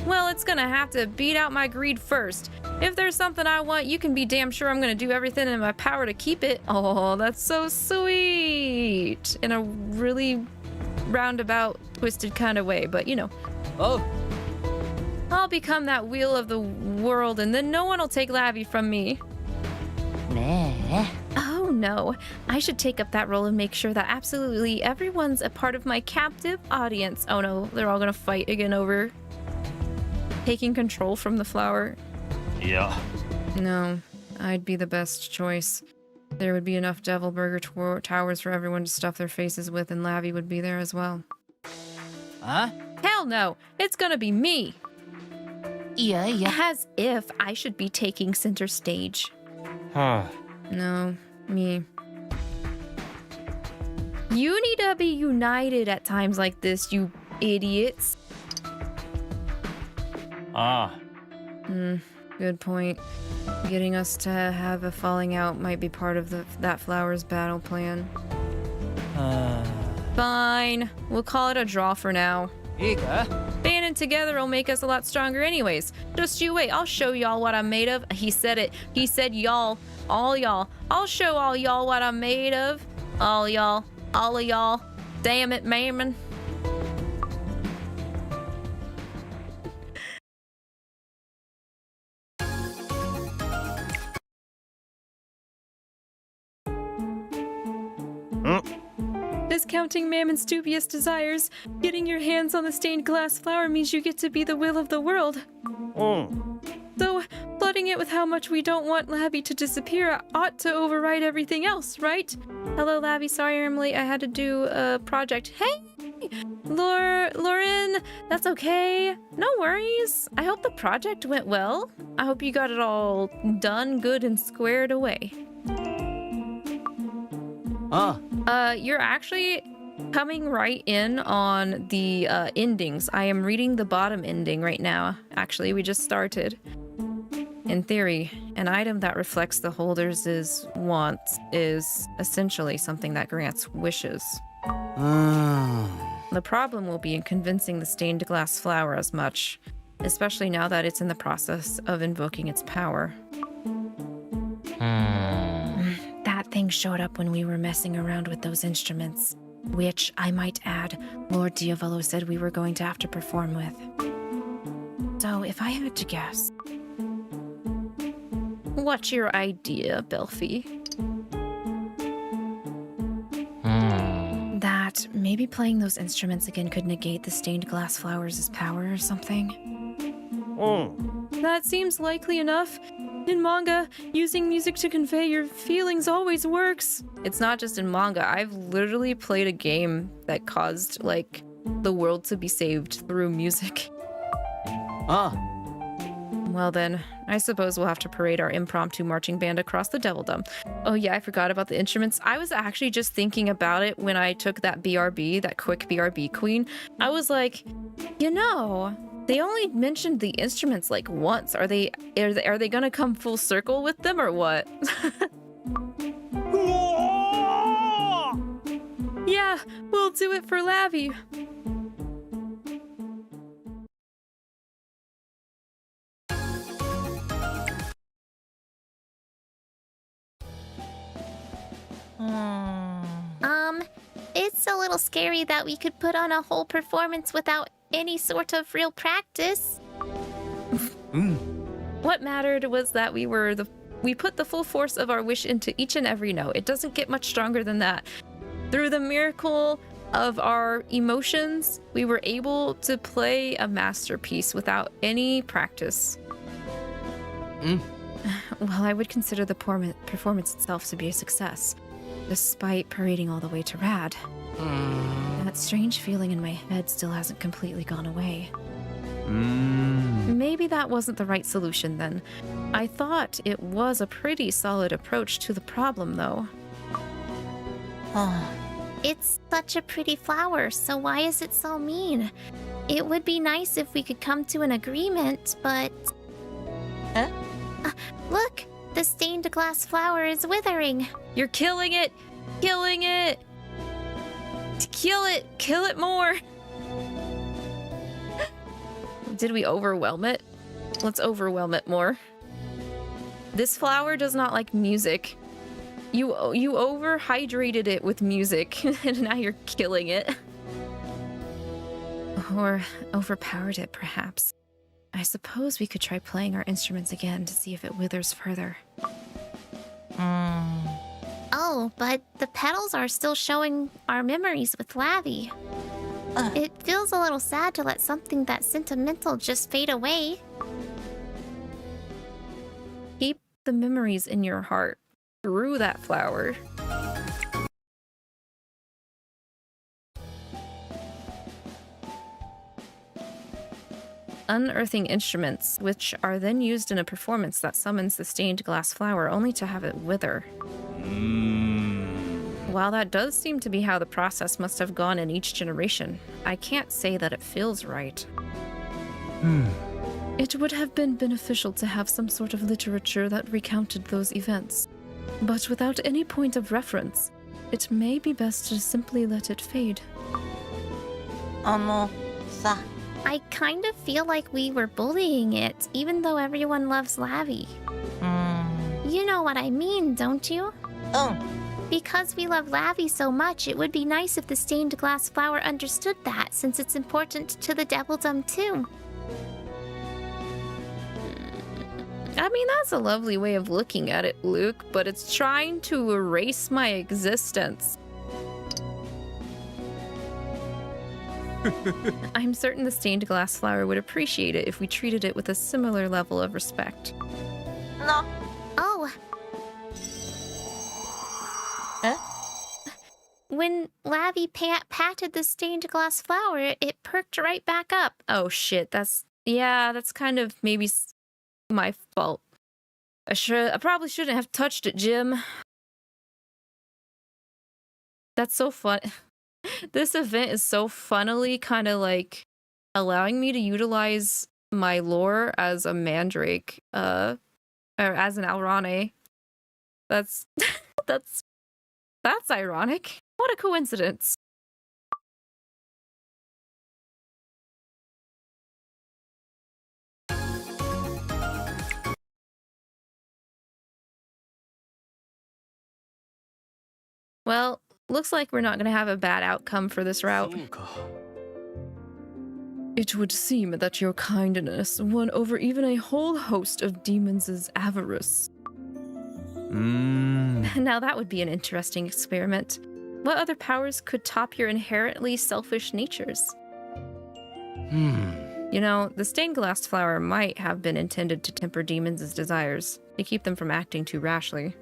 Well, it's gonna have to beat out my greed first. If there's something I want, you can be damn sure I'm gonna do everything in my power to keep it. Oh, that's so sweet. In a really roundabout, twisted kind of way, but you know. Oh. I'll become that wheel of the world, and then no one will take Lavi from me. Nah. Oh no, I should take up that role and make sure that absolutely everyone's a part of my captive audience. Oh no, they're all gonna fight again over taking control from the flower. Yeah. No, I'd be the best choice. There would be enough Devil Burger towers for everyone to stuff their faces with, and Lavi would be there as well. Huh? Hell no! It's gonna be me! Yeah. As if I should be taking center stage. Huh. No, me. You need to be united at times like this, you idiots. Ah. Good point. Getting us to have a falling out might be part of that flower's battle plan. Fine. We'll call it a draw for now. Banding together will make us a lot stronger anyways. Just you wait. I'll show y'all what I'm made of. He said it. He said y'all. All y'all. I'll show all y'all what I'm made of. All y'all. All of y'all. Damn it, man. Discounting Mammon's dubious desires, getting your hands on the stained glass flower means you get to be the will of the world. So, flooding it with how much we don't want Lavi to disappear ought to override everything else, right? Hello, Lavi. Sorry I'm late. I had to do a project. Hey! Lauren, that's okay. No worries. I hope the project went well. I hope you got it all done, good, and squared away. You're actually coming right in on the endings. I am reading the bottom ending right now. Actually, we just started. In theory, an item that reflects the holder's wants is essentially something that grants wishes. The problem will be in convincing the stained glass flower as much, especially now that it's in the process of invoking its power. That thing showed up when we were messing around with those instruments, which, I might add, Lord Diavolo said we were going to have to perform with. So, if I had to guess... What's your idea, Belfie? That maybe playing those instruments again could negate the stained glass flowers' power or something? That seems likely enough. In manga, using music to convey your feelings always works. It's not just in manga. I've literally played a game that caused, like, the world to be saved through music. Well then, I suppose we'll have to parade our impromptu marching band across the Devildom. Oh yeah, I forgot about the instruments. I was actually just thinking about it when I took that BRB, that quick BRB queen. I was like, you know, they only mentioned the instruments like once. Are they gonna come full circle with them or what? Yeah, we'll do it for Lavi. It's a little scary that we could put on a whole performance without any sort of real practice. What mattered was that we put the full force of our wish into each and every note. It doesn't get much stronger than that. Through the miracle of our emotions, we were able to play a masterpiece without any practice. Well, I would consider the performance itself to be a success, despite parading all the way to Rad. That strange feeling in my head still hasn't completely gone away. Maybe that wasn't the right solution then. I thought it was a pretty solid approach to the problem, though. It's such a pretty flower, so why is it so mean? It would be nice if we could come to an agreement, but... look! The stained glass flower is withering. You're killing it! Killing it! Kill it! Kill it more! Did we overwhelm it? Let's overwhelm it more. This flower does not like music. You overhydrated it with music, and now you're killing it. Or overpowered it, perhaps. I suppose we could try playing our instruments again to see if it withers further. Oh, but the petals are still showing our memories with Lavi. It feels a little sad to let something that sentimental just fade away. Keep the memories in your heart through that flower. Unearthing instruments, which are then used in a performance that summons the stained glass flower only to have it wither. While that does seem to be how the process must have gone in each generation, I can't say that it feels right. It would have been beneficial to have some sort of literature that recounted those events. But without any point of reference, it may be best to simply let it fade. I kind of feel like we were bullying it, even though everyone loves Lavi. You know what I mean, don't you? Because we love Lavi so much, it would be nice if the stained glass flower understood that, since it's important to the Devildom too. I mean, that's a lovely way of looking at it, Luke, but it's trying to erase my existence. I'm certain the stained glass flower would appreciate it if we treated it with a similar level of respect. No. Oh. When Lavi patted the stained glass flower, it perked right back up. Oh shit, that's kind of maybe my fault. I probably shouldn't have touched it, Jim. That's so fun. This event is so funnily kind of like allowing me to utilize my lore as a Mandrake, or as an Alraune. That's ironic. What a coincidence. Well, looks like we're not going to have a bad outcome for this route. It would seem that your kindness won over even a whole host of demons' avarice. Now that would be an interesting experiment. What other powers could top your inherently selfish natures? You know, the stained glass flower might have been intended to temper demons' desires, to keep them from acting too rashly.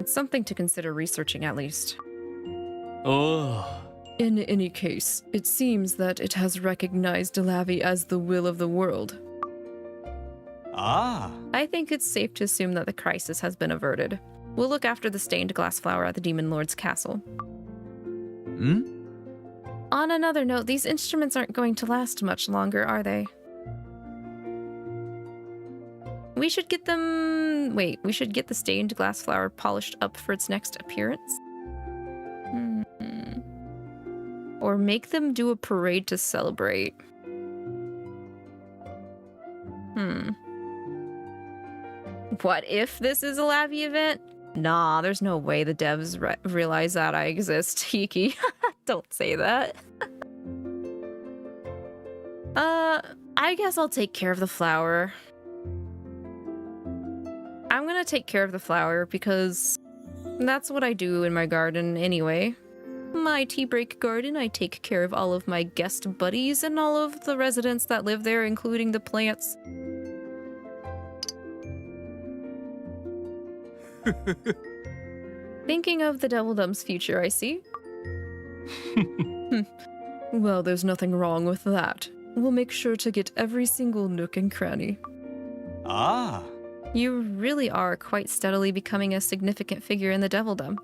It's something to consider researching, at least. In any case, it seems that it has recognized Lavi as the will of the world. I think it's safe to assume that the crisis has been averted. We'll look after the stained glass flower at the Demon Lord's castle. On another note, these instruments aren't going to last much longer, are they? We should get them... Wait, we should get the stained glass flower polished up for its next appearance? Or make them do a parade to celebrate. What if this is a Lavi event? Nah, there's no way the devs realize that I exist, Hiki. Don't say that. I guess I'll take care of the flower. I'm gonna take care of the flower because that's what I do in my garden anyway. My tea break garden, I take care of all of my guest buddies and all of the residents that live there, including the plants. Thinking of the Devildom's future, I see. Well, there's nothing wrong with that. We'll make sure to get every single nook and cranny. You really are quite steadily becoming a significant figure in the Devildom.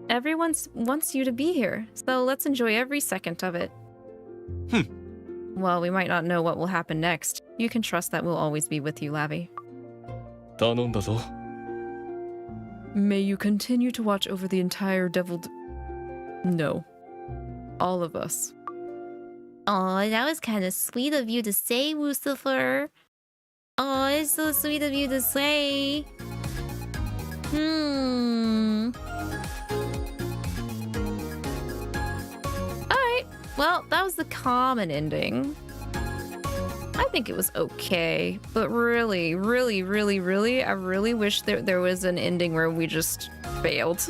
Everyone wants you to be here, so let's enjoy every second of it. Well, we might not know what will happen next. You can trust that we'll always be with you, Lavi. 頼んだぞ. May you continue to watch over the entire No. All of us. Oh, that was kind of sweet of you to say, Lucifer. Oh, it's so sweet of you to say. Alright, well, that was the common ending. I think it was okay, but really, I really wish there was an ending where we just failed.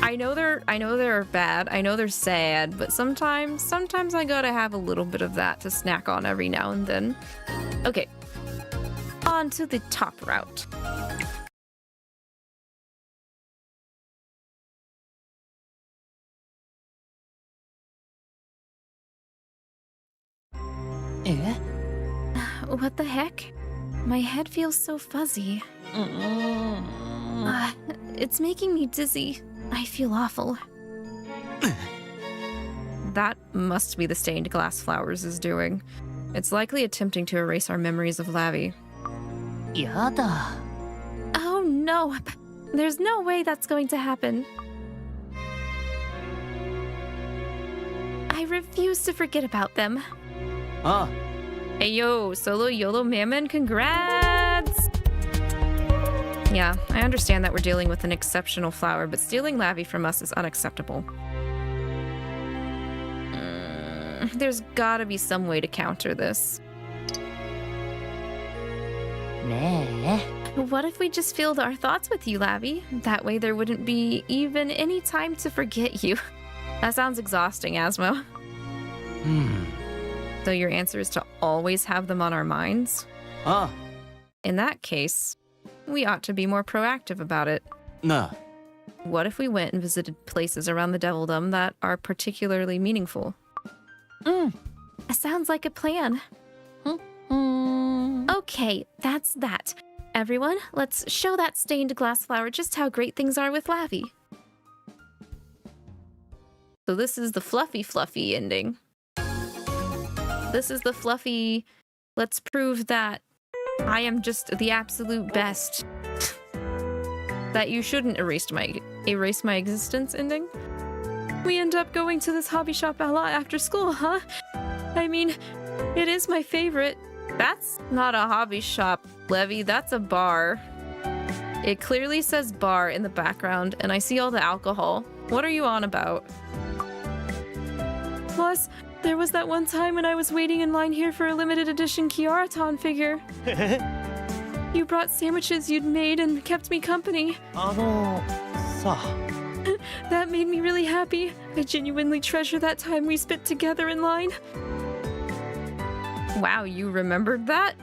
I know they're bad, I know they're sad, but sometimes I gotta have a little bit of that to snack on every now and then. Okay, on to the top route. What the heck? My head feels so fuzzy. It's making me dizzy. I feel awful. That must be the stained glass flowers is doing. It's likely attempting to erase our memories of Lavi. Yada. Oh no! There's no way that's going to happen. I refuse to forget about them. Ah. Hey yo, Solo YOLO Mammon, congrats! Yeah, I understand that we're dealing with an exceptional flower, but stealing Lavi from us is unacceptable. There's gotta be some way to counter this. What if we just filled our thoughts with you, Lavi? That way there wouldn't be even any time to forget you. That sounds exhausting, Asmo. So your answer is to always have them on our minds? Ah. In that case, we ought to be more proactive about it. Nah. What if we went and visited places around the Devildom that are particularly meaningful? Sounds like a plan. Okay, that's that. Everyone, let's show that stained glass flower just how great things are with Lavi. So this is the fluffy ending. This is the fluffy, let's prove that I am just the absolute best. That you shouldn't erase my existence ending. We end up going to this hobby shop a lot after school, huh? I mean, it is my favorite. That's not a hobby shop, Levi, that's a bar. It clearly says bar in the background, and I see all the alcohol. What are you on about? Plus, there was that one time when I was waiting in line here for a limited edition Kiaraton figure. You brought sandwiches you'd made and kept me company. That made me really happy. I genuinely treasure that time we spent together in line. Wow, you remembered that?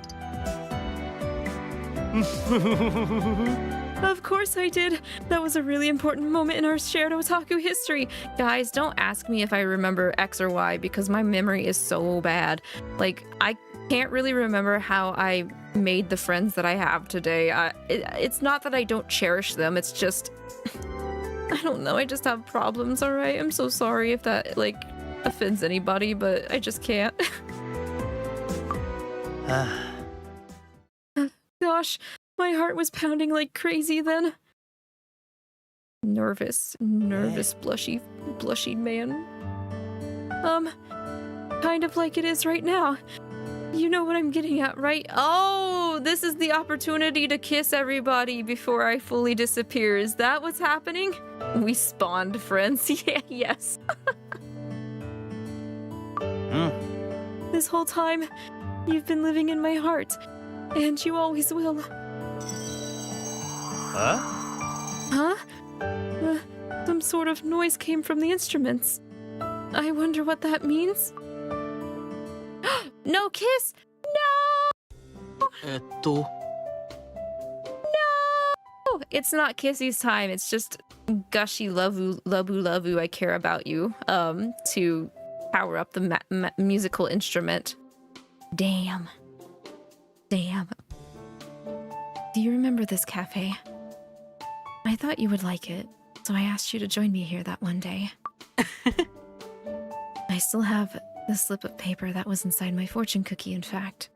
Of course I did. That was a really important moment in our shared otaku history. Guys, don't ask me if I remember X or Y because my memory is so bad. Like, I can't really remember how I made the friends that I have today. It's not that I don't cherish them, it's just... I don't know, I just have problems, alright? I'm so sorry if that, like, offends anybody, but I just can't. Gosh, my heart was pounding like crazy then. Nervous, blushy man. Kind of like it is right now. You know what I'm getting at, right? Oh, this is the opportunity to kiss everybody before I fully disappear. Is that what's happening? We spawned friends. Yeah, yes. This whole time, you've been living in my heart. And you always will. Huh? Some sort of noise came from the instruments. I wonder what that means. No kiss! No! No! It's not kissy's time. It's just gushy lavu I care about you. To power up the musical instrument. Damn. Do you remember this cafe? I thought you would like it, so I asked you to join me here that one day. I still have the slip of paper that was inside my fortune cookie, in fact.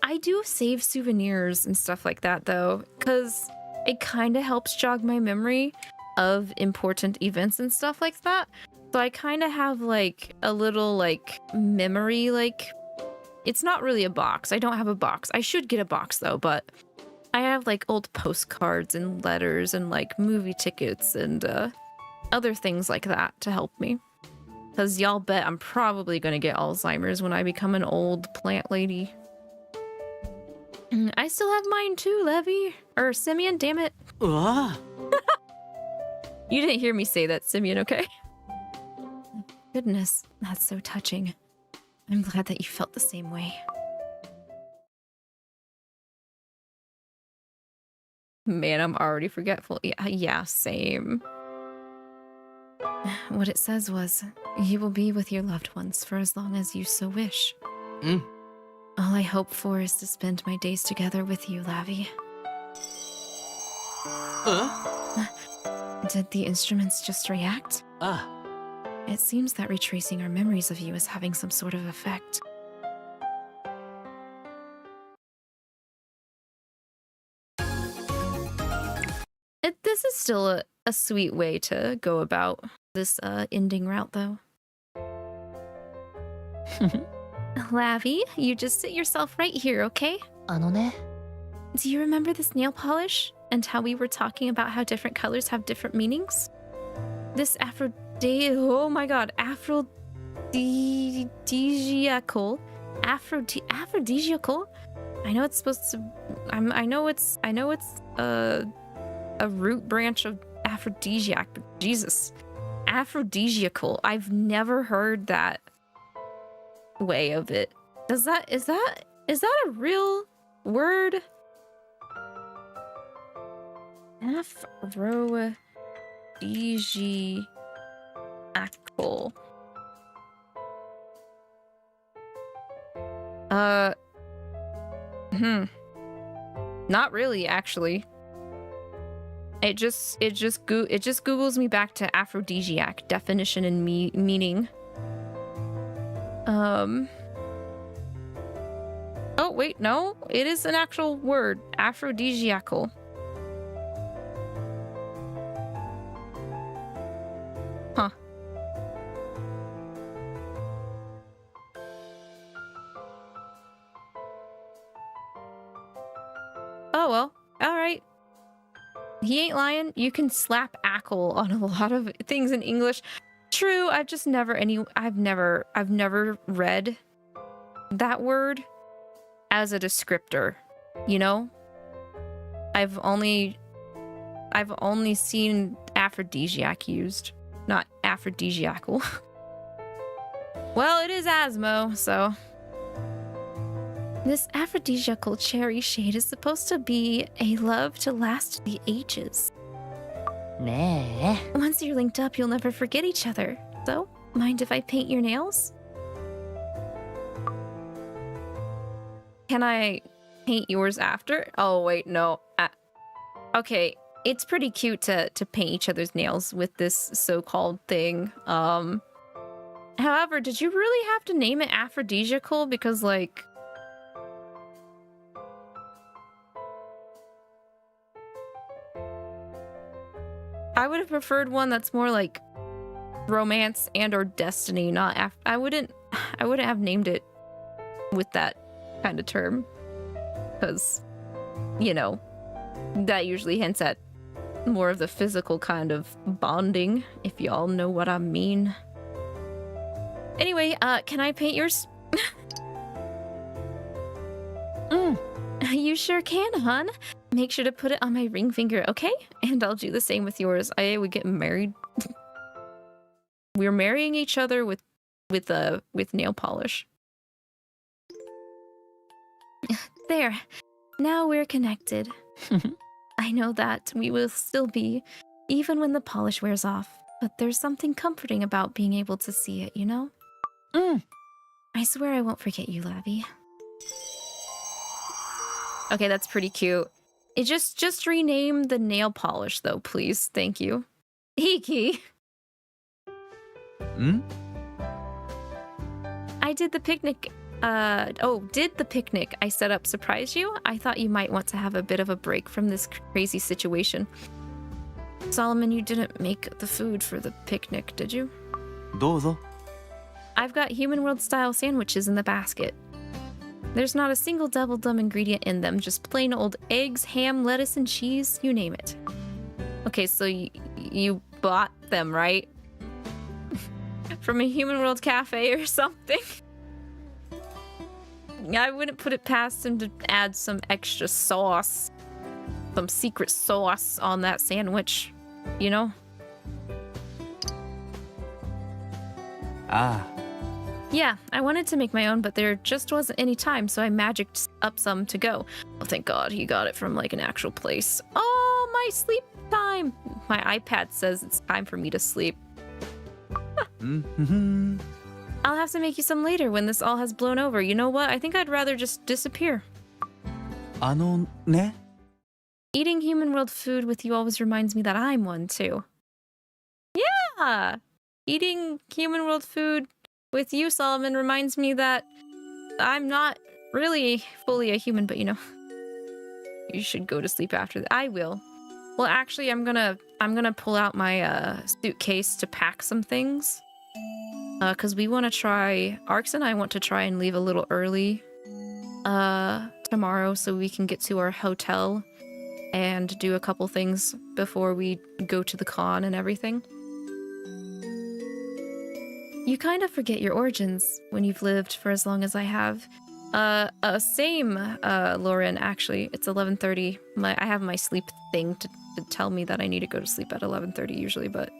I do save souvenirs and stuff like that, though, because it kind of helps jog my memory of important events and stuff like that. So I kind of have, like, a little, like, memory, like... It's not really a box. I don't have a box. I should get a box, though, but I have, like, old postcards and letters and, like, movie tickets and other things like that to help me. Because y'all bet I'm probably going to get Alzheimer's when I become an old plant lady. I still have mine, too, Levi. Or Simeon, damn it. You didn't hear me say that, Simeon, okay? Goodness, that's so touching. I'm glad that you felt the same way. Man, I'm already forgetful. Yeah, same. What it says was, you will be with your loved ones for as long as you so wish. All I hope for is to spend my days together with you, Lavi. Did the instruments just react? It seems that retracing our memories of you is having some sort of effect. This is still a sweet way to go about this ending route, though. Lavi, you just sit yourself right here, okay? Do you remember this nail polish? And how we were talking about how different colors have different meanings? This oh my god, aphrodisiacal. Aphrodisiacal? I know it's supposed to... I know it's a root branch of aphrodisiac, but Jesus. Aphrodisiacal. I've never heard that way of it. Is that a real word? Aphrodisiacal. Not really, actually. It just Googles me back to aphrodisiac definition and meaning. Oh wait, no, it is an actual word, aphrodisiacal. Huh. Oh well, all right. He ain't lying. You can slap ackle on a lot of things in English. True, I've never read that word as a descriptor, you know? I've only seen aphrodisiac used, not aphrodisiacal. Well, it is Asmo, so. This aphrodisiacal cherry shade is supposed to be a love to last the ages. Nah. Once you're linked up, you'll never forget each other. So, mind if I paint your nails? Can I paint yours after? Oh, wait, no. Okay, it's pretty cute to paint each other's nails with this so-called thing. However, did you really have to name it aphrodisiacal? Because, like... I would have preferred one that's more like romance and or destiny, not I wouldn't have named it with that kind of term, because, you know, that usually hints at more of the physical kind of bonding, if y'all know what I mean. Anyway, can I paint yours? You sure can, hon. Make sure to put it on my ring finger, okay? And I'll do the same with yours. I would get married. We're marrying each other with nail polish. There. Now we're connected. I know that we will still be, even when the polish wears off. But there's something comforting about being able to see it, you know? I swear I won't forget you, Lavi. Okay, that's pretty cute. It just rename the nail polish, though, please. Thank you. Hiki. I did the picnic. Did the picnic I set up surprise you? I thought you might want to have a bit of a break from this crazy situation. Solomon, you didn't make the food for the picnic, did you? どうぞ. I've got human world style sandwiches in the basket. There's not a single Devildom ingredient in them, just plain old eggs, ham, lettuce, and cheese, you name it. Okay, so you bought them, right? From a human world cafe or something? I wouldn't put it past him to add some extra sauce. Some secret sauce on that sandwich, you know? Yeah, I wanted to make my own, but there just wasn't any time, so I magicked up some to go. Oh, thank God he got it from, like, an actual place. Oh! my sleep time. My iPad says it's time for me to sleep. I'll have to make you some later when this all has blown over. You know what? I think I'd rather just disappear. ね Eating human world food with you always reminds me that I'm one too. Yeah! Eating human world food with you, Solomon, reminds me that I'm not really fully a human, but you know, you should go to sleep after that. I will. Well, actually, I'm gonna pull out my suitcase to pack some things. Because we want to try, Arx and I want to try and leave a little early tomorrow so we can get to our hotel and do a couple things before we go to the con and everything. You kind of forget your origins when you've lived for as long as I have. Same, Lauren, actually. It's 11:30. I have my sleep thing to tell me that I need to go to sleep at 11:30 usually, but...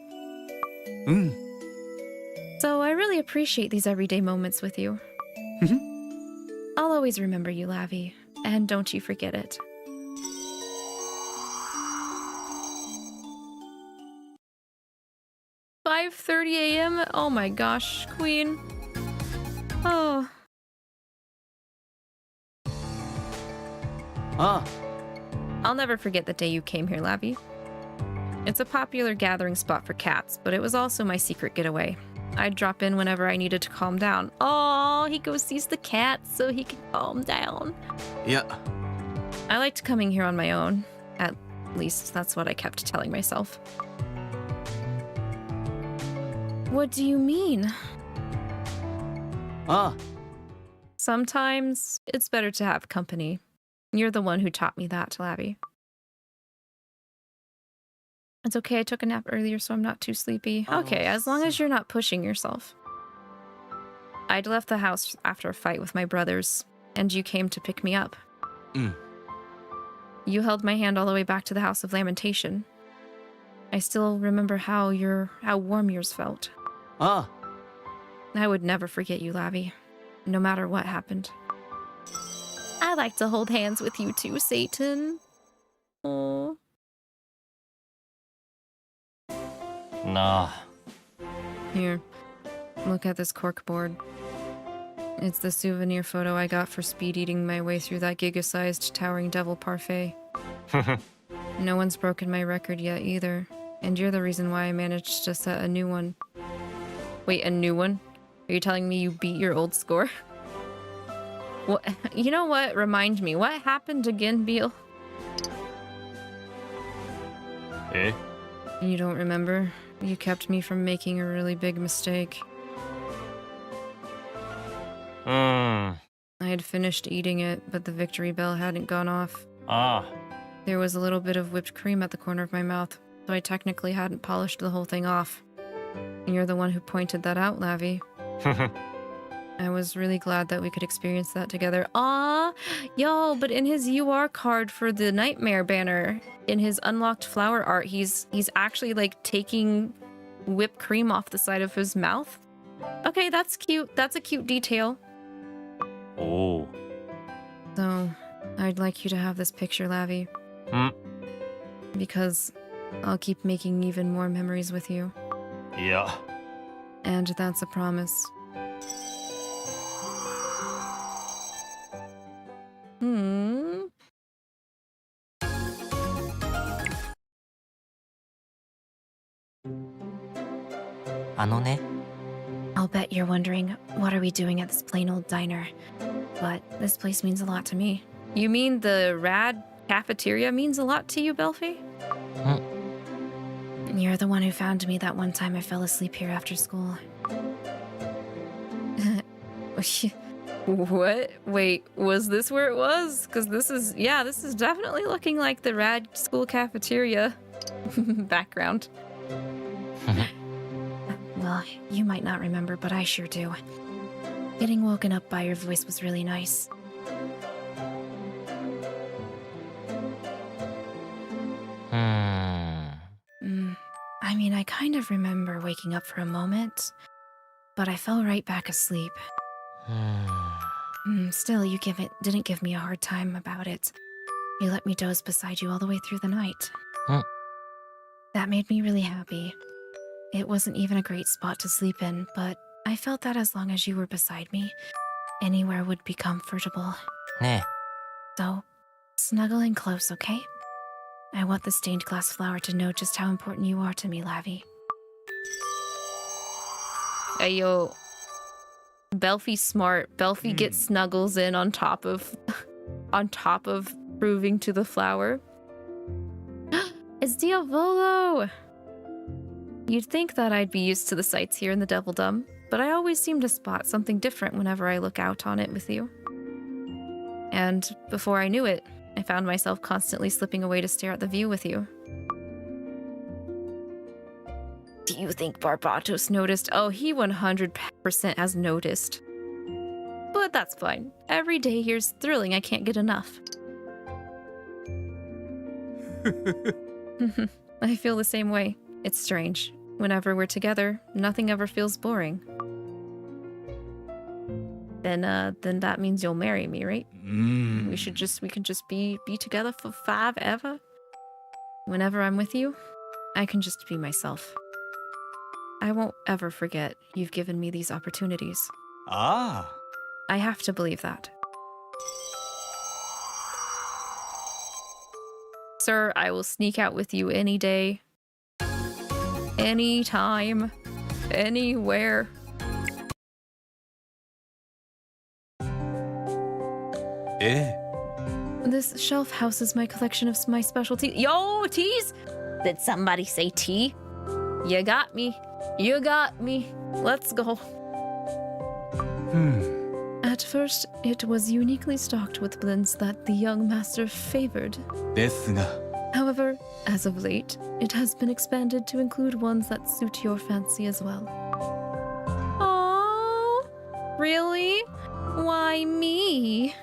So I really appreciate these everyday moments with you. I'll always remember you, Lavi, and don't you forget it. $5:30 a.m. Oh my gosh, Queen. Oh. I'll never forget the day you came here, Lavi. It's a popular gathering spot for cats, but it was also my secret getaway. I'd drop in whenever I needed to calm down. Oh, he goes sees the cats so he can calm down. Yeah. I liked coming here on my own. At least that's what I kept telling myself. What do you mean? Sometimes it's better to have company. You're the one who taught me that, Lavi. It's okay, I took a nap earlier, so I'm not too sleepy. Okay, as long as you're not pushing yourself. I'd left the house after a fight with my brothers, and you came to pick me up. You held my hand all the way back to the House of Lamentation. I still remember how warm yours felt. I would never forget you, Lavi, no matter what happened. I like to hold hands with you too, Satan. Oh. Nah. Here, look at this corkboard. It's the souvenir photo I got for speed eating my way through that giga-sized towering devil parfait. No one's broken my record yet either, and you're the reason why I managed to set a new one. Wait, a new one? Are you telling me you beat your old score? What? You know what? Remind me, what happened again, Beal? Eh? You don't remember? You kept me from making a really big mistake. I had finished eating it, but the victory bell hadn't gone off. There was a little bit of whipped cream at the corner of my mouth, so I technically hadn't polished the whole thing off. And you're the one who pointed that out, Lavi. I was really glad that we could experience that together. Aw, yo, but in his UR card for the Nightmare banner, in his unlocked flower art, he's actually like taking whipped cream off the side of his mouth. Okay, that's cute. That's a cute detail. Oh. So, I'd like you to have this picture, Lavi. Because I'll keep making even more memories with you. Yeah. And that's a promise. ne? I'll bet you're wondering, what are we doing at this plain old diner? But this place means a lot to me. You mean the rad cafeteria means a lot to you, Belfie? You're the one who found me that one time I fell asleep here after school. What? Wait, was this where it was? Because this is definitely looking like the rad school cafeteria background. Well, you might not remember, but I sure do. Getting woken up by your voice was really nice. I mean, I kind of remember waking up for a moment, but I fell right back asleep. Still, you didn't give me a hard time about it. You let me doze beside you all the way through the night. That made me really happy. It wasn't even a great spot to sleep in, but I felt that as long as you were beside me, anywhere would be comfortable. ね So, snuggle in close, okay? I want the stained glass flower to know just how important you are to me, Lavi. Hey, yo. Belphie's smart. Belphie gets snuggles in on top of proving to the flower. It's Diavolo! You'd think that I'd be used to the sights here in the Devildom, but I always seem to spot something different whenever I look out on it with you. And before I knew it, I found myself constantly slipping away to stare at the view with you. Do you think Barbatos noticed? Oh, he 100% has noticed. But that's fine. Every day here's thrilling, I can't get enough. I feel the same way. It's strange. Whenever we're together, nothing ever feels boring. Then that means you'll marry me, right? We can just be together for 5 ever. Whenever I'm with you, I can just be myself. I won't ever forget you've given me these opportunities. Ah. I have to believe that. Sir, I will sneak out with you any day. Anytime. Anywhere. This shelf houses my collection of my specialties. Yo, teas! Did somebody say tea? You got me. You got me. Let's go. At first, it was uniquely stocked with blends that the young master favored. ですが However, as of late, it has been expanded to include ones that suit your fancy as well. Oh, really? Why me?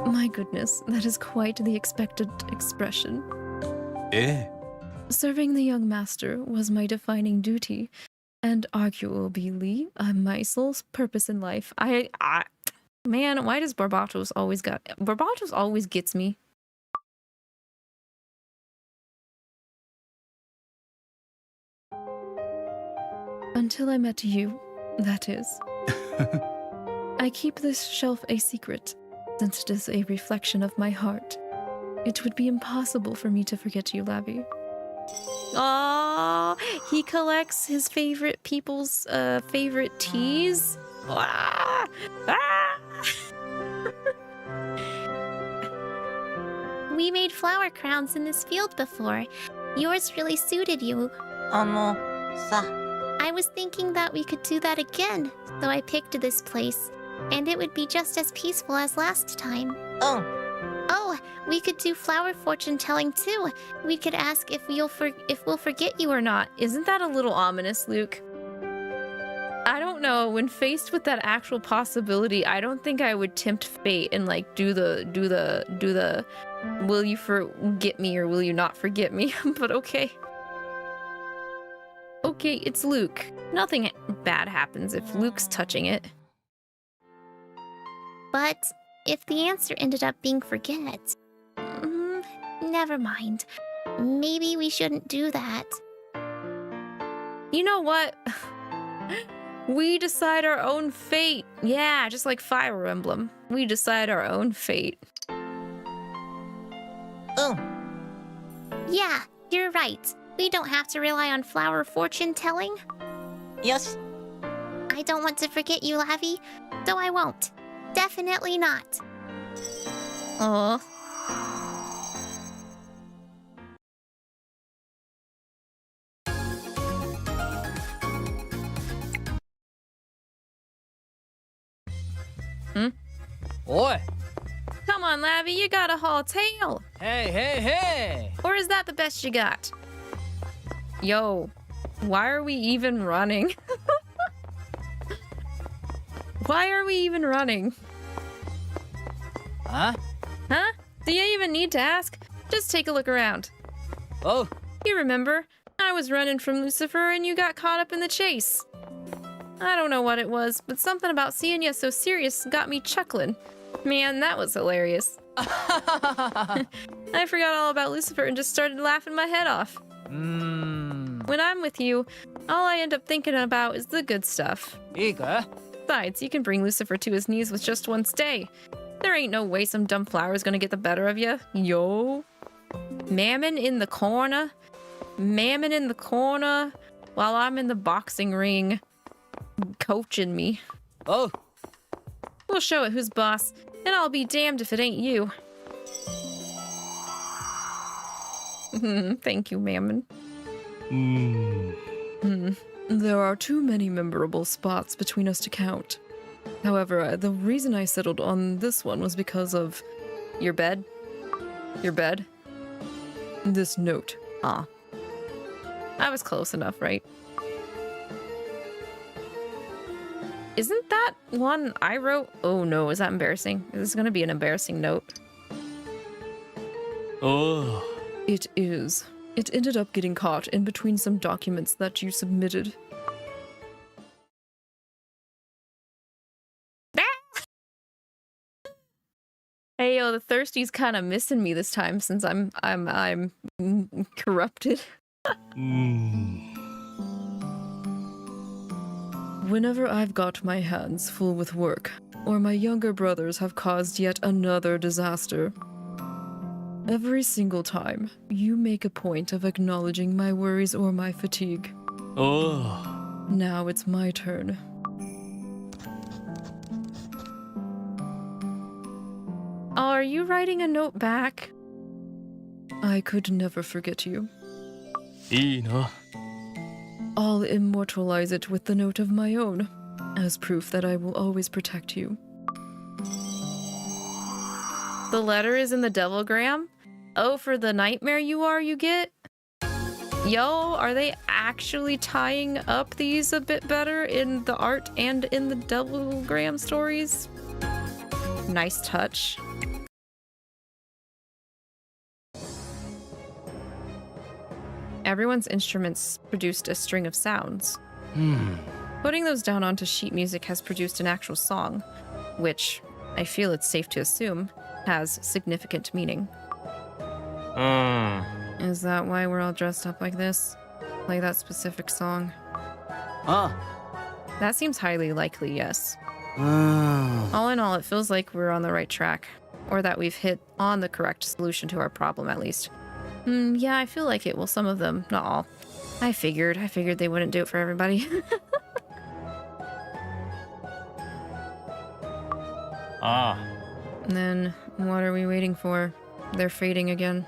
My goodness, that is quite the expected expression. Serving the young master was my defining duty, and arguably my soul's purpose in life. Man, why does Barbatos always Barbatos always gets me. Until I met you, that is. I keep this shelf a secret, since it is a reflection of my heart. It would be impossible for me to forget you, Lavi. Oh, he collects his favorite people's favorite teas. Ah! Ah! We made flower crowns in this field before. Yours really suited you. さ I was thinking that we could do that again, so I picked this place. And it would be just as peaceful as last time. Oh, we could do flower fortune telling too. We could ask if we'll forget you or not. Isn't that a little ominous, Luke? I don't know. When faced with that actual possibility, I don't think I would tempt fate and like do the will you forget me or will you not forget me? But okay. Okay, it's Luke. Nothing bad happens if Luke's touching it. But if the answer ended up being forget, never mind. Maybe we shouldn't do that. You know what? We decide our own fate. Yeah, just like Fire Emblem. We decide our own fate. Yeah, you're right. We don't have to rely on flower fortune telling. よし I don't want to forget you, Lavi, so I won't. Definitely not. Aw. Oi! Come on, Lavi, you gotta haul tail. Hey, hey, hey! Or is that the best you got? Yo, why are we even running? Why are we even running? Huh? Huh? Do you even need to ask? Just take a look around. Oh, You remember, I was running from Lucifer and you got caught up in the chase. I don't know what it was, but something about seeing you so serious got me chuckling. Man, that was hilarious. I forgot all about Lucifer and just started laughing my head off. When I'm with you, all I end up thinking about is the good stuff. Besides, you can bring Lucifer to his knees with just one stay. There ain't no way some dumb flower's gonna get the better of you. Yo. Mammon in the corner. Mammon in the corner while I'm in the boxing ring coaching me. Oh. We'll show it who's boss, and I'll be damned if it ain't you. Thank you, Mammon. There are too many memorable spots between us to count. However, the reason I settled on this one was because of your bed. Your bed. This note. Ah. I was close enough, right? Isn't that one I wrote? Oh no, is that embarrassing? This is gonna be an embarrassing note. Oh. It is. It ended up getting caught in between some documents that you submitted. Hey yo, the thirsty's kind of missing me this time since I'm corrupted. Whenever I've got my hands full with work, or my younger brothers have caused yet another disaster, every single time, you make a point of acknowledging my worries or my fatigue. Oh. Now it's my turn. Are you writing a note back? I could never forget you. いいな. I'll immortalize it with the note of my own, as proof that I will always protect you. The letter is in the Devildom? Oh, for the nightmare you get? Yo, are they actually tying up these a bit better in the art and in the Devildom stories? Nice touch. Everyone's instruments produced a string of sounds. Putting those down onto sheet music has produced an actual song, which, I feel it's safe to assume, has significant meaning. Is that why we're all dressed up like this? Like that specific song? That seems highly likely, yes. All in all, it feels like we're on the right track, or that we've hit on the correct solution to our problem, at least. Yeah, I feel like it. Well, some of them, not all. I figured they wouldn't do it for everybody. And then, what are we waiting for? They're fading again.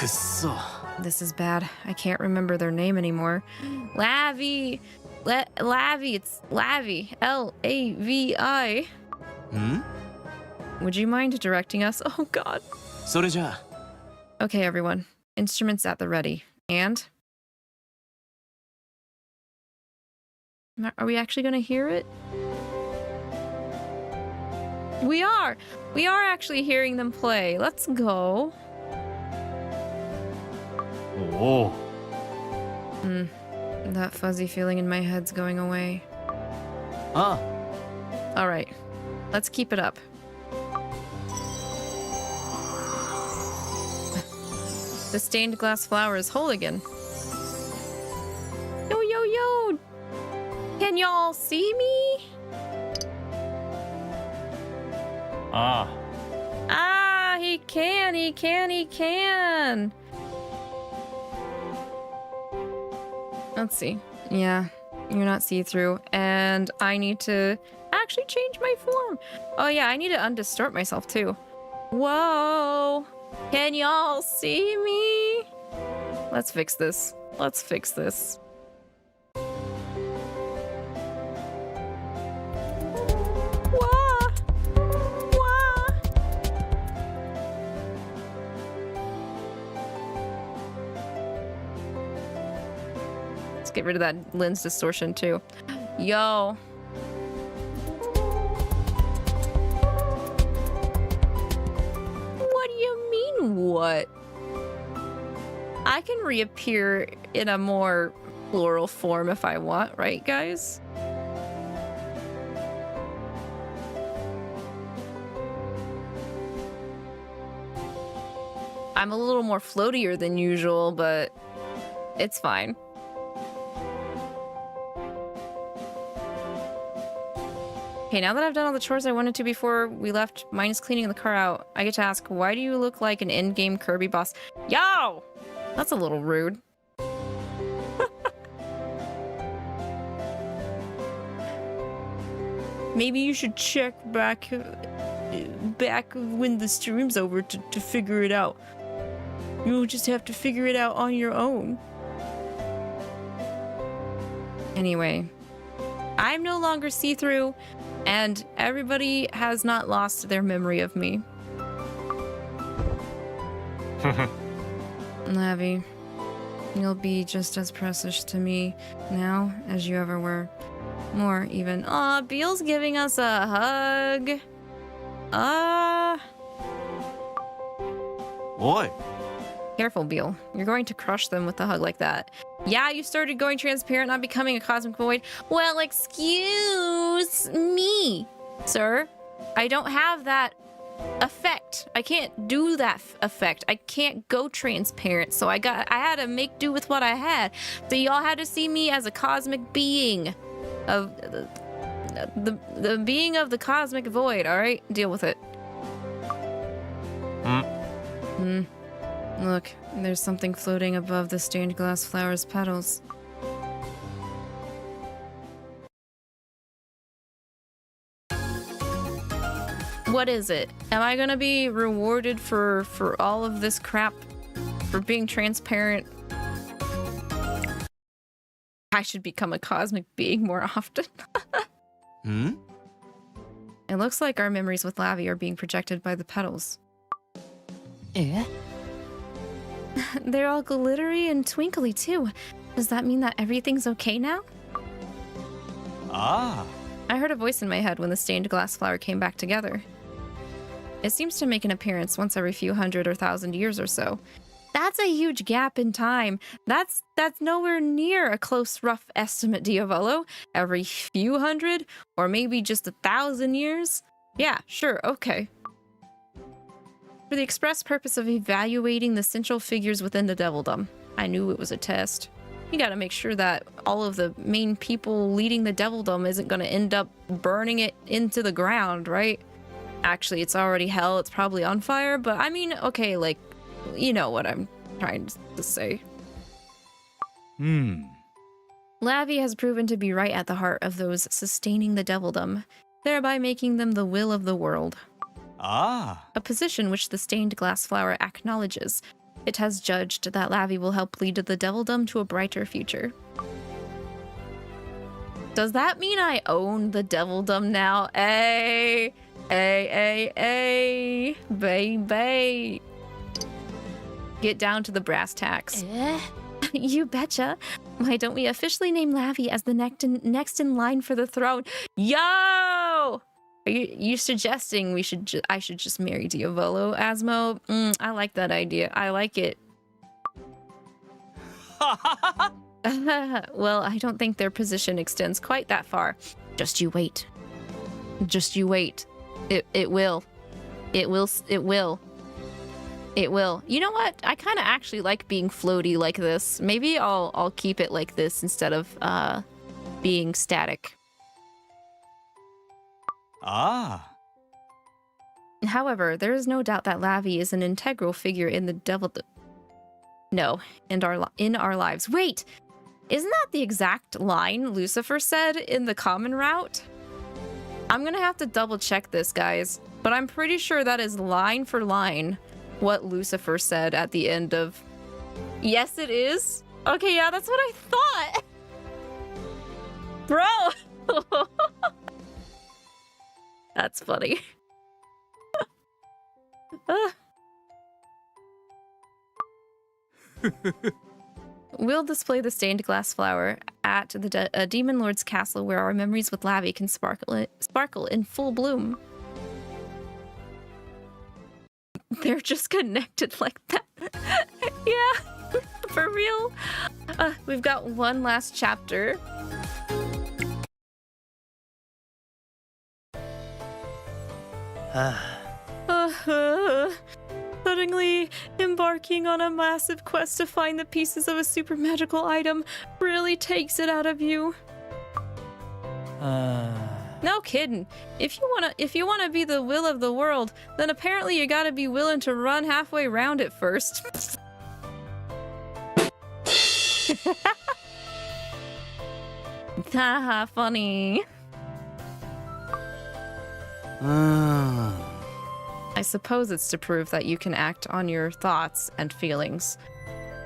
This is bad. I can't remember their name anymore. Lavi! Lavi, it's Lavi. L-A-V-I. Would you mind directing us? Oh, God. それじゃあ Okay, everyone. Instruments at the ready. And? Are we actually going to hear it? We are! We are actually hearing them play. Let's go. Oh. That fuzzy feeling in my head's going away. All right. Let's keep it up. The stained glass flower is whole again. Yo, yo, yo! Can y'all see me? He can! Let's see. Yeah, you're not see-through. And I need to actually change my form. Oh yeah, I need to undistort myself too. Whoa! Can y'all see me? Let's fix this. Let's fix this. Wah! Wah! Let's get rid of that lens distortion too. Yo. What? I can reappear in a more plural form if I want, right, guys? I'm a little more floatier than usual, but it's fine. Okay, now that I've done all the chores I wanted to before we left, minus cleaning the car out, I get to ask, why do you look like an in-game Kirby boss? Yo! That's a little rude. Maybe you should check back when the stream's over to figure it out. You'll just have to figure it out on your own. Anyway, I'm no longer see-through, and everybody has not lost their memory of me. Lavi, you'll be just as precious to me now as you ever were. More, even. Aw, Beal's giving us a hug. Oi. Careful, Beal. You're going to crush them with a hug like that. Yeah, you started going transparent, not becoming a cosmic void. Well, excuse me, sir. I don't have that effect. I can't do that effect. I can't go transparent, so I had to make do with what I had. So y'all had to see me as a cosmic being of the being of the cosmic void. All right, deal with it. Look, there's something floating above the stained glass flower's petals. What is it? Am I gonna be rewarded for all of this crap? For being transparent? I should become a cosmic being more often. It looks like our memories with Lavi are being projected by the petals. They're all glittery and twinkly too. Does that mean that everything's okay now? Ah. I heard a voice in my head when the stained glass flower came back together. It seems to make an appearance once every few hundred or thousand years or so. That's a huge gap in time. That's nowhere near a close, rough estimate, Diavolo. Every few hundred, or maybe just 1,000 years? Yeah, sure, okay. For the express purpose of evaluating the central figures within the Devildom. I knew it was a test. You gotta make sure that all of the main people leading the Devildom isn't gonna end up burning it into the ground, right? Actually, it's already hell, it's probably on fire, but I mean, okay, like, you know what I'm trying to say. Lavi has proven to be right at the heart of those sustaining the Devildom, thereby making them the will of the world. Ah. A position which the stained glass flower acknowledges. It has judged that Lavi will help lead the Devildom to a brighter future. Does that mean I own the Devildom now? Ay, baby. Get down to the brass tacks. You betcha. Why don't we officially name Lavi as the next in line for the throne? Yo! Are you suggesting I should just marry Diavolo, Asmo? I like that idea. I like it. Well, I don't think their position extends quite that far. Just you wait. Just you wait. It will. It will. It will. It will. You know what? I kind of actually like being floaty like this. Maybe I'll keep it like this instead of being static. Ah. However, there is no doubt that Lavi is an integral figure in the Devildom. No, in our lives. Wait, isn't that the exact line Lucifer said in the common route? I'm gonna have to double check this, guys, but I'm pretty sure that is line for line what Lucifer said at the end of... Yes, it is? Okay, yeah, that's what I thought. Bro! That's funny. We'll display the stained glass flower at the Demon Lord's castle where our memories with Lavi can sparkle in full bloom. They're just connected like that. Yeah, for real. We've got one last chapter. But suddenly embarking on a massive quest to find the pieces of a super magical item really takes it out of you. No kidding. If you wanna be the will of the world, then apparently you gotta be willing to run halfway around it first. Haha, funny. I suppose it's to prove that you can act on your thoughts and feelings.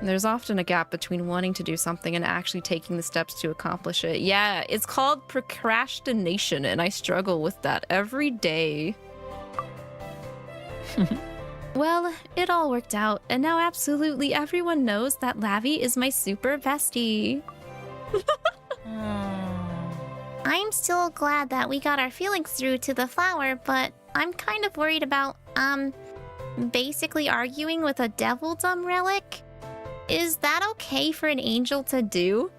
There's often a gap between wanting to do something and actually taking the steps to accomplish it. Yeah, it's called procrastination, and I struggle with that every day. Well, it all worked out, and now absolutely everyone knows that Lavi is my super bestie. I'm still glad that we got our feelings through to the flower, but I'm kind of worried about, basically arguing with a Devildom relic. Is that okay for an angel to do?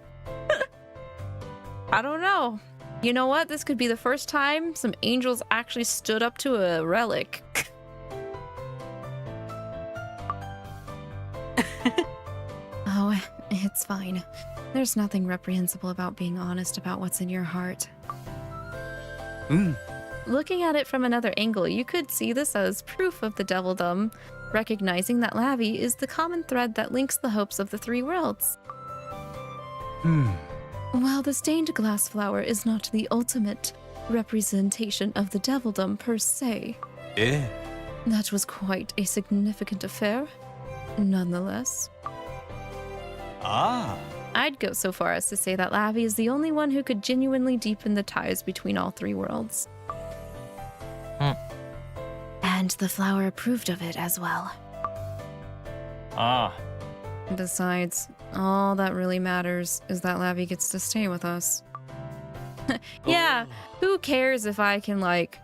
I don't know. You know what? This could be the first time some angels actually stood up to a relic. Oh, it's fine. There's nothing reprehensible about being honest about what's in your heart. Looking at it from another angle, you could see this as proof of the Devildom, recognizing that Lavi is the common thread that links the hopes of the three worlds. While the stained glass flower is not the ultimate representation of the Devildom per se, that was quite a significant affair, nonetheless. I'd go so far as to say that Lavi is the only one who could genuinely deepen the ties between all three worlds. And the flower approved of it as well. Besides, all that really matters is that Lavi gets to stay with us. Yeah, who cares if I can, like,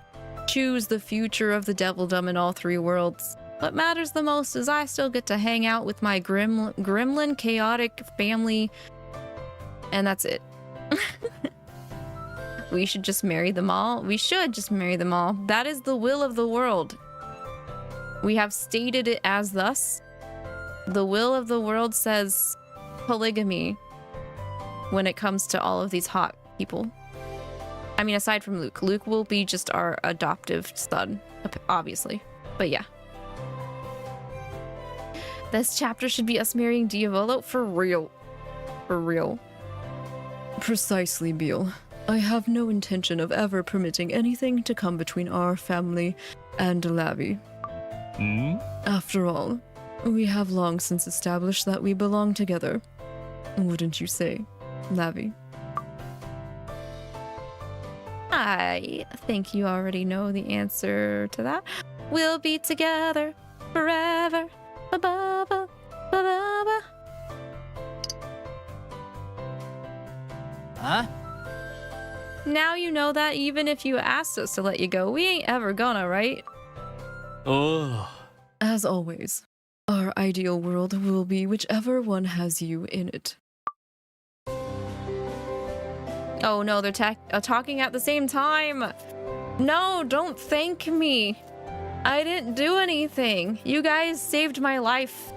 choose the future of the Devildom in all three worlds? What matters the most is I still get to hang out with my gremlin chaotic family, and that's it. We should just marry them all. We should just marry them all. That is the will of the world. We have stated it as thus. The will of the world says polygamy when it comes to all of these hot people. I mean, aside from Luke. Luke will be just our adoptive son, obviously. But yeah. This chapter should be us marrying Diavolo for real. For real. Precisely, Beal. I have no intention of ever permitting anything to come between our family and Lavi. After all, we have long since established that we belong together. Wouldn't you say, Lavi? I think you already know the answer to that. We'll be together forever. Ba-ba-ba, ba-ba-ba. Huh? Now you know that even if you asked us to let you go, we ain't ever gonna, right? As always, our ideal world will be whichever one has you in it. Oh no, they're talking at the same time. No, don't thank me. I didn't do anything. You guys saved my life.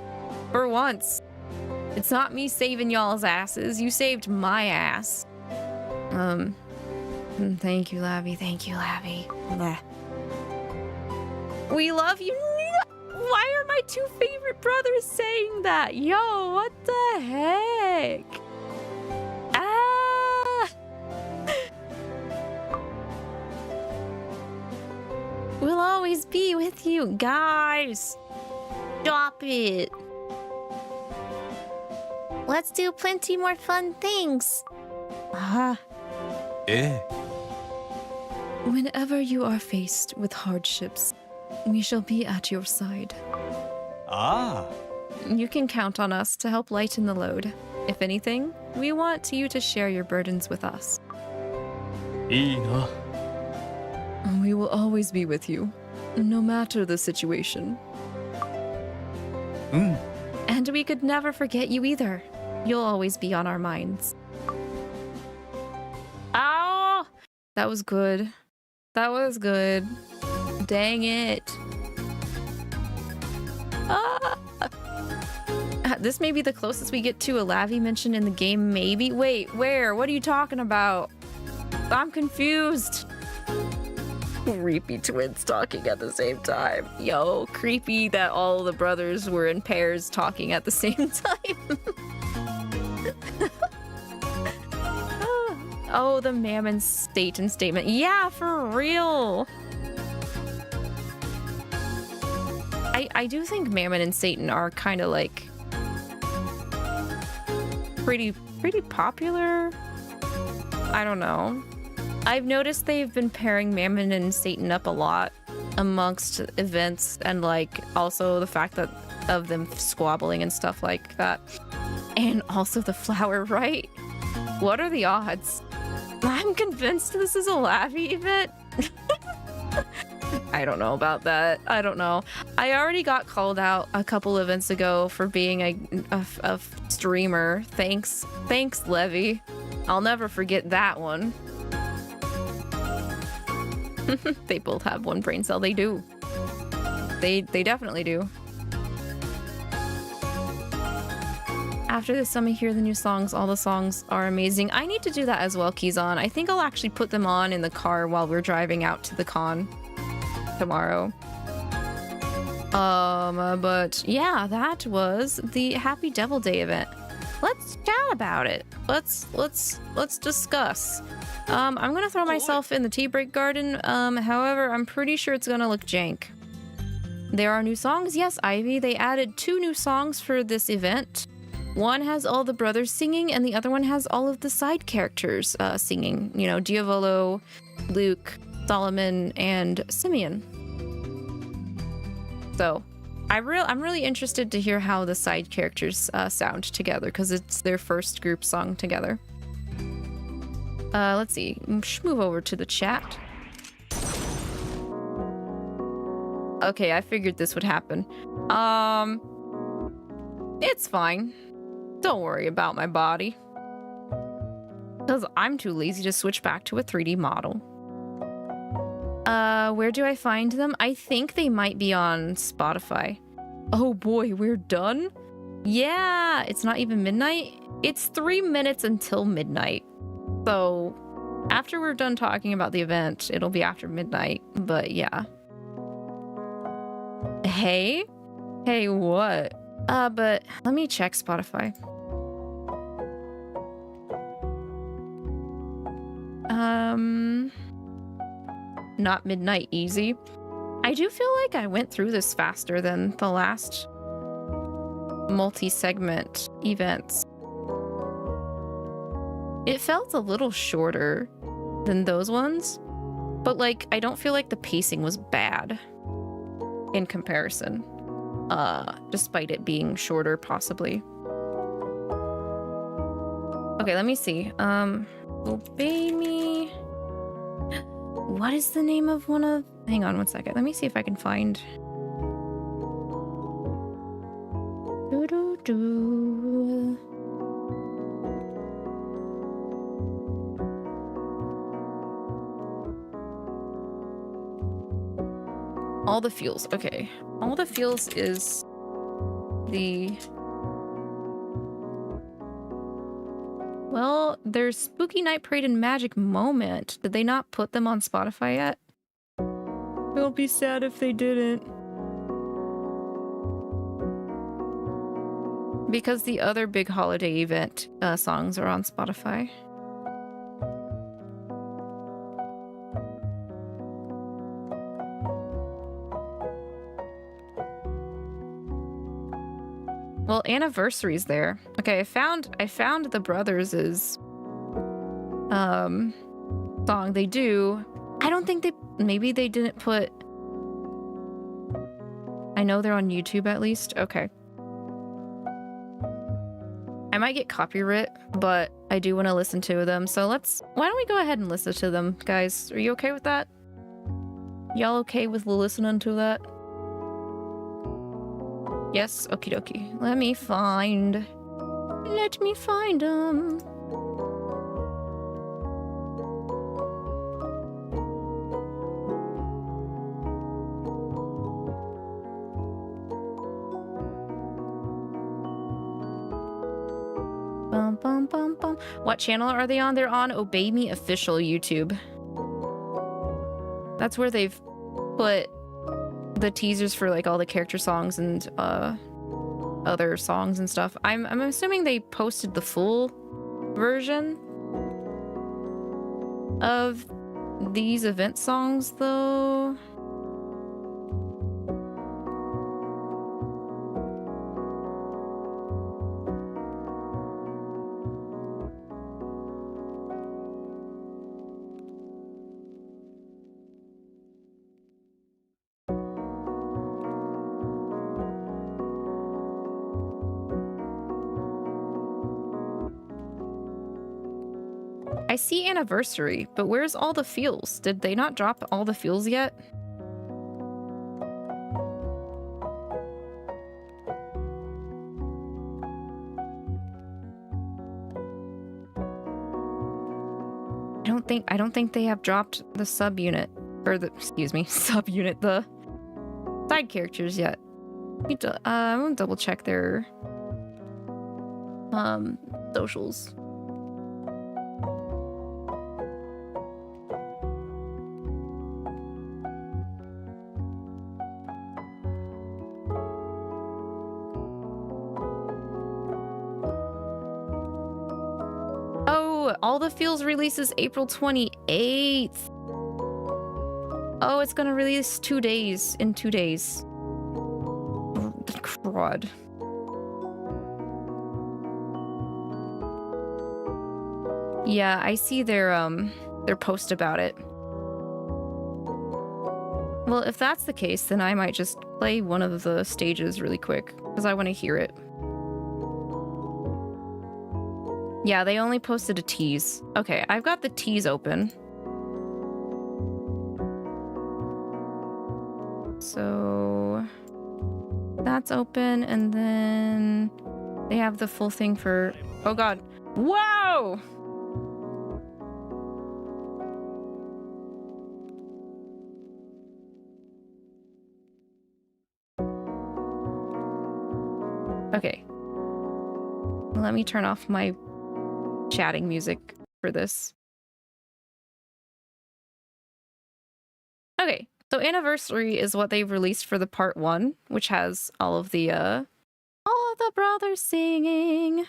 For once. It's not me saving y'all's asses. You saved my ass. Thank you, Lavi. Thank you, Lavi. Bleh. We love you. Why are my two favorite brothers saying that? Yo, what the heck? We'll always be with you, guys. Stop it. Let's do plenty more fun things. Whenever you are faced with hardships, we shall be at your side. You can count on us to help lighten the load. If anything, we want you to share your burdens with us. いいな。 We will always be with you, no matter the situation. And we could never forget you either. You'll always be on our minds. Ow! That was good. That was good. Dang it. This may be the closest we get to a Lavi mention in the game, maybe. Wait, where? What are you talking about? I'm confused. Creepy twins talking at the same time. Yo, creepy that all the brothers were in pairs talking at the same time. Oh, the Mammon Satan statement. Yeah, for real. I do think Mammon and Satan are kind of like pretty popular. I don't know. I've noticed they've been pairing Mammon and Satan up a lot amongst events, and like also the fact that of them squabbling and stuff like that. And also the flower, right? What are the odds? I'm convinced this is a Lavi event. I don't know about that. I don't know. I already got called out a couple events ago for being a streamer. Thanks, Levi. I'll never forget that one. They both have one brain cell. They do. They definitely do. After this, let me hear the new songs. All the songs are amazing. I need to do that as well, Kizan. I think I'll actually put them on in the car while we're driving out to the con tomorrow. But yeah, that was the Happy Devil Day event. Let's chat about it. Let's discuss. I'm gonna throw myself in the tea break garden. However, I'm pretty sure it's gonna look jank. There are new songs. Yes, Ivy. They added 2 new songs for this event. One has all the brothers singing, and the other one has all of the side characters singing. You know, Diavolo, Luke, Solomon, and Simeon. So, I'm really interested to hear how the side characters sound together, because it's their first group song together. Let's see. Move over to the chat. Okay, I figured this would happen. It's fine. Don't worry about my body. Because I'm too lazy to switch back to a 3D model. Where do I find them? I think they might be on Spotify. Oh boy, we're done? Yeah, it's not even midnight. It's 3 minutes until midnight. So, after we're done talking about the event, it'll be after midnight. But yeah. Hey? Hey, what? But let me check Spotify. Not midnight easy. I do feel like I went through this faster than the last multi-segment events. It felt a little shorter than those ones, but like I don't feel like the pacing was bad in comparison, despite it being shorter possibly. Okay, let me see. Obey Me. What is the name of one of... Hang on one second. Let me see if I can find... Doo-doo-doo. All the Fuels. Okay. All the Fuels is the... Well, there's Spooky Night Parade and Magic Moment. Did they not put them on Spotify yet? It'll be sad if they didn't. Because the other big holiday event songs are on Spotify. Well, Anniversary's there. Okay, I found the Brothers' song. They do. I don't think maybe they didn't put... I know they're on YouTube at least. Okay. I might get copyright, but I do want to listen to them. So why don't we go ahead and listen to them, guys? Are you okay with that? Y'all okay with listening to that? Yes, okie dokie. Let me find them. Bum, bum, bum, bum. What channel are they on? They're on Obey Me Official YouTube. That's where they've put the teasers for like all the character songs and other songs and stuff. I'm assuming they posted the full version of these event songs though. I see anniversary, but where's all the feels? Did they not drop all the feels yet? I don't think they have dropped the subunit or the subunit, the side characters yet. I'm gonna double check their socials. All the Feels releases April 28th. Oh, it's gonna release in 2 days. Crud. Yeah, I see their post about it. Well, if that's the case, then I might just play one of the stages really quick, because I want to hear it. Yeah, they only posted a tease. Okay, I've got the tease open. So that's open, and then they have the full thing for... Oh god. Whoa! Okay. Let me turn off my chatting music for this. Okay, so Anniversary is what they've released for the part 1, which has all of the brothers singing.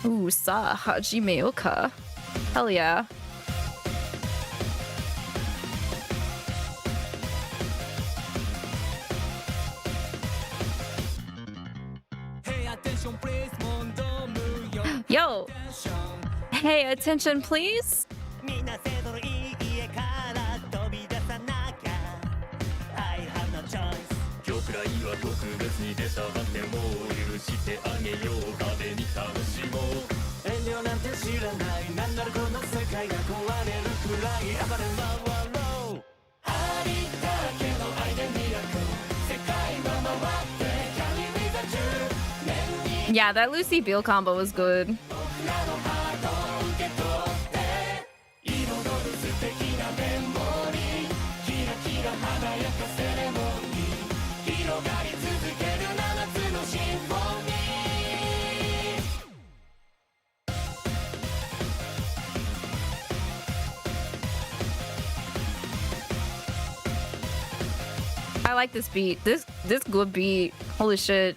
Ooh, sa hajimeuka. Hell yeah. Yo! Hey, attention please! Yeah, that Lucy Beale combo was good. I like this beat. This good beat. Holy shit.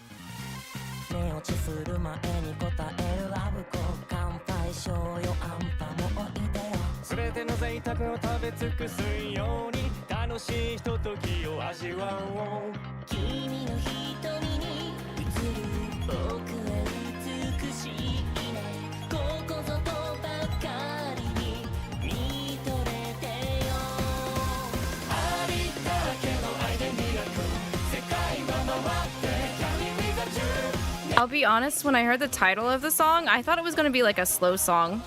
I'll be honest, when I heard the title of the song, I thought it was going to be like a slow song.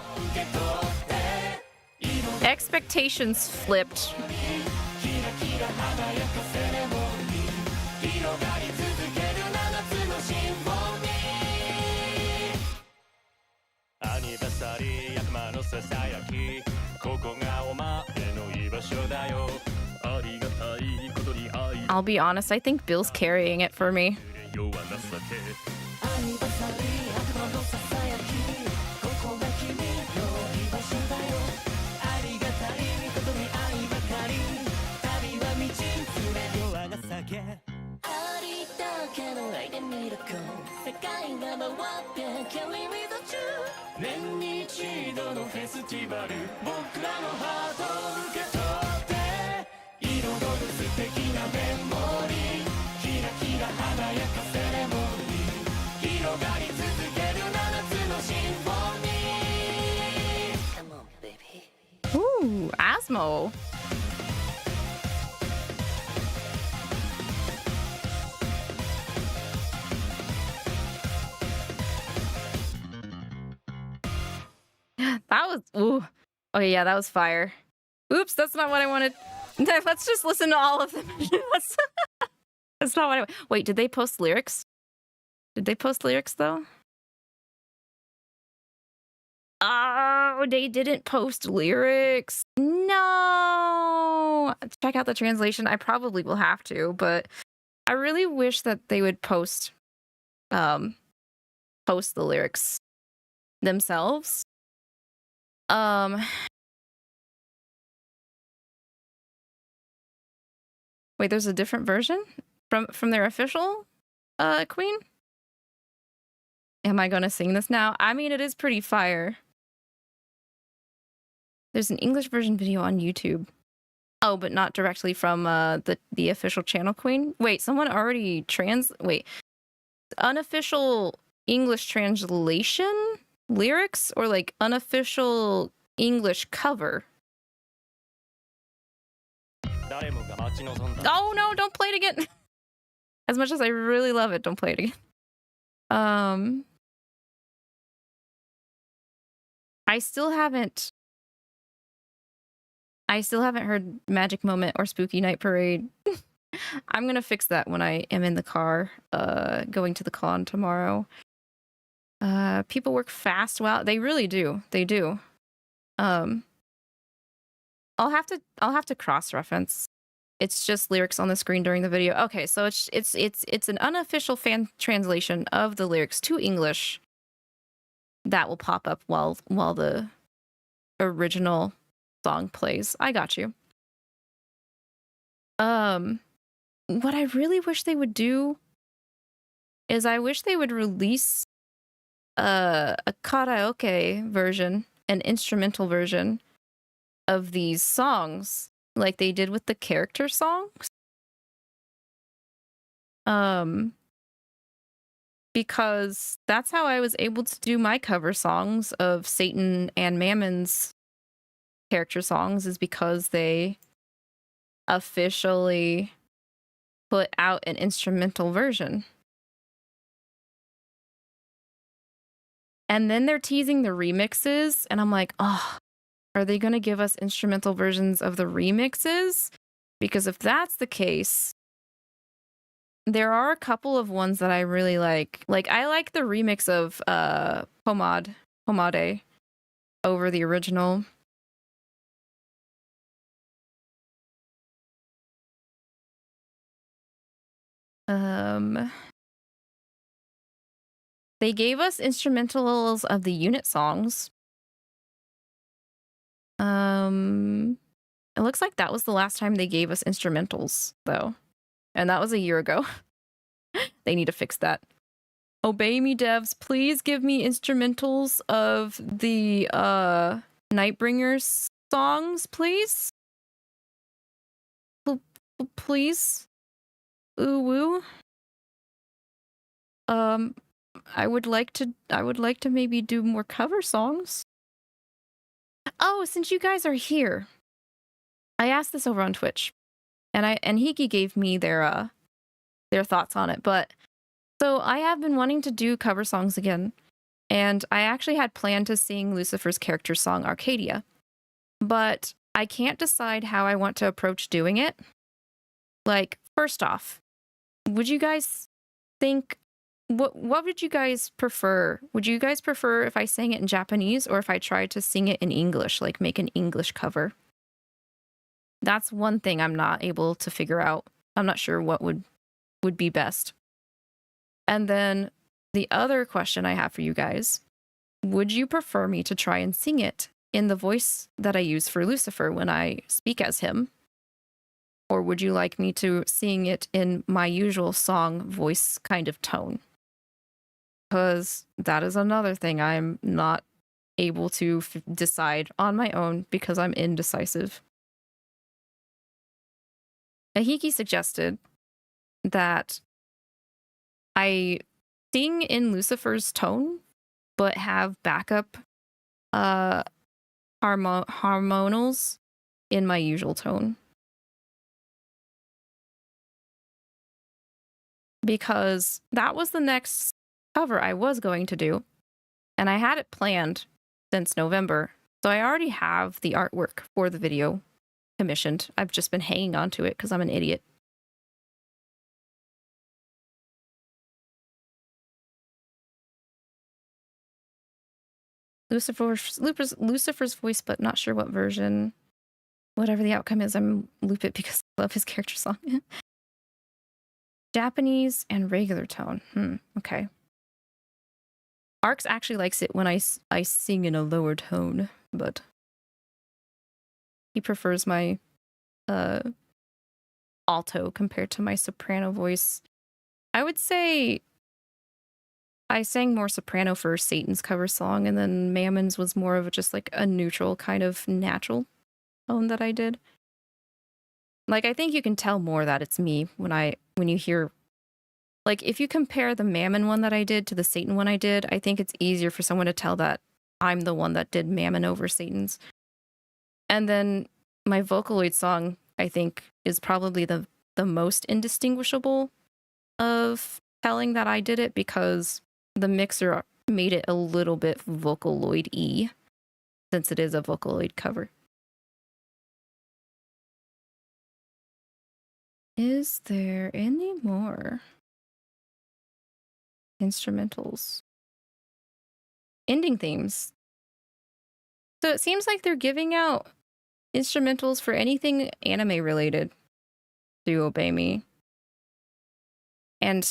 Expectations flipped. I'll be honest, I think Bill's carrying it for me. Ooh, Asmo. That was, ooh. Okay, yeah, that was fire. Oops, that's not what I wanted. Let's just listen to all of them. That's not what I... Wait, did they post lyrics? Did they post lyrics, though? Oh, they didn't post lyrics. No! Check out the translation. I probably will have to, but I really wish that they would post the lyrics themselves. Wait, there's a different version from their official queen? Am I gonna sing this now? I mean, it is pretty fire. There's an English version video on YouTube. Oh, but not directly from the official channel queen. Wait, someone already wait. Unofficial English translation lyrics or like unofficial English cover? Oh no, don't play it again. As much as I really love it, don't play it again. I still haven't heard Magic Moment or Spooky Night Parade. I'm gonna fix that when I am in the car, going to the con tomorrow. People work fast. Wow, they really do. They do. I'll have to cross-reference. It's just lyrics on the screen during the video. Okay, so it's an unofficial fan translation of the lyrics to English that will pop up while the original song plays. I got you. What I really wish they would do is I wish they would release a karaoke version, an instrumental version of these songs like they did with the character songs. Because that's how I was able to do my cover songs of Satan and Mammon's character songs, is because they officially put out an instrumental version. And then they're teasing the remixes, and I'm like, oh, are they going to give us instrumental versions of the remixes? Because if that's the case, there are a couple of ones that I really like. Like, I like the remix of Pomade over the original. They gave us instrumentals of the unit songs. It looks like that was the last time they gave us instrumentals, though. And that was a year ago. They need to fix that. Obey me, devs. Please give me instrumentals of the Nightbringer songs, please. Please. Ooh woo. I would like to maybe do more cover songs. Oh, since you guys are here, I asked this over on Twitch, and 𝐂𝐸𝐸 gave me their thoughts on it. But so I have been wanting to do cover songs again, and I actually had planned to sing Lucifer's character song Arcadia, but I can't decide how I want to approach doing it. Like, first off, would you guys think, what would you guys prefer? Would you guys prefer if I sang it in Japanese or if I tried to sing it in English, like make an English cover? That's one thing I'm not able to figure out. I'm not sure what would be best. And then the other question I have for you guys, would you prefer me to try and sing it in the voice that I use for Lucifer when I speak as him? Or would you like me to sing it in my usual song voice kind of tone? Because that is another thing I'm not able to decide on my own because I'm indecisive. 𝐒𝐿𝐒 suggested that I sing in Lucifer's tone, but have backup harmonals in my usual tone. Because that was the next cover I was going to do, and I had it planned since November, so I already have the artwork for the video commissioned. I've just been hanging on to it because I'm an idiot. Lucifer's voice, but not sure what version. Whatever the outcome is, I'm loop it because I love his character song. Japanese and regular tone. Okay. Arx actually likes it when I sing in a lower tone, but he prefers my alto compared to my soprano voice. I would say I sang more soprano for Satan's cover song, and then Mammon's was more of just like a neutral kind of natural tone that I did. Like, I think you can tell more that it's me when you hear, like, if you compare the Mammon one that I did to the Satan one I did, I think it's easier for someone to tell that I'm the one that did Mammon over Satan's. And then my Vocaloid song, I think, is probably the most indistinguishable of telling that I did it, because the mixer made it a little bit Vocaloid-y, since it is a Vocaloid cover. Is there any more instrumentals? Ending themes. So it seems like they're giving out instrumentals for anything anime related to Obey Me. And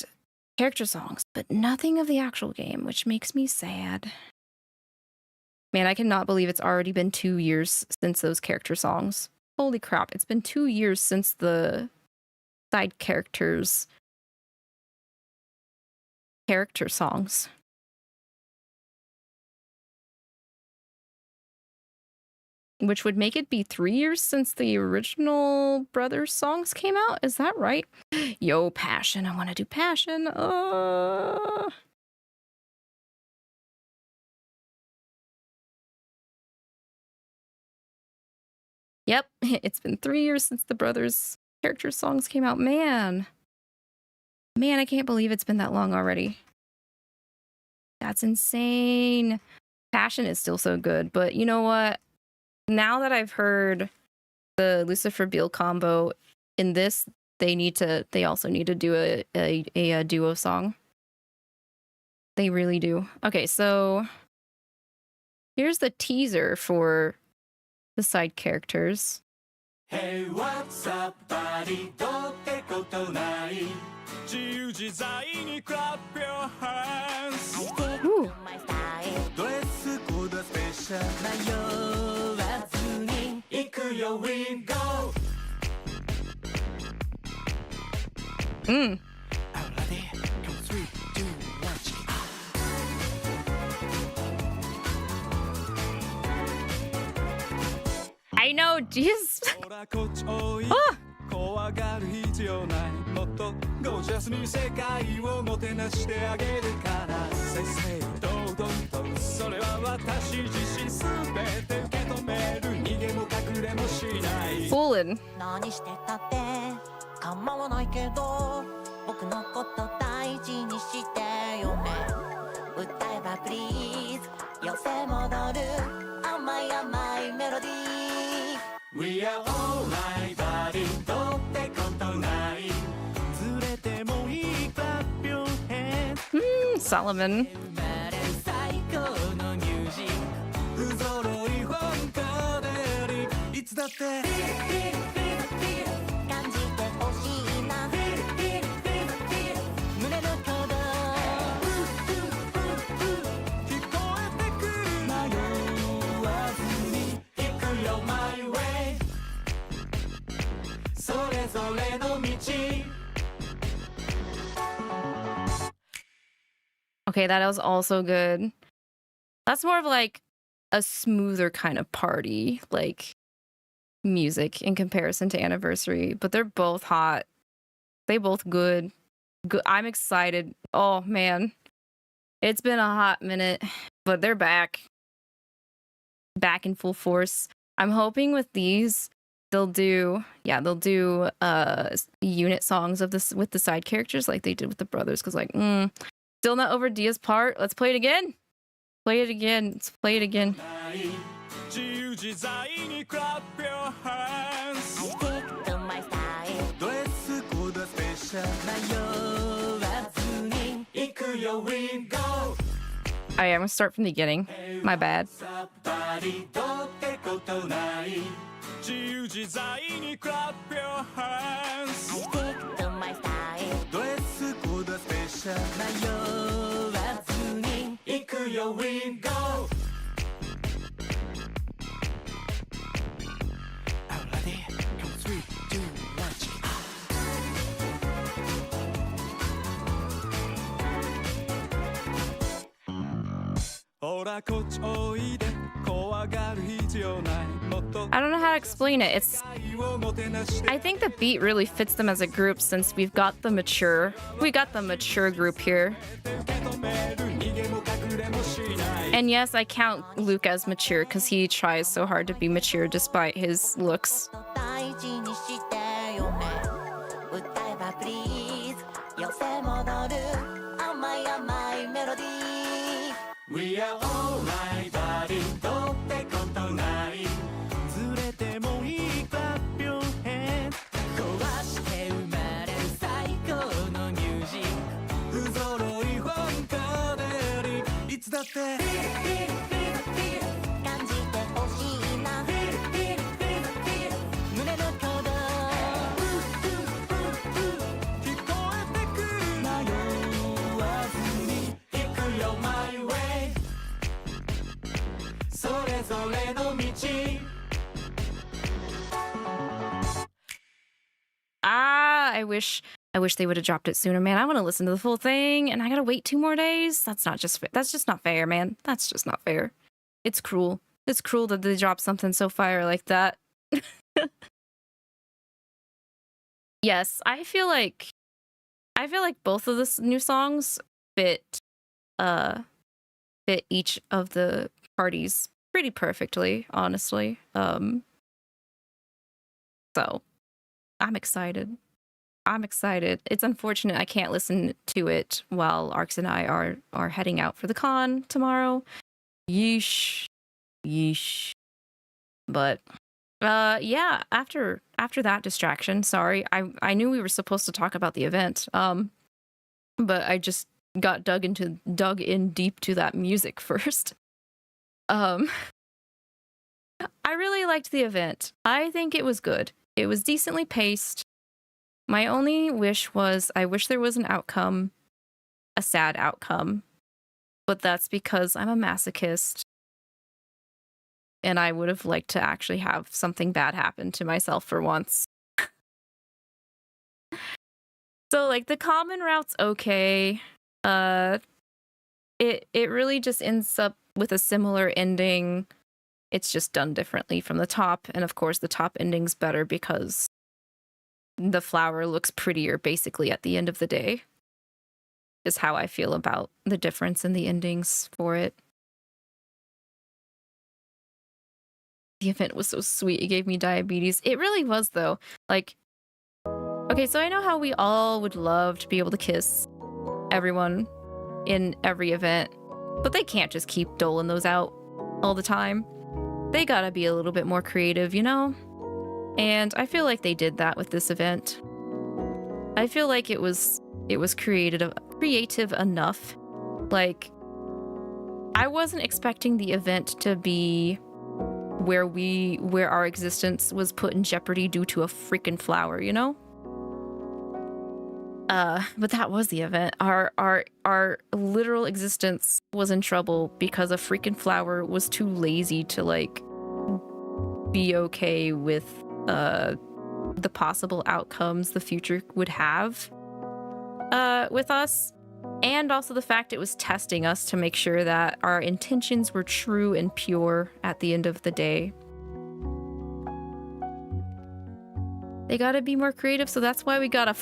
character songs, but nothing of the actual game, which makes me sad. Man, I cannot believe it's already been 2 years since those character songs. Holy crap, it's been 2 years since the side characters' character songs. Which would make it be 3 years since the original Brothers songs came out? Is that right? Yo, Passion. I want to do Passion. Yep, it's been 3 years since the Brothers character songs came out. Man, I can't believe it's been that long already. That's insane. Passion is still so good, but you know what? Now that I've heard the Lucifer Beale combo in this, they also need to do a duo song. They really do. Okay, so here's the teaser for the side characters. Hey, what's up, buddy? Don't take out tonight. Clap your hands. Ooh. Dress code special. We go. Mm. Ready? 3, 2, 1. I know, jeez. Ah. 怖がる必要ないもっとゴージャスに世界をもてなしてあげるからせいせい堂々とそれは私自身すべて受け止める逃げも隠れもしない Fooling. 何してたって構わないけど僕のこと大事にしてよね歌えば please 寄せ戻る甘い甘いメロディー We are all right buddy どうってことないずれてもいい clap your hands Solomon. 最高のミュージック不揃い本当でいつだって感じてほしいなれの道 Okay, that was also good. That's more of like a smoother kind of party, like music in comparison to Anniversary, but they're both hot. They both good. I'm excited. Oh man. It's been a hot minute, but they're back. Back in full force. I'm hoping with these they'll do unit songs of this with the side characters like they did with the brothers, because like still not over Dia's part. Let's play it again. Play it again. Let's play it again. Oh yeah, I'm gonna start from the beginning. My bad. I don't know how to explain it. I think the beat really fits them as a group since we got the mature group here. And yes, I count Luke as mature because he tries so hard to be mature despite his looks. We are alright, buddy. どうってことない。ずれてもいい clap your hand。壊して生まれる最高のミュージック。不揃い本カデリ。いつだって。感じてほしいな。胸の鼓動。聞こえてくる。迷わずに行くよ my way。I wish they would have dropped it sooner, man. I want to listen to the full thing and I gotta wait 2 more days. That's just not fair, man. That's just not fair. It's cruel. It's cruel that they drop something so fire like that. Yes, I feel like both of the new songs fit each of the parties pretty perfectly, honestly. So I'm excited. It's unfortunate I can't listen to it while Arx and I are heading out for the con tomorrow. Yeesh. But yeah, after that distraction, sorry, I knew we were supposed to talk about the event. But I just got dug in deep to that music first. I really liked the event. I think it was good. It was decently paced. My only wish was I wish there was an outcome, a sad outcome, but that's because I'm a masochist and I would have liked to actually have something bad happen to myself for once. So like the common route's okay. It really just ends up with a similar ending. It's just done differently from the top, and of course the top ending's better because the flower looks prettier basically at the end of the day. Is how I feel about the difference in the endings for it. The event was so sweet. It gave me diabetes. It really was though. Like, okay, so I know how we all would love to be able to kiss everyone in every event, but they can't just keep doling those out all the time. They gotta be a little bit more creative, you know? And I feel like they did that with this event. I feel like it was creative enough. Like, I wasn't expecting the event to be where our existence was put in jeopardy due to a freaking flower, you know? But that was the event. Our literal existence was in trouble because a freaking flower was too lazy to like be okay with the possible outcomes the future would have with us, and also the fact it was testing us to make sure that our intentions were true and pure at the end of the day. They gotta be more creative, so that's why we gotta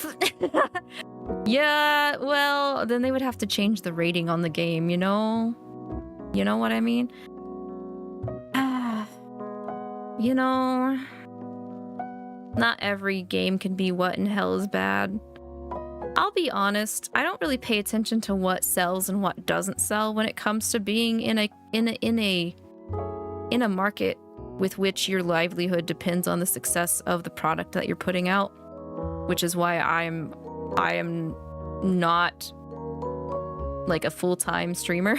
yeah, well, then they would have to change the rating on the game, you know? You know what I mean? You know, not every game can be what in hell is bad. I'll be honest, I don't really pay attention to what sells and what doesn't sell when it comes to being in a market with which your livelihood depends on the success of the product that you're putting out, which is why I am not like a full-time streamer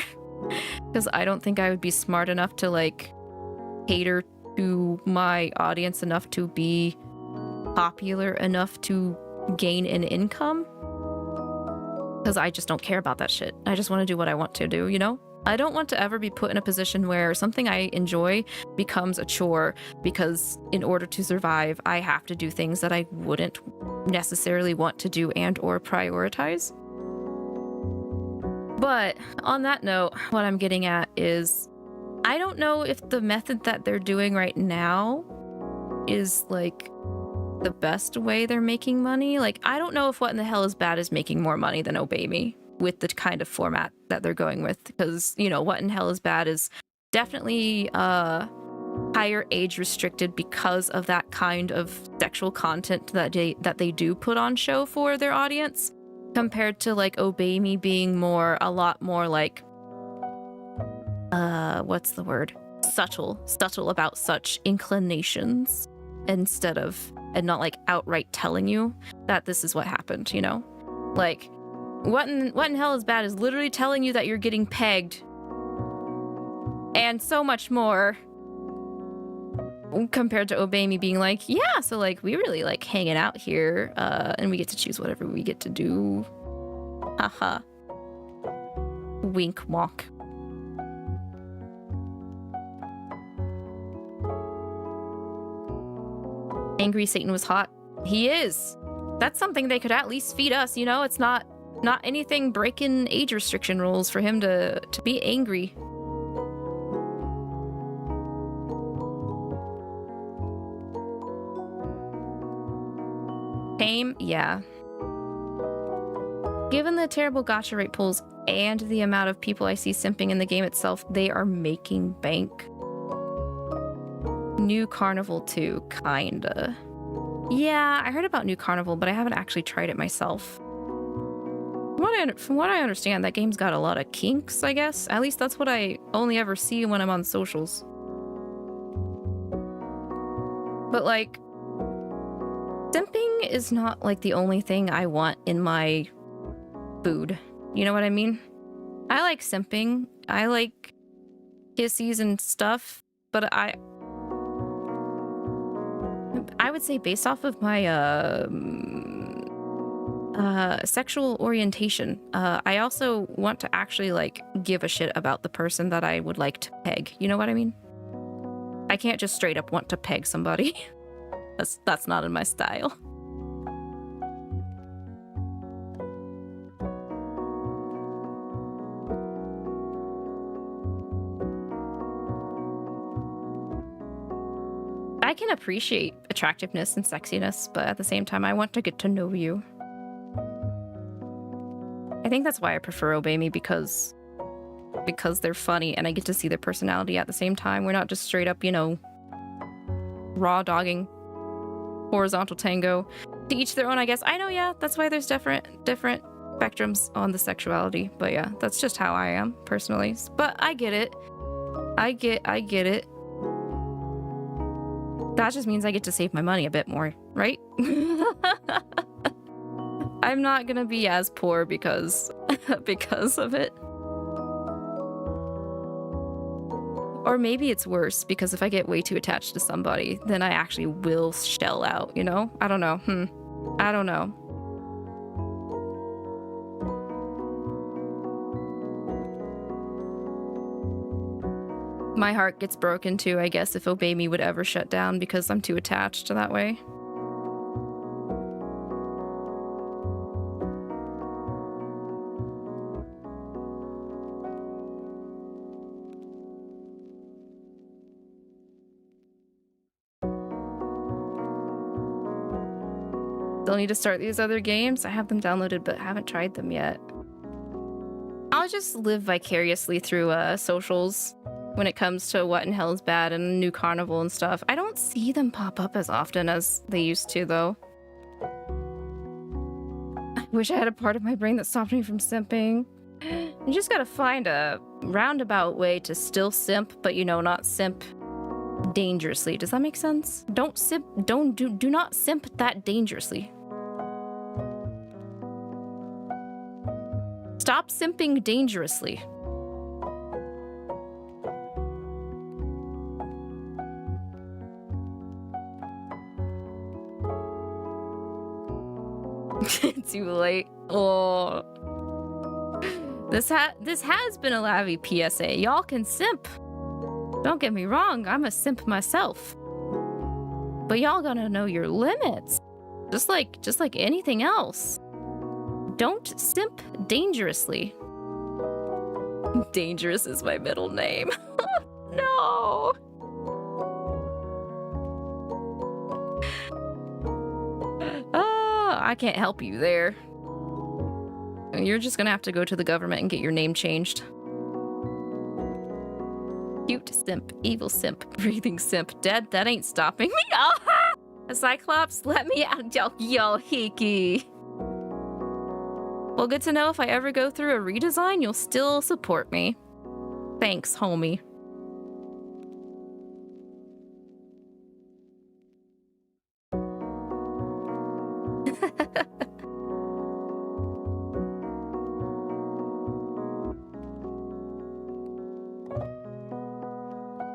because I don't think I would be smart enough to like cater to my audience enough to be popular enough to gain an income, because I just don't care about that shit. I just want to do what I want to do, you know? I don't want to ever be put in a position where something I enjoy becomes a chore because in order to survive, I have to do things that I wouldn't necessarily want to do and or prioritize. But on that note, what I'm getting at is I don't know if the method that they're doing right now is like the best way they're making money. Like, I don't know if What in the Hell is Bad is making more money than Obey Me with the kind of format that they're going with, because, you know, What in Hell is Bad is definitely higher age restricted because of that kind of sexual content that they do put on show for their audience, compared to like Obey Me being a lot more like what's the word? Subtle about such inclinations and not like outright telling you that this is what happened, you know? Like, What in Hell is Bad is literally telling you that you're getting pegged and so much more, compared to Obey Me being like, yeah, so like we really like hanging out here and we get to choose whatever we get to do. Haha. Wink wonk. Angry Satan was hot. He is. That's something they could at least feed us, you know? It's not anything breaking age restriction rules for him to be angry. Tame? Yeah. Given the terrible gacha rate pulls and the amount of people I see simping in the game itself, they are making bank. New Carnival 2, kinda. Yeah, I heard about New Carnival, but I haven't actually tried it myself. From what I understand, that game's got a lot of kinks, I guess. At least that's what I only ever see when I'm on socials. But like, simping is not like the only thing I want in my food. You know what I mean? I like simping. I like kissies and stuff, but I would say based off of my sexual orientation, I also want to actually like give a shit about the person that I would like to peg. You know what I mean? I can't just straight up want to peg somebody. That's not in my style. I can appreciate attractiveness and sexiness, but at the same time, I want to get to know you. I think that's why I prefer Obey Me, because they're funny and I get to see their personality at the same time. We're not just straight up, you know, raw dogging horizontal tango. To each their own, I guess. I know, yeah, that's why there's different spectrums on the sexuality. But yeah, that's just how I am personally. But I get it. I get it. That just means I get to save my money a bit more, right? I'm not gonna be as poor because of it. Or maybe it's worse, because if I get way too attached to somebody, then I actually will shell out, you know? I don't know. I don't know. My heart gets broken too, I guess, if Obey Me would ever shut down because I'm too attached that way. Still need to start these other games. I have them downloaded, but haven't tried them yet. I'll just live vicariously through socials when it comes to what in hell is bad and new carnival and stuff. I don't see them pop up as often as they used to, though. I wish I had a part of my brain that stopped me from simping. You just gotta find a roundabout way to still simp, but you know, not simp dangerously. Does that make sense? Don't simp, do not simp that dangerously. Stop simping dangerously. Too late. Oh. This has been a Lavi PSA. Y'all can simp. Don't get me wrong, I'm a simp myself. But y'all gotta know your limits. Just like anything else. Don't simp dangerously. Dangerous is my middle name. No. Oh, I can't help you there. You're just gonna have to go to the government and get your name changed. Cute simp, evil simp, breathing simp, dead, that ain't stopping me. Oh, a Cyclops, let me out, yo, Hiki. Well, good to know if I ever go through a redesign, you'll still support me. Thanks, homie.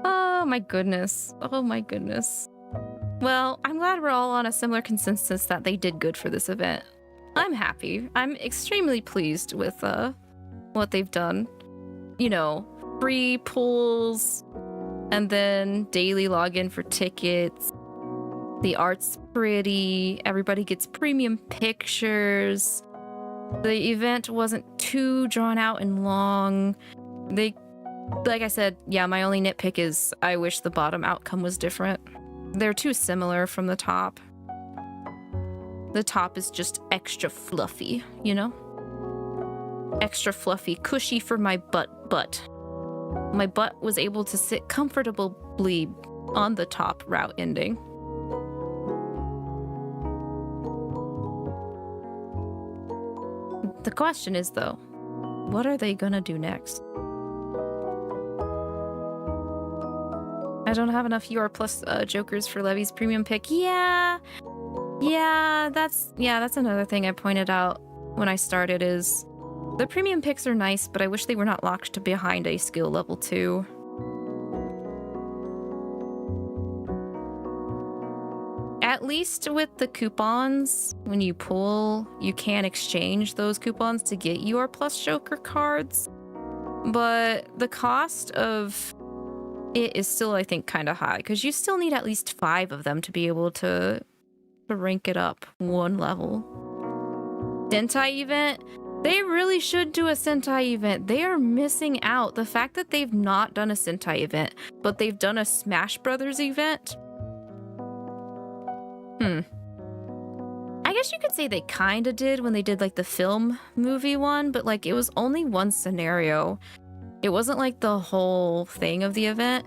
Oh my goodness. Oh my goodness. Well, I'm glad we're all on a similar consensus that they did good for this event. I'm happy. I'm extremely pleased with what they've done. You know, free pools, and then daily login for tickets. The art's pretty. Everybody gets premium pictures. The event wasn't too drawn out and long. Like I said, yeah, my only nitpick is I wish the bottom outcome was different. They're too similar from the top. The top is just extra fluffy, you know? Extra fluffy, cushy for my butt. My butt was able to sit comfortably on the top route ending. The question is, though, what are they gonna do next? I don't have enough UR plus jokers for Levi's premium pick. Yeah, that's another thing I pointed out when I started is the premium picks are nice, but I wish they were not locked to behind a skill level 2. At least with the coupons, when you pull, you can exchange those coupons to get UR plus joker cards. But the cost of it is still, I think, kind of high, because you still need at least 5 of them to be able to rank it up 1 level. Sentai event? They really should do a Sentai event. They are missing out. The fact that they've not done a Sentai event, but they've done a Smash Brothers event? I guess you could say they kind of did when they did like the film movie one, but like it was only one scenario. It wasn't like the whole thing of the event.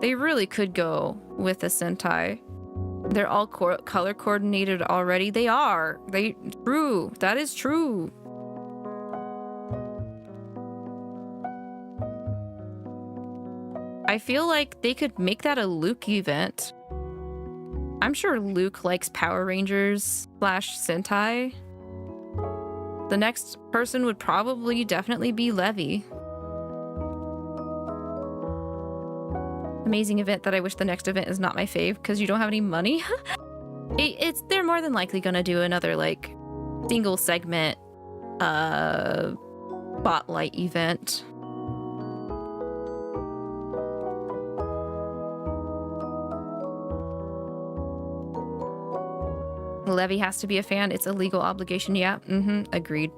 They really could go with a Sentai. They're all color coordinated already. They are. True. That is true. I feel like they could make that a Luke event. I'm sure Luke likes Power Rangers / Sentai. The next person would probably definitely be Lavi. Amazing event that I wish the next event is not my fave because you don't have any money. They're more than likely gonna do another like single segment spotlight event. Levi has to be a fan. It's a legal obligation. Yeah, agreed.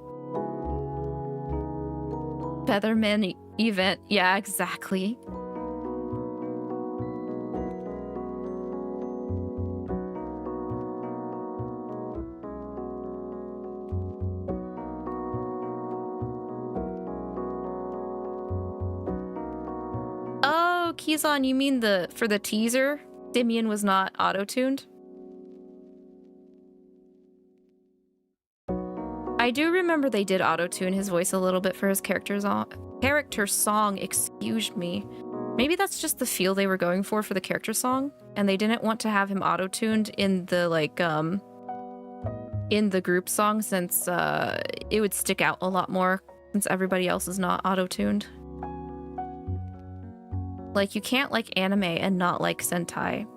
Featherman event. Yeah, exactly. Kizan, you mean for the teaser, Dimian was not auto-tuned? I do remember they did auto-tune his voice a little bit for his character song, excuse me. Maybe that's just the feel they were going for the character song, and they didn't want to have him auto-tuned in the, like, in the group song since, it would stick out a lot more since everybody else is not auto-tuned. Like, you can't like anime and not like Sentai.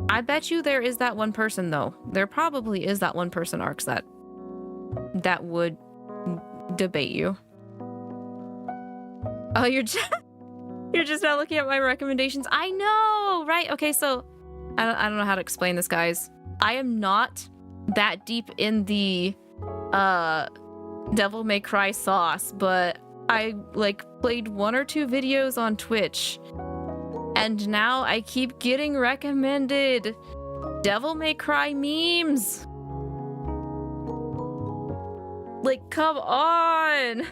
I bet you there is that one person, though. There probably is that one person, Arcs, that would debate you. Oh, you're just not looking at my recommendations. I know, right? Okay, so I don't know how to explain this, guys. I am not that deep in the Devil May Cry sauce, but I like played 1 or 2 videos on Twitch, and now I keep getting recommended Devil May Cry memes. Like, come on!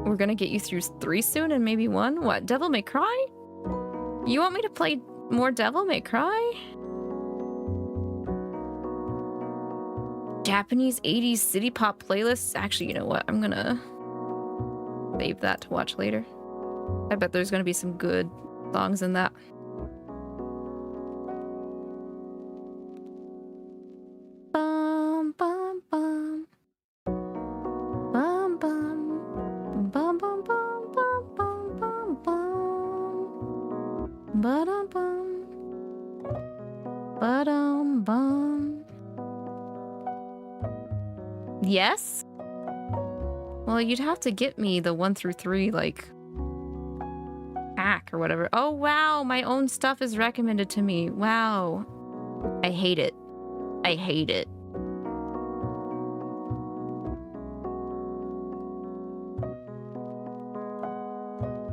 We're gonna get you through 3 soon and maybe 1? What, Devil May Cry? You want me to play more Devil May Cry? Japanese 80s city pop playlists? Actually, you know what? I'm gonna save that to watch later. I bet there's gonna be some good songs in that. Bum, bum, bum. Bum, bum. Bum, bum, bum, bum, bum, bum, bum. Ba-dum-bum. Ba-dum-bum. Yes? Well, you'd have to get me the 1 through 3, like, pack or whatever. Oh, wow, my own stuff is recommended to me. Wow. I hate it. I hate it.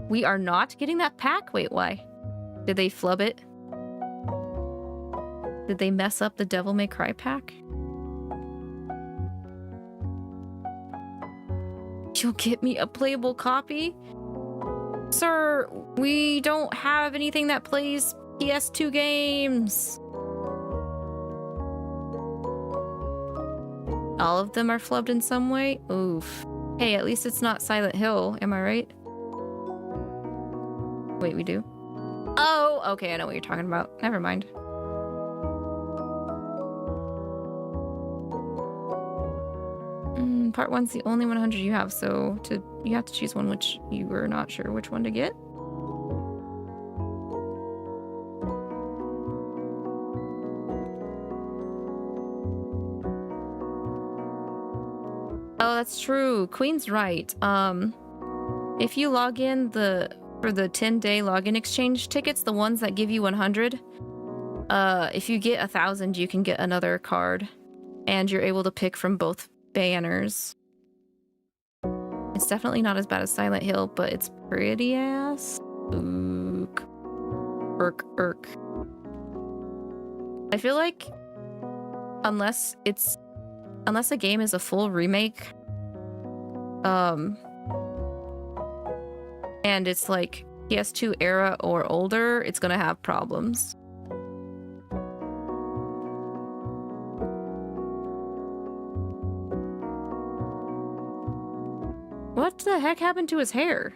We are not getting that pack? Wait, why? Did they flub it? Did they mess up the Devil May Cry pack? You'll get me a playable copy? Sir, we don't have anything that plays PS2 games. All of them are flubbed in some way? Oof. Hey, at least it's not Silent Hill, am I right? Wait, we do? Oh, okay, I know what you're talking about. Never mind. Part 1's the only 100 you have, so you have to choose one which you were not sure which one to get. Oh, that's true. Queen's right. If you log in for the 10-day login exchange tickets, the ones that give you 100, if you get 1,000, you can get another card, and you're able to pick from both banners. It's definitely not as bad as Silent Hill, but it's pretty ass. Ook. Irk. I feel like unless a game is a full remake, and it's like PS2 era or older, it's gonna have problems. What the heck happened to his hair?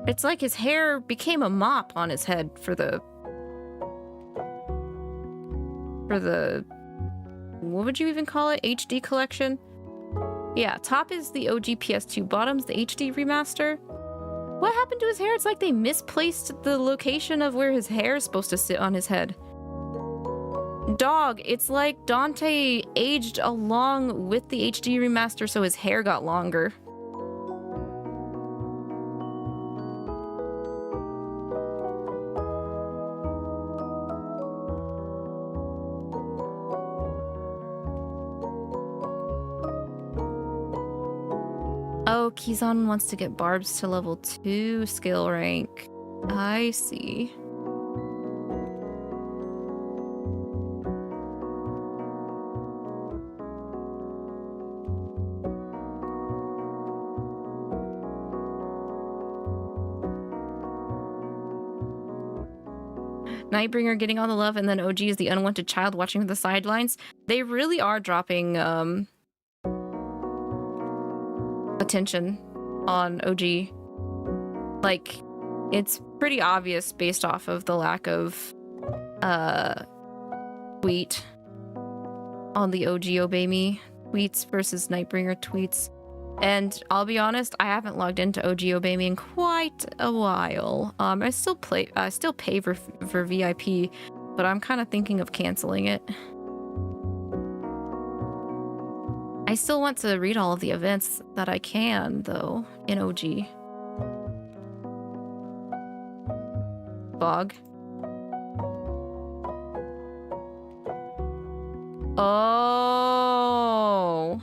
It's like his hair became a mop on his head for the what would you even call it? HD collection? Yeah, top is the OG PS2, bottom's the HD remaster. What happened to his hair? It's like they misplaced the location of where his hair is supposed to sit on his head. Dog, it's like Dante aged along with the HD remaster, so his hair got longer. Oh Oh, Kezan wants to get Barbs to level 2 skill rank. I see. Nightbringer getting all the love, and then OG is the unwanted child watching from the sidelines. They really are dropping attention on OG. Like, it's pretty obvious based off of the lack of tweet on the OG Obey Me tweets versus Nightbringer tweets. And I'll be honest, I haven't logged into OG Obey Me in quite a while. I still pay for VIP, but I'm kind of thinking of canceling it. I still want to read all of the events that I can, though, in OG. Bog. Oh.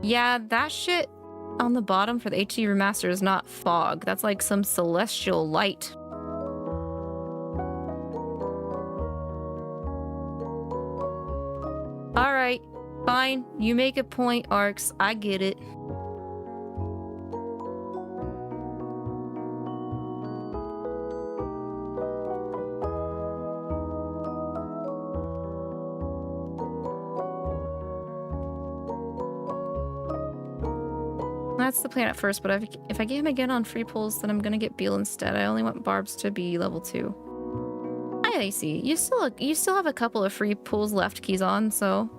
Yeah, that shit on the bottom for the HD remaster is not fog. That's like some celestial light. Alright, fine. You make a point, Arcs. I get it. That's the plan at first, but if I get him again on free pulls, then I'm gonna get Beal instead. I only want Barbs to be level 2. I see. You still have a couple of free pulls left, Kezan, so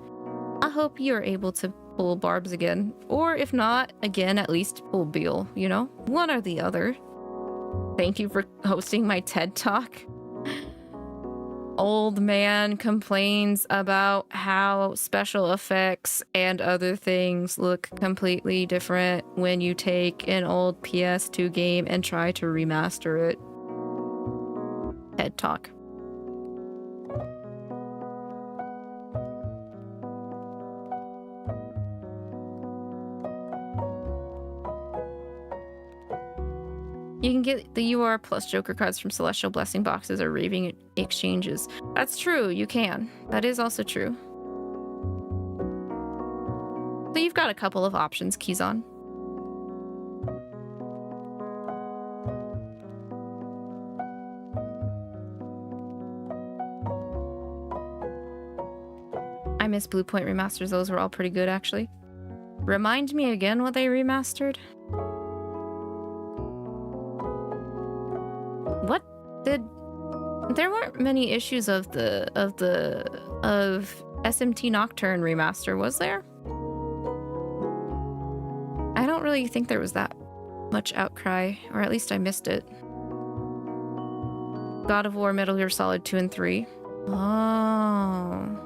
I hope you're able to pull Barbs again. Or if not, again, at least pull Beal, you know? One or the other. Thank you for hosting my TED Talk. Old man complains about how special effects and other things look completely different when you take an old PS2 game and try to remaster it. TED Talk. You can get the UR plus Joker cards from Celestial Blessing boxes or Raving exchanges. That's true, you can. That is also true. So you've got a couple of options, Kezan. I miss Blue Point remasters. Those were all pretty good, actually. Remind me again what they remastered? What did... There weren't many issues of SMT Nocturne remaster, was there? I don't really think there was that much outcry, or at least I missed it. God of War, Metal Gear Solid 2 and 3. Oh...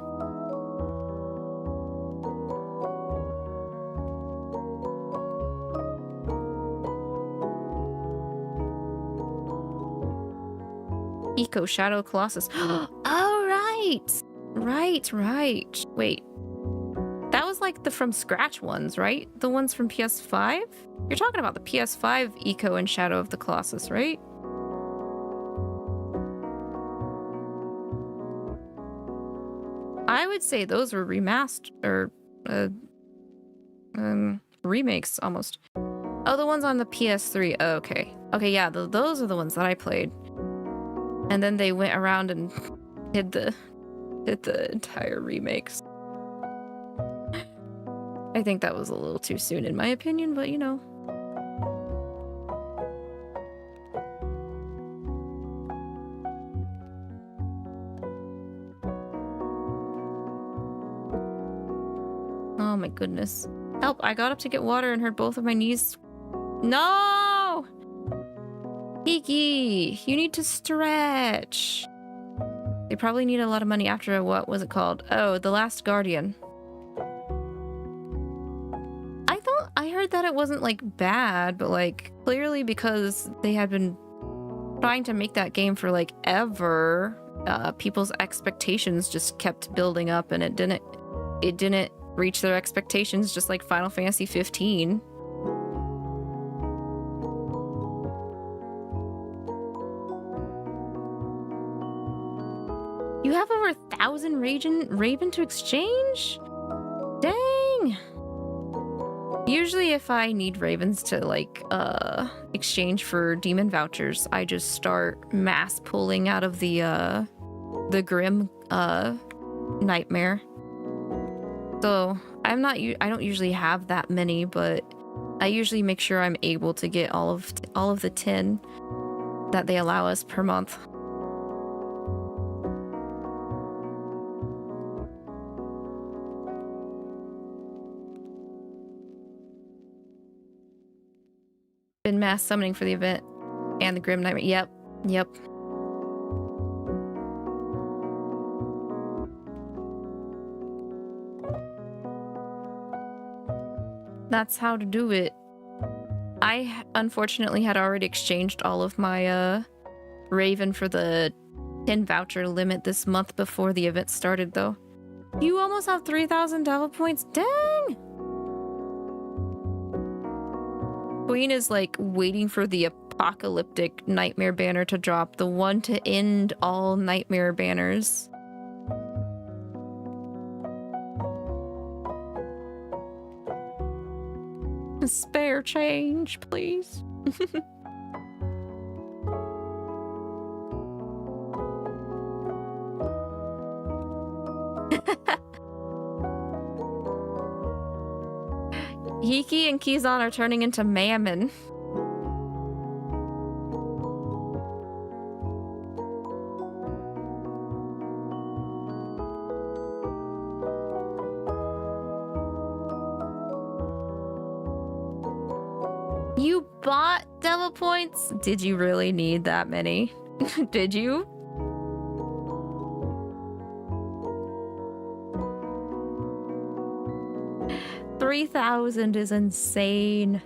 Eco Shadow Colossus. Oh, right. Right. Wait. That was like the from scratch ones, right? The ones from PS5? You're talking about the PS5 Eco and Shadow of the Colossus, right? I would say those were remastered, or remakes almost. Oh, the ones on the PS3. Oh, okay. Okay, yeah, those are the ones that I played. And then they went around and did the entire remakes. I think that was a little too soon in my opinion, but you know. Oh my goodness. Help, I got up to get water and heard both of my knees. No! Kiki, you need to stretch. They probably need a lot of money after what was it called? Oh, The Last Guardian. I heard that it wasn't like bad, but like clearly because they had been trying to make that game for like ever, people's expectations just kept building up and it didn't reach their expectations, just like Final Fantasy 15. 2,000 Raven to exchange? Dang! Usually if I need Ravens to, like, exchange for demon vouchers, I just start mass pulling out of the Grim, Nightmare. So, I don't usually have that many, but I usually make sure I'm able to get all of the 10 that they allow us per month. Been mass summoning for the event and the Grim Nightmare. Yep. That's how to do it. I unfortunately had already exchanged all of my Raven for the 10 voucher limit this month before the event started, though. You almost have 3,000 devil points? Dang! Queen is like waiting for the apocalyptic nightmare banner to drop, the one to end all nightmare banners. Spare change, please. Hiki and Kizan are turning into mammon. You bought devil points? Did you really need that many? Did you? $3,000 is insane.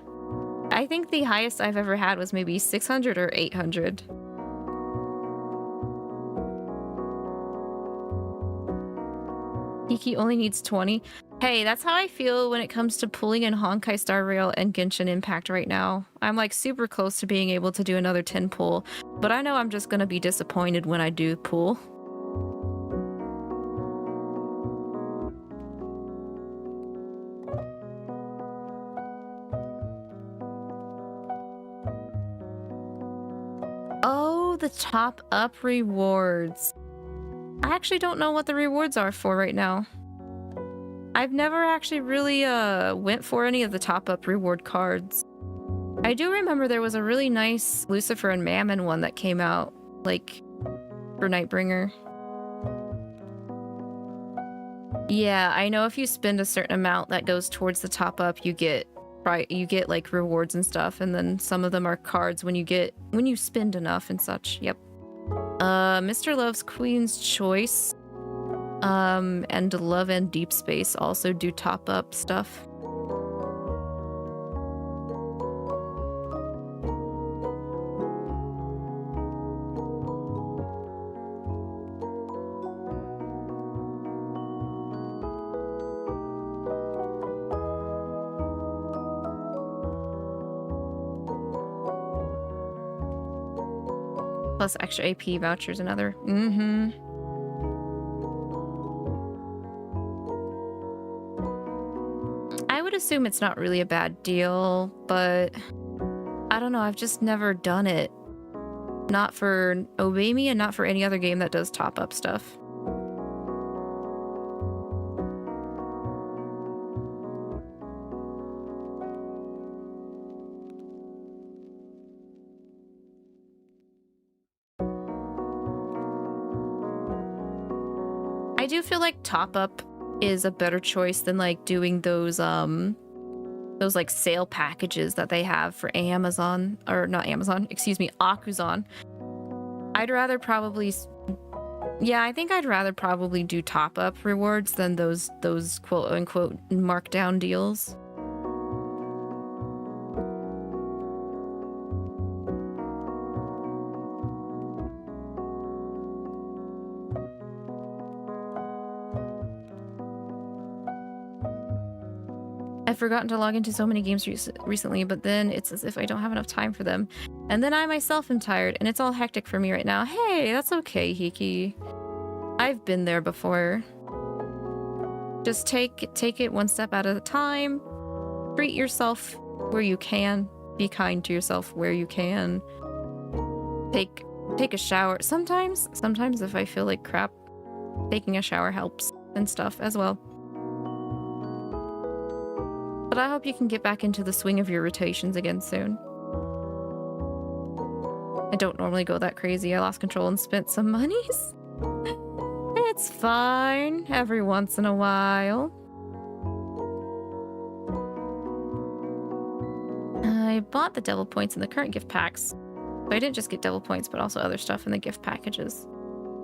I think the highest I've ever had was maybe 600 or 800. Hiki only needs 20. Hey, that's how I feel when it comes to pulling in Honkai Star Rail and Genshin Impact right now. I'm like super close to being able to do another 10 pull, but I know I'm just gonna be disappointed when I do pull. Oh, the top up rewards. I actually don't know what the rewards are for right now. I've never actually really went for any of the top-up reward cards. I do remember there was a really nice Lucifer and Mammon one that came out, like, for Nightbringer. Yeah, I know if you spend a certain amount that goes towards the top-up, you get like rewards and stuff, and then some of them are cards when you spend enough and such. Yep. Mr. Love's Queen's Choice. And Love and Deep Space also do top-up stuff. Plus extra AP vouchers and other. I would assume it's not really a bad deal, but I don't know, I've just never done it. Not for Obey Me and not for any other game that does top-up stuff. I do feel like top-up is a better choice than like doing those like sale packages that they have for Amazon, or not Amazon, excuse me, Akuzan. I'd rather probably, yeah, I think I'd rather probably do top-up rewards than those quote-unquote markdown deals. I've forgotten to log into so many games recently, but then it's as if I don't have enough time for them. And then I myself am tired, and it's all hectic for me right now. Hey, that's okay, Hiki. I've been there before. Just take it one step at a time. Treat yourself where you can. Be kind to yourself where you can. Take a shower. Sometimes if I feel like crap, taking a shower helps and stuff as well. But I hope you can get back into the swing of your rotations again soon. I don't normally go that crazy. I lost control and spent some monies. It's fine. Every once in a while. I bought the devil points in the current gift packs. So I didn't just get devil points, but also other stuff in the gift packages.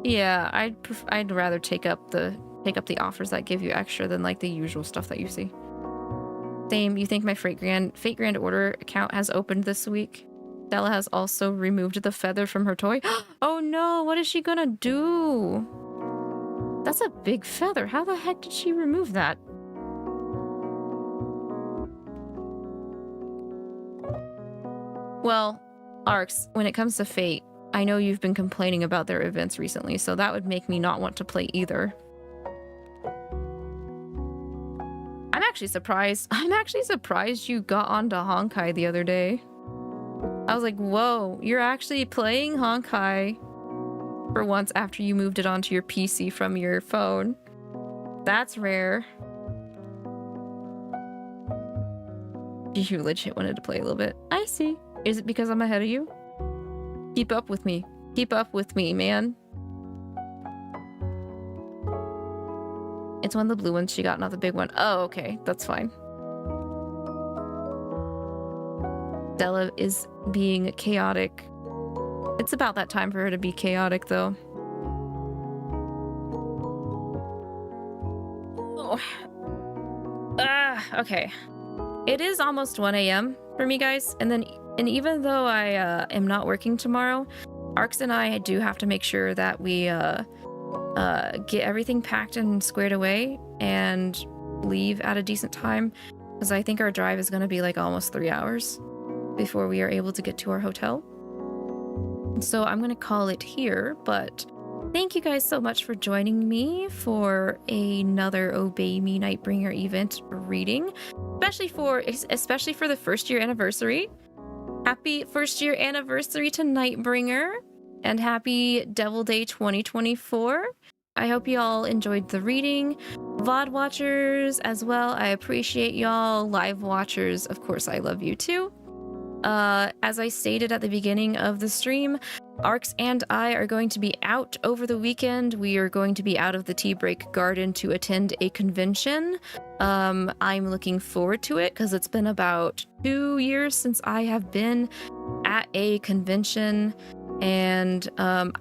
Yeah, I'd rather take up the offers that give you extra than like the usual stuff that you see. Same. You think my Fate Grand Order account has opened this week? Stella has also removed the feather from her toy. Oh no, what is she gonna do? That's a big feather. How the heck did she remove that? Well, Arx, when it comes to Fate, I know you've been complaining about their events recently, so that would make me not want to play either. I'm actually surprised you got onto Honkai the other day. I was like, whoa, you're actually playing Honkai for once after you moved it onto your PC from your phone. That's rare. You legit wanted to play a little bit. I see. Is it because I'm ahead of you? Keep up with me. Keep up with me, man. It's one of the blue ones she got, not the big one. Oh, okay. That's fine. Stella is being chaotic. It's about that time for her to be chaotic, though. Oh. Okay. It is almost 1 a.m. for me, guys. And even though I am not working tomorrow, Arx and I do have to make sure that we get everything packed and squared away and leave at a decent time, because I think our drive is going to be like almost 3 hours before we are able to get to our hotel. So I'm going to call it here, but thank you guys so much for joining me for another Obey Me Nightbringer event reading, especially for the first year anniversary. Happy first year anniversary to Nightbringer, and happy Devil Day 2024. I hope you all enjoyed the reading. VOD watchers as well, I appreciate y'all. Live watchers, of course, I love you too. As I stated at the beginning of the stream, Arx and I are going to be out over the weekend. We are going to be out of the Tea Break Garden to attend a convention. I'm looking forward to it because it's been about 2 years since I have been at a convention. And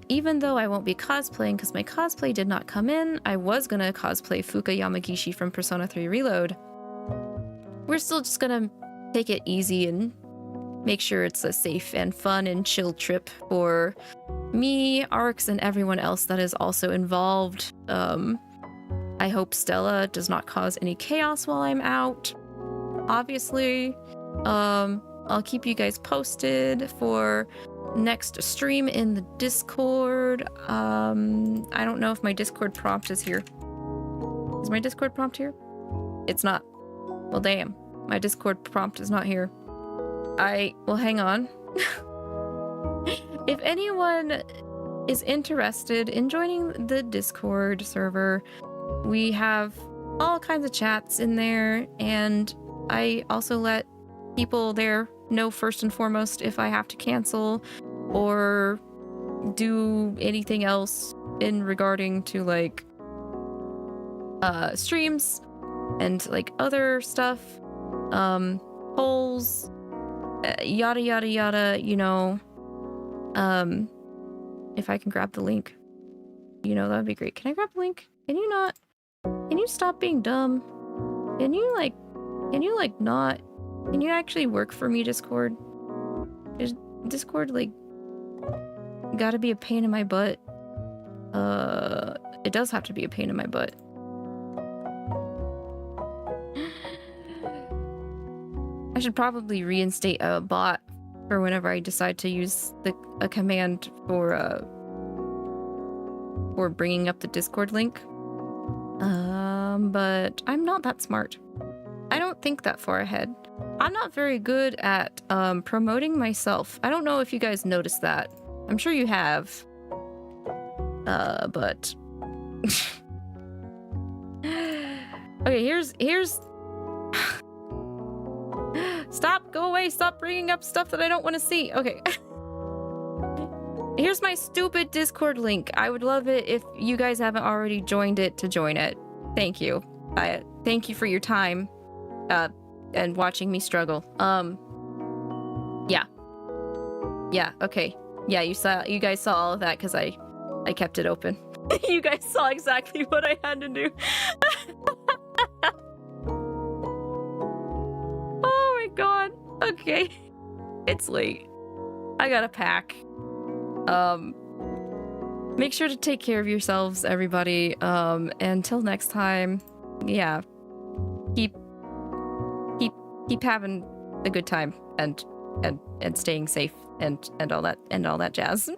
even though I won't be cosplaying because my cosplay did not come in, I was going to cosplay Fuka Yamagishi from Persona 3 Reload. We're still just going to take it easy and make sure it's a safe and fun and chill trip for me, Arx, and everyone else that is also involved. I hope Stella does not cause any chaos while I'm out. Obviously, I'll keep you guys posted for next stream in the Discord. I don't know if my Discord prompt is here. Is my Discord prompt here? It's not. Well, damn. My Discord prompt is not here. Well, hang on. If anyone is interested in joining the Discord server, we have all kinds of chats in there, and I also let people there know first and foremost if I have to cancel or do anything else in regarding to like streams and like other stuff, polls, yada yada yada, you know. If I can grab the link, you know, that would be great. Can I grab the link? Can you not? Can you stop being dumb? Can you not? Can you actually work for me, Discord? Is Discord like gotta be a pain in my butt? It does have to be a pain in my butt. I should probably reinstate a bot for whenever I decide to use a command for or bringing up the Discord link. But I'm not that smart. I don't think that far ahead. I'm not very good at promoting myself. I don't know if you guys noticed that. I'm sure you have. But okay, here's Stop, go away, stop bringing up stuff that I don't want to see. Okay. Here's my stupid Discord link. I would love it if you guys haven't already joined it to join it. Thank you. Thank you for your time and watching me struggle. Yeah, okay. Yeah, you guys saw all of that because I kept it open. You guys saw exactly what I had to do. Oh my god. Okay. It's late. I gotta pack. Make sure to take care of yourselves, everybody. Until next time, yeah. Keep having a good time and staying safe and all that jazz.